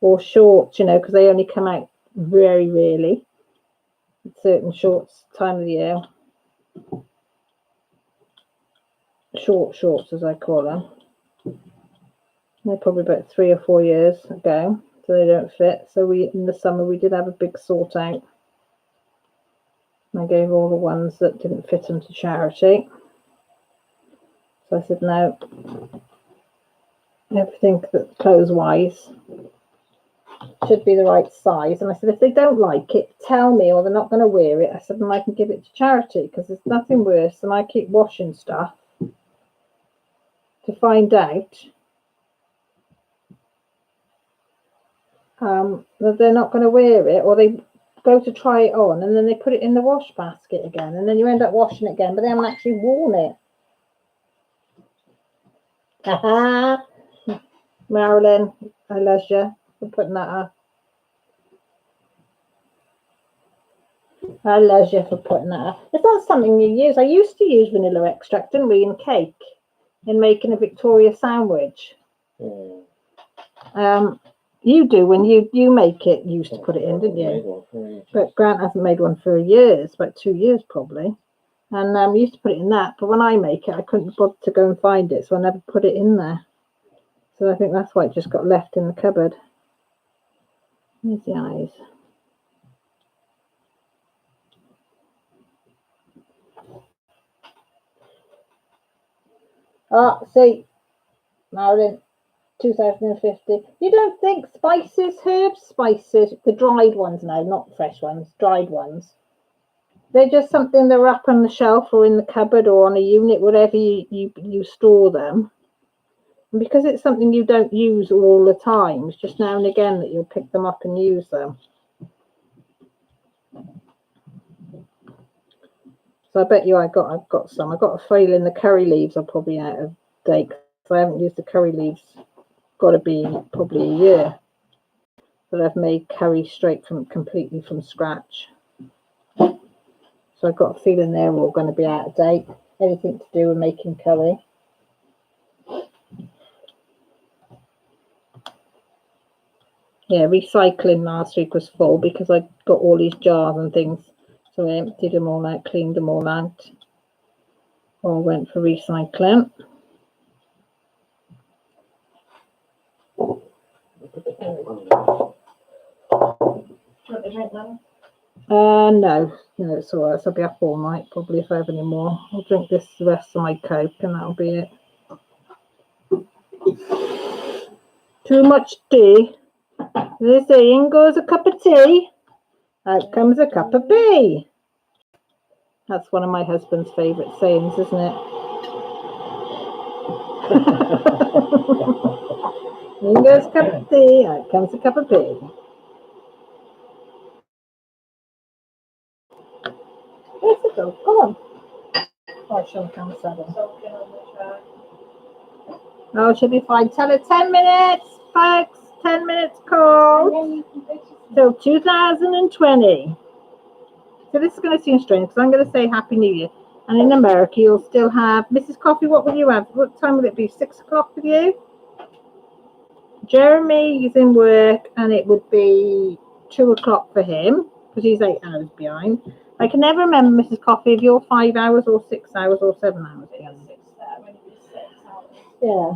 Or shorts, you know, because they only come out very rarely. Certain shorts, time of the year. Short shorts, as I call them. They're probably about 3 or 4 years ago, so they don't fit. So in the summer we did have a big sort out. I gave all the ones that didn't fit them to charity. So I said, no, everything that clothes-wise should be the right size. And I said, if they don't like it, tell me, or they're not going to wear it. I said, and I can give it to charity, because there's nothing worse than I keep washing stuff to find out that they're not going to wear it, or they go to try it on and then they put it in the wash basket again, and then you end up washing it again, but they haven't actually worn it. Haha. Marilyn, I love you for putting that up. I love you for putting that up. It's not something you use. I used to use vanilla extract, didn't we, in cake, in making a Victoria sandwich. You do when you make it. You used to put it in, didn't you? But Grant hasn't made one for years, about 2 years probably. And we used to put it in that. But when I make it, I couldn't bother to go and find it, so I never put it in there. So I think that's why it just got left in the cupboard. Here's the eyes. Oh, see, Marilyn, 2050. You don't think spices, herbs, spices, the dried ones now, not fresh ones, dried ones. They're just something they're up on the shelf or in the cupboard or on a unit, whatever you store them. And because it's something you don't use all the time, it's just now and again that you'll pick them up and use them. So I bet you I've got some. I've got a feeling the curry leaves are probably out of date, because I haven't used the curry leaves. Got to be probably a year that I've made curry completely from scratch. So I've got a feeling they're all going to be out of date. Anything to do with making curry. Yeah, recycling last week was full because I got all these jars and things. So I emptied them all out, cleaned them all out. All went for recycling. No, it's all right. So I'll be up all night probably if I have any more. I'll drink the rest of my Coke and that'll be it. Too much tea. They say in goes a cup of tea, out comes a cup of tea. That's one of my husband's favourite sayings, isn't it? In goes a cup of tea, out comes a cup of tea. Where's it go? Go on. Oh, she'll come 7. Oh, she'll be fine. Tell her 10 minutes, folks. 10 minutes call till 2020. So this is going to seem strange because I'm going to say Happy New Year. And in America, you'll still have Mrs. Coffee. What will you have? What time will it be? 6 o'clock with you? Jeremy is in work, and it would be 2 o'clock for him because he's 8 hours behind. I can never remember, Mrs. Coffee, if you're 5 hours or 6 hours or 7 hours behind. Yeah.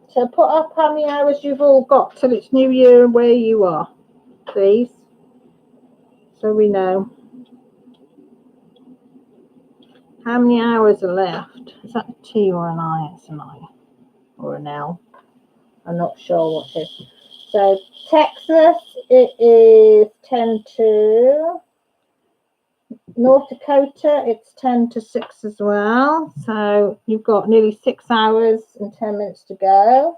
So put up how many hours you've all got till it's New Year and where you are, please, so we know. How many hours are left? Is that a T or an I? It's an I or an L. I'm not sure what it is. So Texas, it is 10 to. North Dakota, it's 10 to 6 as well. So you've got nearly 6 hours and 10 minutes to go.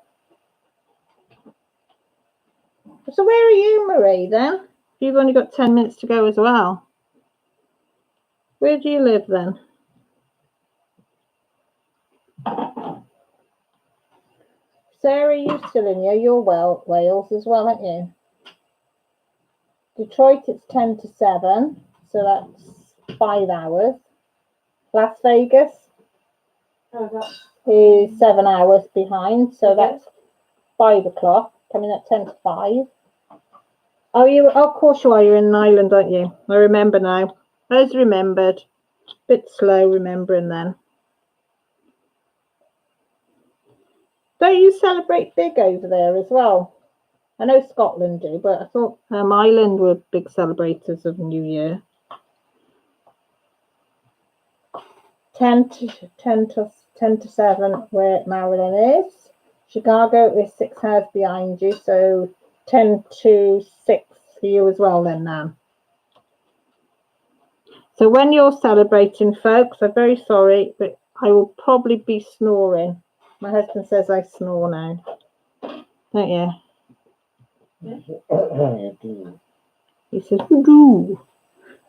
So where are you, Marie, then? You've only got 10 minutes to go as well. Where do you live, then? Sarah, you still in here? You're Wales as well, aren't you? Detroit, it's 10 to 7. So that's 5 hours. Las Vegas Oh, that's is 7 hours behind, so Okay. that's 5 o'clock, coming at 10 to 5. Oh, of course you are. You're in Ireland, aren't you? I remember now. As remembered. Bit slow remembering then. Don't you celebrate big over there as well? I know Scotland do, but I thought Ireland were big celebrators of New Year. 10 to 7 where Marilyn is. Chicago is 6 hours behind you, so 10 to 6 for you as well then, Nan. So when you're celebrating, folks, I'm very sorry, but I will probably be snoring. My husband says I snore now. Don't you? You do. He says, you do.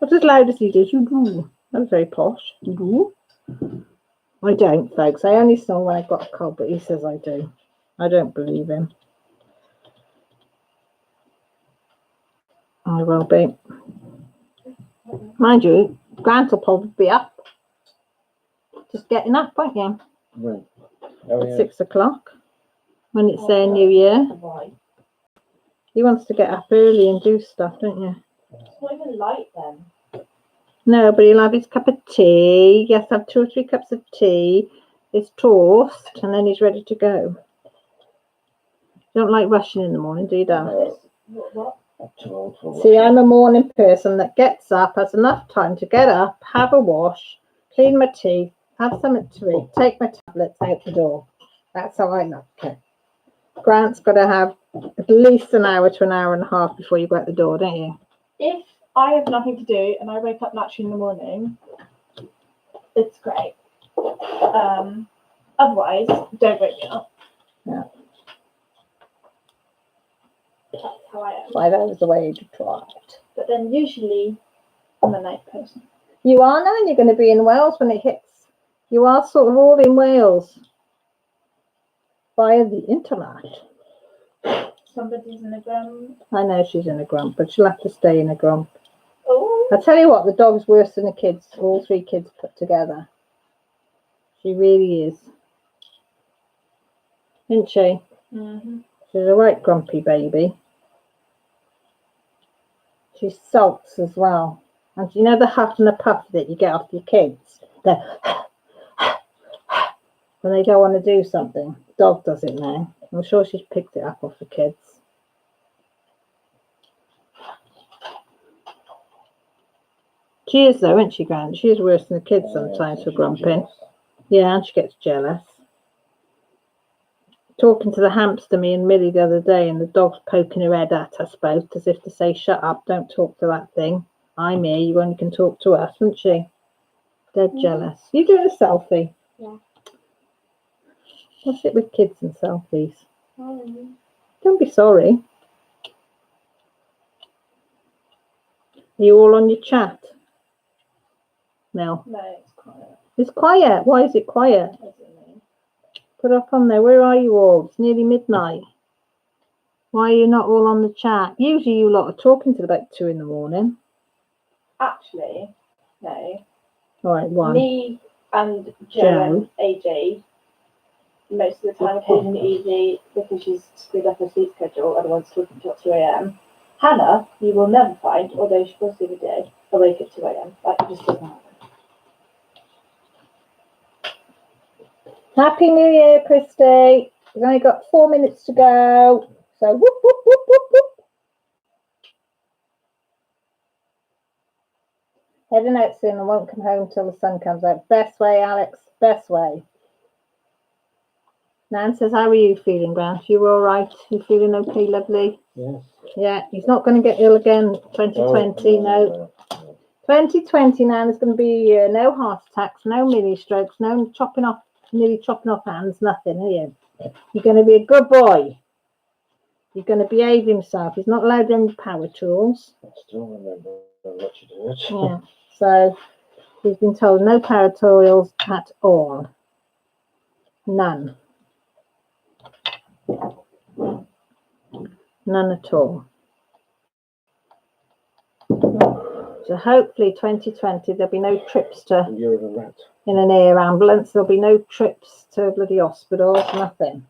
Not as loud as he does, you do. That's very posh. You do. I don't, folks. I only snore when I've got a cold, but he says I do. I don't believe him. I will be. Mind you, Grant will probably be up. Just getting up, won't you? Right. Oh, At yeah. 6 o'clock. When it's their New Year. why. He wants to get up early and do stuff, don't you? It's not even light then. No, but he'll have his cup of tea. He has to have 2 or 3 cups of tea, his toast, and then he's ready to go. You don't like rushing in the morning, do you, Dan? What? I'm too old for See, I'm a morning person that gets up, has enough time to get up, have a wash, clean my teeth, have something to eat, take my tablets out the door. That's how I like it. Grant's got to have at least an hour to an hour and a half before you go out the door, don't you? If I have nothing to do and I wake up naturally in the morning, it's great. Otherwise, don't wake me up. Yeah. That's how I am. 5 hours away to try it. But then usually I'm a night person. You are now, and you're going to be in Wales when it hits. You are sort of all in Wales via the internet. Somebody's in a grump. I know she's in a grump, but she'll have to stay in a grump. Oh. I tell you what, the dog's worse than the kids, all 3 kids put together. She really is. Isn't she? Mm-hmm. She's a right grumpy baby. She sulks as well. And you know the huff and the puff that you get off your kids? The when they don't want to do something. The dog does it now. I'm sure she's picked it up off the kids. She is though, isn't she, Grant? She is worse than the kids sometimes for grumping. Yeah, and she gets jealous. Talking to the hamster, me and Millie the other day, and the dog's poking her head at us both as if to say, shut up, don't talk to that thing. I'm here, you only can talk to us, isn't she? Dead jealous. You doing a selfie? Yeah. What's it with kids and selfies? Mm-hmm. Don't be sorry. Are you all on your chat? No. No, it's quiet. It's quiet. Why is it quiet? I don't know. Put up on there. Where are you all? It's nearly midnight. Why are you not all on the chat? Usually you lot are talking till about 2 in the morning. Actually, no. All right, 1. Me and Joe. Joe and AJ, most of the time, occasionally Evie, because she's screwed up her sleep schedule, otherwise talking till 2 a.m. Hannah, you will never find, although she was the other day, awake at 2 a.m. Like, it just doesn't happen. Happy New Year, Christy. We've only got 4 minutes to go. So whoop, whoop, whoop, whoop, whoop. Heading out soon and won't come home till the sun comes out. Best way, Alex. Best way. Nan says, how are you feeling, Grant? You all right? You feeling okay, lovely? Yes. Yeah, he's not going to get ill again. 2020, no. 2020, Nan, is going to be a year. No heart attacks, no mini strokes, no nearly chopping off hands, nothing, are you? You're going to be a good boy. You're going to behave himself. He's not allowed any power tools. I still remember what you did. Yeah, so he's been told no power tools at all. None. None at all. So hopefully 2020 there'll be no trips to Year of the rat. in an air ambulance. There'll be no trips to bloody hospitals. Nothing.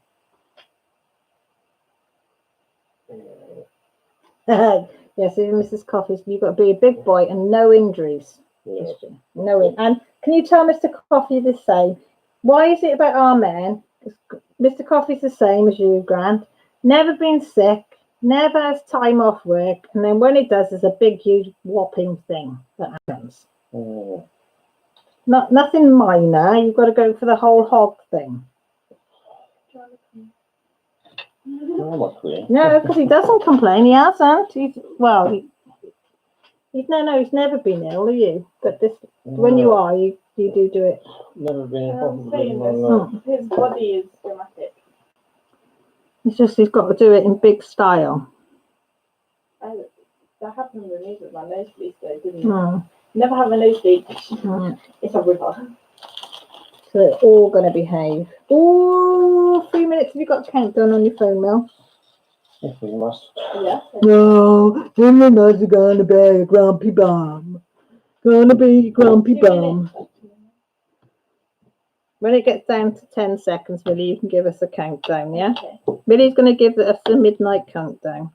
Yes, even Mrs. Coffey, you've got to be a big boy and no injuries. Yeah. No. And can you tell Mr. Coffey the same? Why is it about our men? Mr. Coffey's the same as you, Grant. Never been sick, never has time off work, and then when he does, there's a big, huge, whopping thing that happens. Nothing minor. You've got to go for the whole hog thing. I'm not clear. No, because he doesn't complain. He hasn't. He's never been ill, are you? But this, when you are, you do it. Never been I'm probably saying in my life. this, his body is dramatic. It's just he's got to do it in big style. That happened with me with my nosebleed though, didn't it? Mm. Never have a nosebleed. Mm. It's a river. So they're all going to behave. Oh, 3 minutes. Have you got countdown on your phone, Mel? If we must. Yeah. No, Timmerman's going to be a grumpy bum. Going to be a grumpy 2 bum. minutes. When it gets down to 10 seconds, Millie, you can give us a countdown, yeah? Okay. Millie's going to give us the midnight countdown.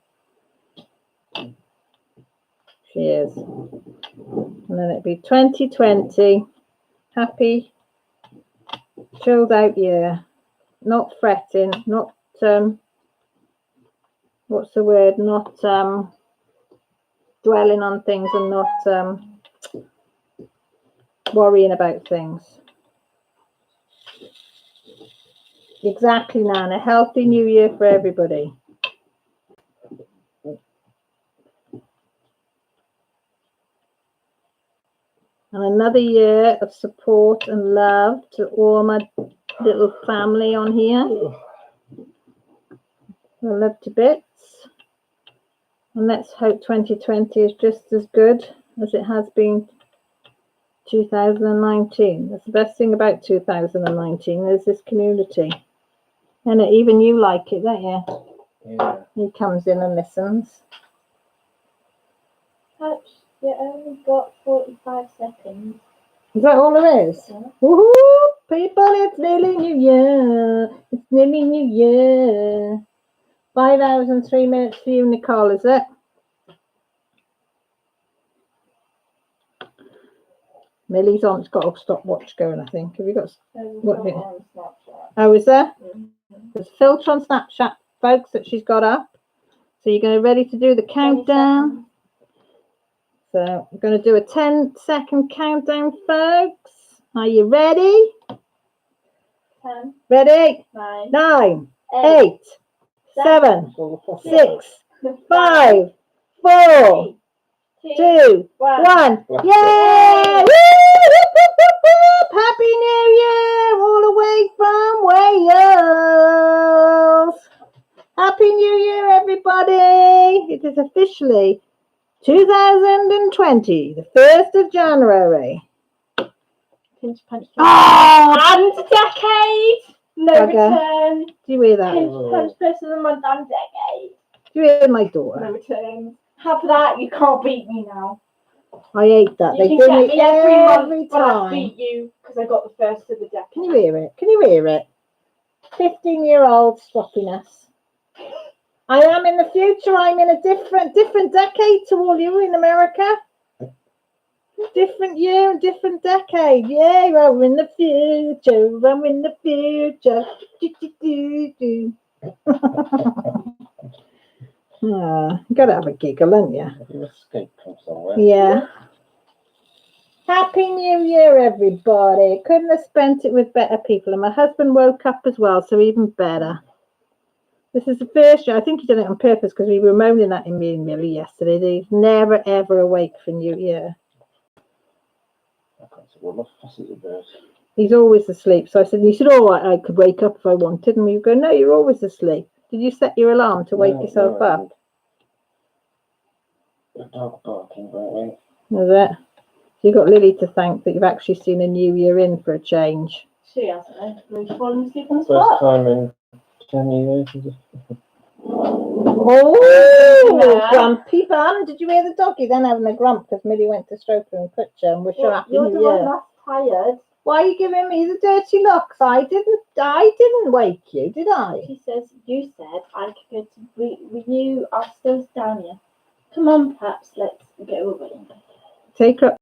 She is. And then it'll be 2020. Happy, chilled out year. Not fretting, not, what's the word? Not dwelling on things and not worrying about things. Exactly, Nan. A healthy new year for everybody. And another year of support and love to all my little family on here. I love to bits. And let's hope 2020 is just as good as it has been 2019. That's the best thing about 2019 is this community. And even you like it, don't you? Yeah. He comes in and listens. Touch, you only got 45 seconds. Is that all there is? Yeah. Woohoo! People, it's nearly New Year. It's nearly New Year. 5 hours and 3 minutes for you, Nicole, is it? Millie's on. It's got a stopwatch going, I think. Have you got? There's a What filter bit? on Snapchat. Oh, is there? Mhm. There's a filter on Snapchat, folks, that she's got up. So you're going to ready to do the 20 countdown. seconds. So we're going to do a 10-second countdown, folks. Are you ready? 10, Ready? 9, 9, 8, 8, 7, So the 6, 5, 5, 4, 2, 1. Bless Yay! Woo! Whoop, whoop, whoop, whoop. Happy New Year all the way from Wales. Happy New Year, everybody. It is officially 2020, the 1st of January. Pinch punch. Oh, And decade! No Okay. return. do you hear that? Pinch punch person of the month and decade. Do you hear my No daughter? returns. Have that, you can't beat me now. I hate that. You They can do get me me every month, but I time. beat you because I got the first of the decade. Can you hear it? Can you hear it? 15-year-old sloppiness. I am in the future. I'm in a different decade to all you in America. Different year and different decade. Yeah, I'm in the future. I'm in the future. Do, do, do, do. You gotta have a giggle, haven't you? You escaped from somewhere. Yeah. Happy New Year, everybody. Couldn't have spent it with better people. And my husband woke up as well, so even better. This is the first year. I think he did it on purpose because we were moaning at him, me and Millie, yesterday. That he's never, ever awake for New Year. I can't say what the fuss is about. He's always asleep. So I said, you said, all right, I could wake up if I wanted. And we go, no, you're always asleep. Did you set your alarm to wake yourself I up? didn't. The dog barking, don't we? Was it? You've got Lily to thank that you've actually seen a New Year in for a change. She hasn't. We've fallen asleep on the First spot. time in 10 years. Oh, grumpy bum. Did you hear the doggy then having a grump because Millie went to stroke her and put her and wish her happy You're new the one year? that's tired. Why are you giving me the dirty looks? I didn't wake you, did I? She says, you said I could go to renew our stills down here. Come on, perhaps let's go over it. Take her up.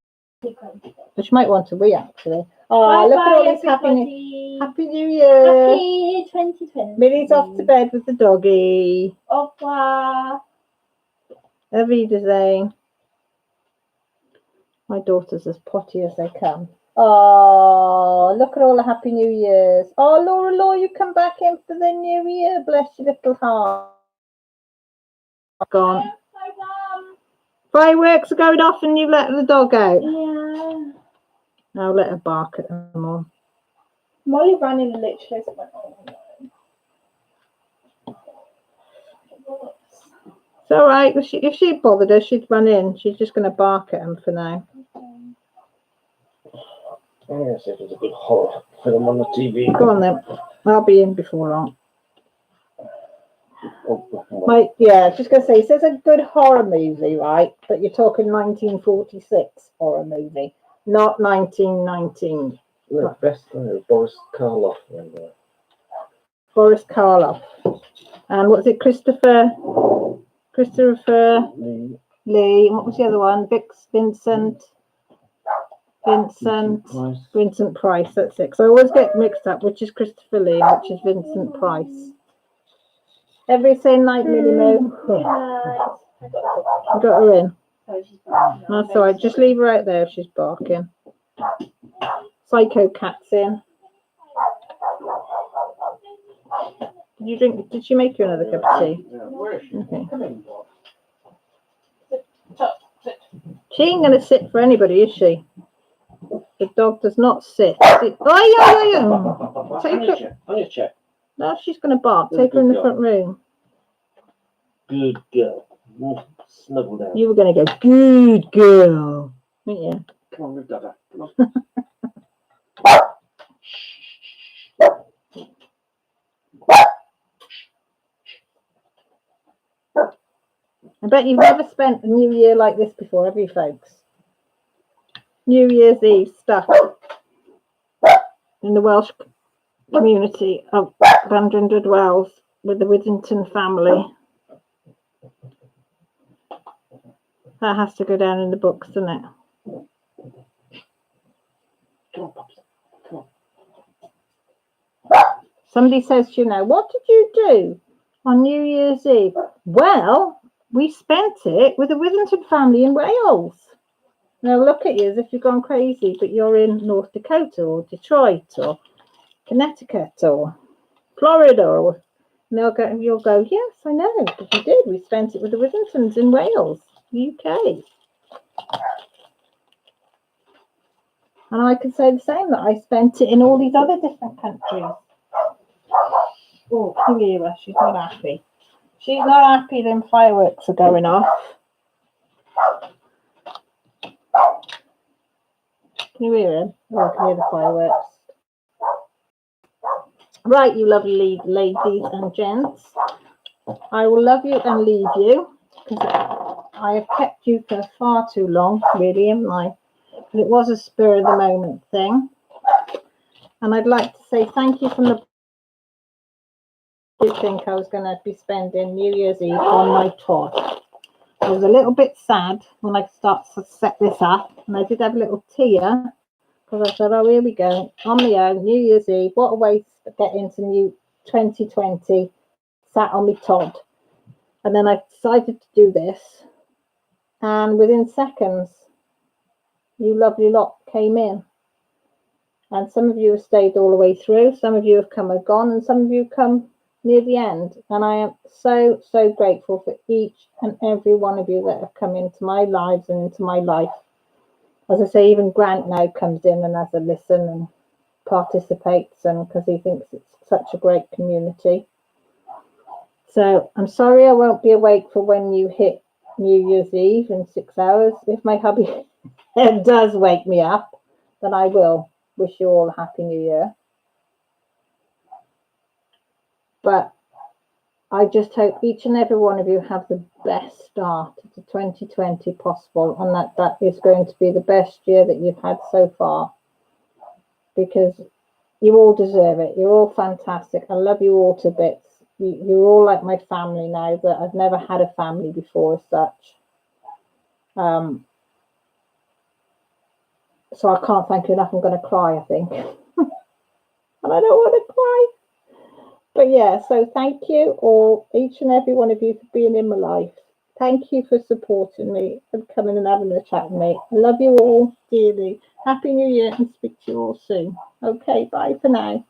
She might want to wee actually. Oh, look at all these Happy New Year. Happy 2020. Millie's off to bed with the doggy. Au revoir. Auf Wiedersehen. My daughter's as potty as they come. Oh, look at all the Happy New Years. Oh, Laura, you come back in for the New Year. Bless your little heart. Gone. Fireworks are going off and you let the dog out. Yeah. I'll let her bark at them all. Molly ran in and literally went, oh no. It's all right. If she bothered her, she'd run in. She's just going to bark at them for now. I'm going to see if there's a good horror film on the TV. Go on then. I'll be in before long. Oh, Yeah, just going to say, it says a good horror movie, right? But you're talking 1946 horror movie, not 1919. the best Boris Karloff. Boris Karloff. And what's it? Christopher Lee. And what was the other one? Vincent Price. That's it. So I always get mixed up, which is Christopher Lee, and which is Vincent Price. Every same night, Millie Moo. You got her in. That's all right. Just leave her out there if she's barking. Psycho Cat's in. Did she make you another cup of tea? Okay. She ain't going to sit for anybody, is she? The dog does not sit. Oh, yeah. Take her. On your check. No, she's going to bark. Take her in the front room. Good girl. Snuggle down. You were going to go, good girl. Weren't you? Come on, move Dada. Come on. I bet you've never spent a New Year like this before, have you, folks? New Year's Eve stuck in the Welsh community of Llandrindod Wells with the Whittington family. That has to go down in the books, doesn't it? Come on, Pops. Come on. Somebody says, what did you do on New Year's Eve? Well, we spent it with the Whittington family in Wales. Now look at you as if you've gone crazy, but you're in North Dakota or Detroit or Connecticut or Florida, or you'll go, yes, I know, but you did. We spent it with the Whittingtons in Wales, UK. And I can say the same, that I spent it in all these other different countries. Oh, can you hear her? She's not happy. She's not happy them fireworks are going off. Can you hear him? Oh, I can hear the fireworks. Right, you lovely ladies and gents. I will love you and leave you, because I have kept you for far too long, really, haven't I? But it was a spur of the moment thing. And I'd like to say thank you from the... I did think I was going to be spending New Year's Eve on my tour. I was a little bit sad when I start to set this up, and I did have a little tear, because I said, oh, here we go, on my own, New Year's Eve, what a way to get into new 2020, sat on my Todd. And then I decided to do this, and within seconds, you lovely lot came in. And some of you have stayed all the way through, some of you have come and gone, and some of you have come near the end. And I am so, so grateful for each and every one of you that have come into my lives and into my life. As I say, even Grant now comes in and has a listen and participates, and because he thinks it's such a great community. So I'm sorry I won't be awake for when you hit New Year's Eve in 6 hours. If my hubby does wake me up, then I will wish you all a Happy New Year. But I just hope each and every one of you have the best start to 2020 possible, and that is going to be the best year that you've had so far, because you all deserve it. You're all fantastic. I love you all to bits. You're all like my family now, that I've never had a family before as such. So I can't thank you enough. I'm going to cry, I think. And I don't want to cry. But yeah, so thank you all, each and every one of you, for being in my life. Thank you for supporting me and coming and having a chat with me. I love you all dearly. Happy New Year, and speak to you all soon. Okay, bye for now.